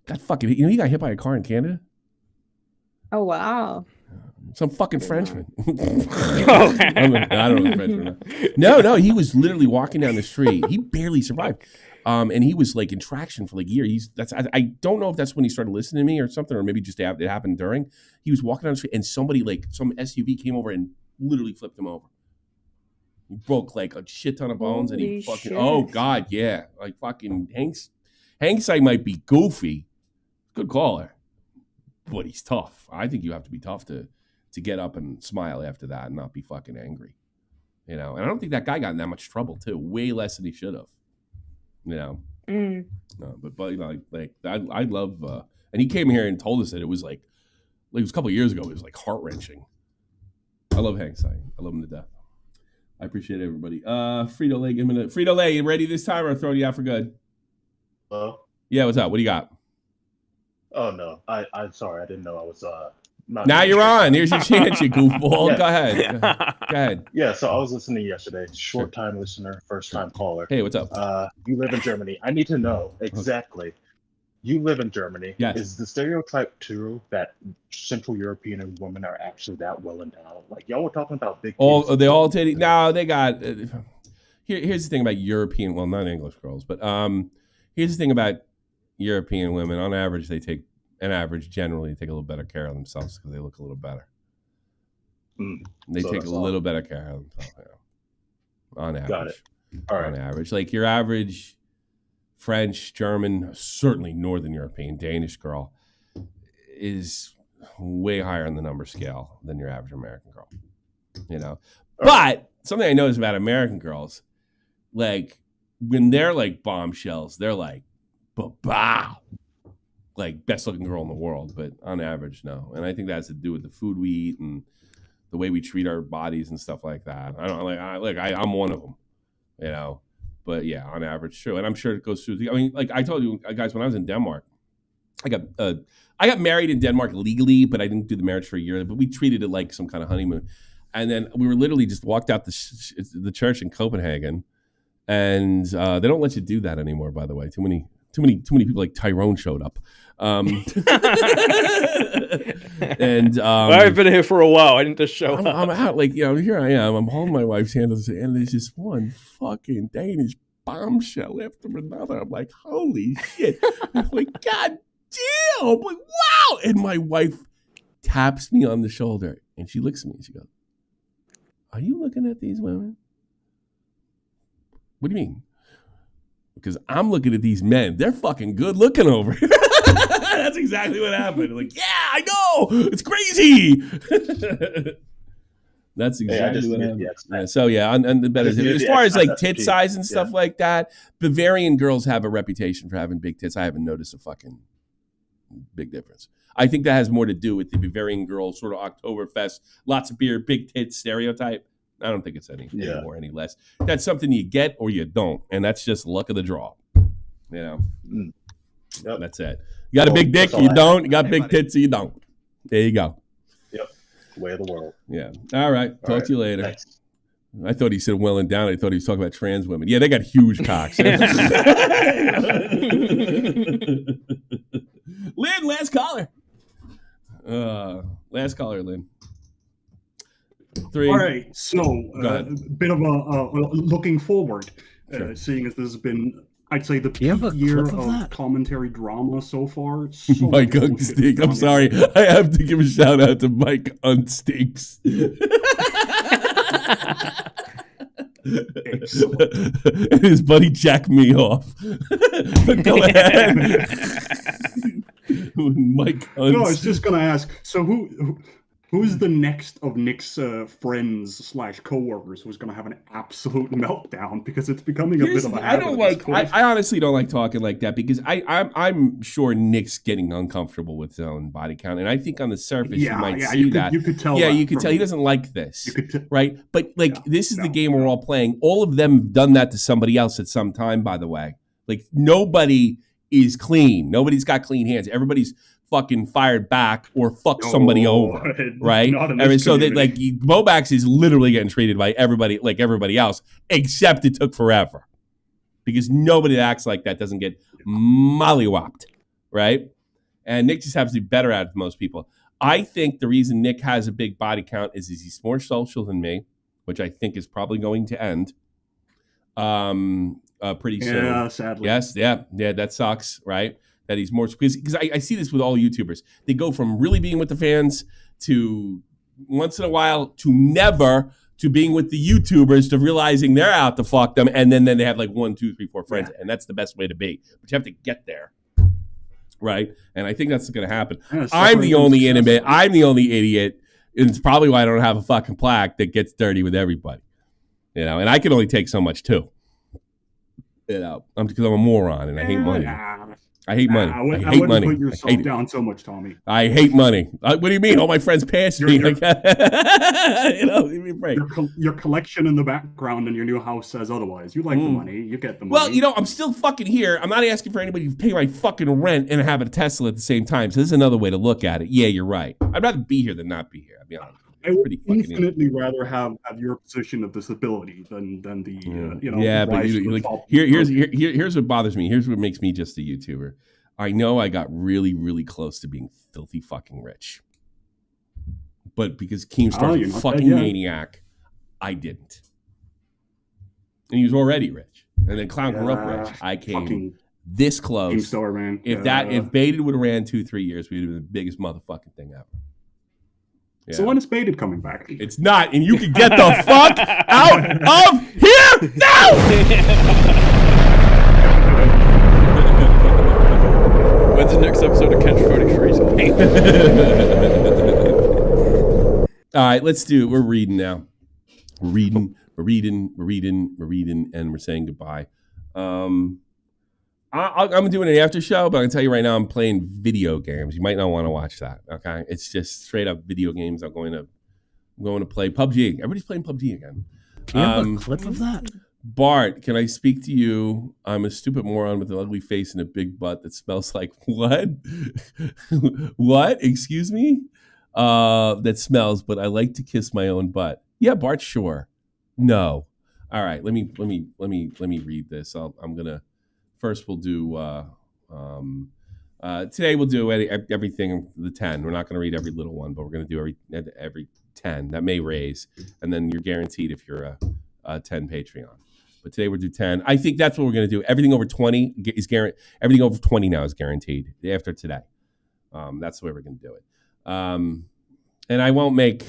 God fucking, he got hit by a car in Canada? Oh, wow. Some fucking Frenchman. I don't know Frenchman. No, he was literally walking down the street. He barely survived. And he was like in traction for like a year. I don't know if that's when he started listening to me or something, or maybe just it happened during. He was walking down the street and somebody, like some SUV came over and literally flipped him over. He broke like a shit ton of bones. Holy and he fucking, shit. oh God, yeah. Like fucking Hankside might be goofy. Good caller. But he's tough. I think you have to be tough to get up and smile after that and not be fucking angry. And I don't think that guy got in that much trouble too. Way less than he should have. No, but I love, and he came here and told us that it was like it was a couple of years ago. It was like heart wrenching, I love Hank Stein. I love him to death. I appreciate everybody. Frito-Lay, give me a minute. Frito-Lay, you ready this time or throw you out for good? Hello? Yeah, what's up? What do you got? Oh, no. I'm sorry. I didn't know I was not. Now you're on. Here's your chance, you goofball. Go ahead. Go ahead. Yeah, so I was listening yesterday. Short-time listener, first-time caller. Hey, what's up? You live in Germany. I need to know exactly. You live in Germany. Yes. Is the stereotype true that Central European women are actually that well endowed? Like, y'all were talking about big they all take. No, they got. Here's the thing about European. Well, not English girls, but here's the thing about European women. On average, generally take a little better care of themselves because they look a little better. They take a little better care of themselves. Yeah. On average. Got it. All right. On average, like your average French, German, certainly Northern European, Danish girl is way higher on the number scale than your average American girl. You know, but something I noticed about American girls, like when they're like bombshells, they're like, bah, like best looking girl in the world. But on average, no. And I think that has to do with the food we eat and the way we treat our bodies and stuff like that. I don't I'm one of them, you know. But yeah, on average, true, and I'm sure it goes through. I mean, like I told you guys, when I was in Denmark, I got married in Denmark legally, but I didn't do the marriage for a year. But we treated it like some kind of honeymoon, and then we were literally just walked out the church in Copenhagen, and they don't let you do that anymore. By the way, too many people like Tyrone showed up. And I've been here for a while. I didn't just show up. I'm out, like, you know, here I am. I'm holding my wife's hand, and there's just one fucking Danish bombshell after another. I'm like, holy shit! I'm like, god damn! I'm like, wow! And my wife taps me on the shoulder, and she looks at me, and she goes, "Are you looking at these women?" What do you mean? Because I'm looking at these men. They're fucking good looking over here. That's exactly what happened. Like, yeah, I know. It's crazy. That's exactly what happened. Yeah, so, yeah, and the better. As far as like tit size and stuff like that, Bavarian girls have a reputation for having big tits. I haven't noticed a fucking big difference. I think that has more to do with the Bavarian girl sort of Oktoberfest, lots of beer, big tits stereotype. I don't think it's any more, any less. That's something you get or you don't, and that's just luck of the draw. You know, Yep. That's it. You got a big dick, or you don't. You got big tits, or you don't. There you go. Yep, way of the world. Yeah. All right. Talk to you later. Thanks. I thought he said well and down. I thought he was talking about trans women. Yeah, they got huge cocks. Lynn, last caller. Last caller, Lynn. 3. All right, so a bit of a looking forward, seeing as this has been, I'd say, the peak year of commentary drama so far. So Mike Unstink. I'm sorry. I have to give a shout out to Mike Unstinks. And his buddy jacked me off. But go ahead. Mike Unstinks. No, I was just going to ask, so who's the next of Nick's friends / coworkers who's going to have an absolute meltdown because it's becoming a bit of a habit? I honestly don't like talking like that because I'm sure Nick's getting uncomfortable with his own body count, and I think on the surface you might see that. You could tell. Yeah, you could tell he doesn't like this, right? But this is the game we're all playing. All of them have done that to somebody else at some time. By the way, like nobody is clean. Nobody's got clean hands. Everybody's fucking fired back or fuck somebody over, right? So that like BowBlax's is literally getting treated by everybody like everybody else, except it took forever because nobody that acts like that doesn't get mollywopped, right? And Nick just happens to be better at it than most people. I think the reason Nick has a big body count is he's more social than me, which I think is probably going to end pretty soon. Yeah, sadly. Yes, yeah, that sucks, right? That he's more, because I see this with all YouTubers. They go from really being with the fans to once in a while to never to being with the YouTubers to realizing they're out to fuck them, and then they have like 1, 2, 3, 4 friends, and that's the best way to be. But you have to get there, right? And I think that's going to happen. I'm the only idiot. I'm the only idiot, and it's probably why I don't have a fucking plaque that gets dirty with everybody, you know. And I can only take so much too, you know. Because I'm a moron and I hate money. I hate money. I hate money. wouldn't put yourself down so much, Tommy. I hate money. What do you mean? All my friends pass me. Give me a break. Your collection in the background in your new house says otherwise. You like the money. You get the money. Well, I'm still fucking here. I'm not asking for anybody to pay my fucking rent and have a Tesla at the same time. So this is another way to look at it. Yeah, you're right. I'd rather be here than not be here. I'll be honest. I would infinitely rather have your position of disability than the Yeah, but here's what bothers me. Here's what makes me just a YouTuber. I know I got really, really close to being filthy fucking rich, but because Keemstar's a fucking maniac, I didn't. And he was already rich, and then Clown grew up rich. I came this close. Keemstar, man. If Baited would have ran 2-3 years, we'd have been the biggest motherfucking thing ever. Yeah. So when is Baited coming back? It's not, and you can get the fuck out of here now! When's the next episode of Kench 43? All right, let's do it. We're reading now. We're reading, and we're saying goodbye. I'm doing an after show, but I can tell you right now, I'm playing video games. You might not want to watch that. Okay, it's just straight up video games. I'm going to play PUBG. Everybody's playing PUBG again. Do you have a clip of that? Bart, can I speak to you? I'm a stupid moron with an ugly face and a big butt that smells like what? What? Excuse me? That smells, but I like to kiss my own butt. Yeah, Bart, sure. No. All right, let me read this. I'm gonna. First, we'll do today. We'll do everything the 10. We're not going to read every little one, but we're going to do every 10. That may raise, and then you're guaranteed if you're a 10 Patreon. But today we'll do 10. I think that's what we're going to do. Everything over 20 is guaranteed. Everything over 20 now is guaranteed after today. That's the way we're going to do it. And I won't make.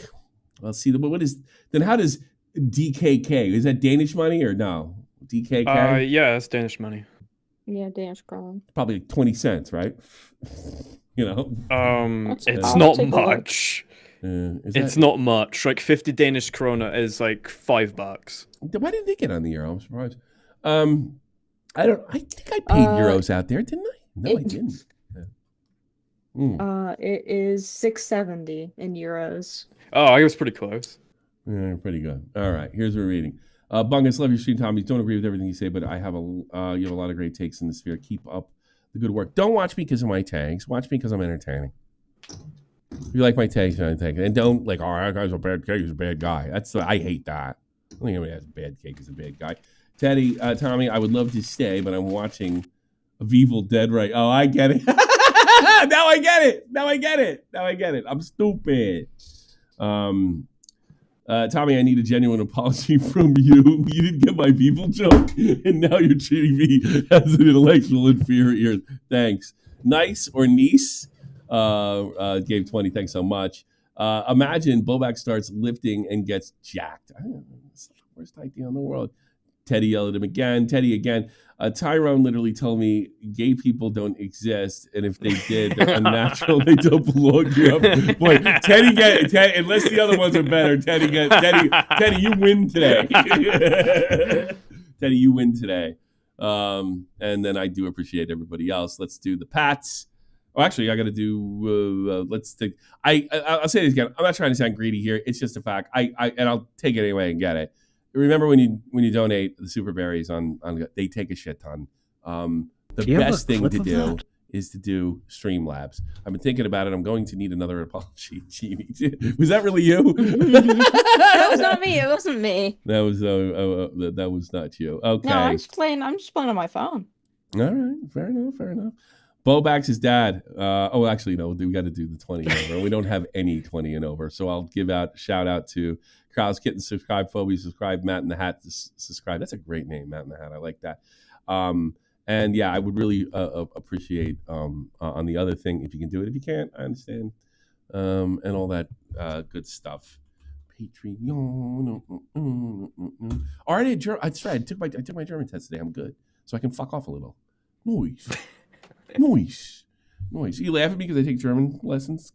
Well, see, what is then? How does DKK? Is that Danish money or no? DKK? Yeah, that's Danish money. Yeah, Danish crown. Probably like 20 cents, right? It's not much. It's not much. Like 50 Danish krona is like $5. Why didn't they get on the euro? I'm surprised. I think I paid euros out there, didn't I? No, I didn't. It is 670 in euros. Oh, I was pretty close. Yeah, pretty good. All right, here's what we're reading. Bungus, love your stream, Tommy. Don't agree with everything you say, but you have a lot of great takes in the sphere. Keep up the good work. Don't watch me because of my tags. Watch me because I'm entertaining. If you like my tags, and don't like, oh, that guy's a bad guy. He's a bad guy. I hate that. I don't think anybody has a bad cake is a bad guy. Teddy, Tommy, I would love to stay, but I'm watching Evil Dead right. Oh, I get it. Now I get it. I'm stupid. Tommy, I need a genuine apology from you. You didn't get my people joke, and now you're treating me as an intellectual inferior. Thanks. Nice or niece gave 20. Thanks so much. Imagine BowBlax starts lifting and gets jacked. I don't know. It's the worst idea in the world. Teddy yelled at him again. Teddy again. Tyrone literally told me gay people don't exist, and if they did, they're unnatural. They don't belong here. Boy, Teddy, unless the other ones are better. Teddy, you win today. Teddy, you win today. And then I do appreciate everybody else. Let's do the Pats. Oh, actually, I got to do. Let's take. I'll say this again. I'm not trying to sound greedy here. It's just a fact. And I'll take it anyway and get it. Remember when you donate the super berries on they take a shit ton. The best thing to do is to do Streamlabs. I've been thinking about it. I'm going to need another apology. Was that really you? That was not me. It wasn't me. That was not you. Okay. No, I'm just playing on my phone. All right. Fair enough. BowBlax's dad. Actually, no. We got to do the 20 and over. We don't have any 20 and over. So I'll give shout out to Kyle's Kitten, subscribe, Phoebe, subscribe, Matt in the Hat, subscribe. That's a great name, Matt in the Hat. I like that. And yeah, I would really appreciate on the other thing if you can do it. If you can't, I understand. And all that good stuff. Patreon. All right, that's right. I took my German test today. I'm good, so I can fuck off a little. Noise. You laugh at me because I take German lessons?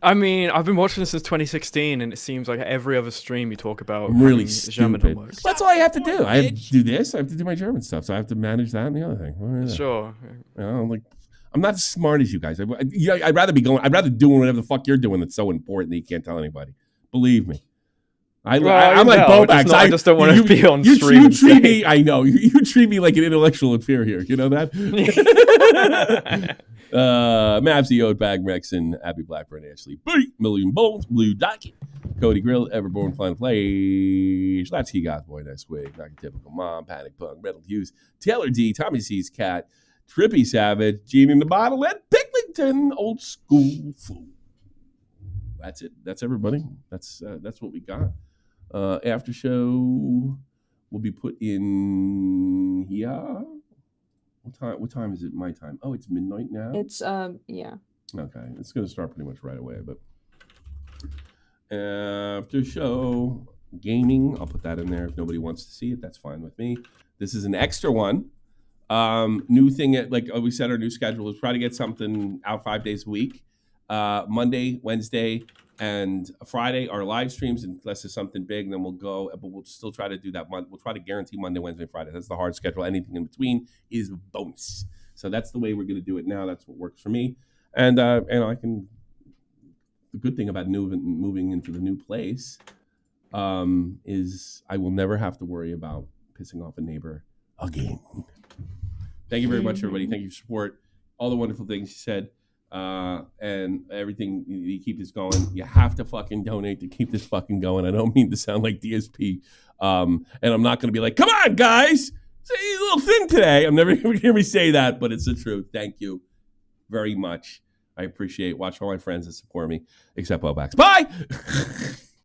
I mean, I've been watching this since 2016, and it seems like every other stream you talk about I'm really German stupid. homework. That's all I have to do. I have to do this. I have to do my German stuff. So I have to manage that and the other thing. Sure. You know, I'm not as smart as you guys. I'd rather be going. I'd rather doing whatever the fuck you're doing that's so important that you can't tell anybody. Believe me. I'm like BowBlax's. I just don't want to be on stream. You treat me. I know you treat me like an intellectual inferior. You know that. Mavsy, Oatbag, Rexon, Abby Blackburn, Ashley, B, Million Bones, Blue Docket, Cody Grill, Everborn, Flying Flash, Latsky Goth Boy, Neswig, Not Typical Mom, Panic Punk, Metal Hughes, Taylor D, Tommy C's Cat, Trippy Savage, Gene in the Bottle, and Picklington, Old School Fool. That's it. That's everybody. That's what we got. After show will be put in here. What time is it? My time. Oh, it's midnight now. It's yeah. Okay, it's gonna start pretty much right away. But after show gaming, I'll put that in there. If nobody wants to see it, that's fine with me. This is an extra one. New thing at like we said, our new schedule is try to get something out 5 days a week. Monday, Wednesday, and Friday are live streams unless there's something big. Then we'll go, but we'll still try to do that. We'll try to guarantee Monday, Wednesday, Friday. That's the hard schedule. Anything in between is bonus. So that's the way we're going to do it now. That's what works for me. And I can. The good thing about moving into the new place is I will never have to worry about pissing off a neighbor again. Thank you very much, everybody. Thank you for support. All the wonderful things you said. And everything, you keep this going. You have to fucking donate to keep this fucking going. I don't mean to sound like DSP. And I'm not going to be like, come on, guys. You're a little thin today. I'm never going to hear me say that, but it's the truth. Thank you very much. I appreciate watching all my friends that support me, except BowBlax's. Bye!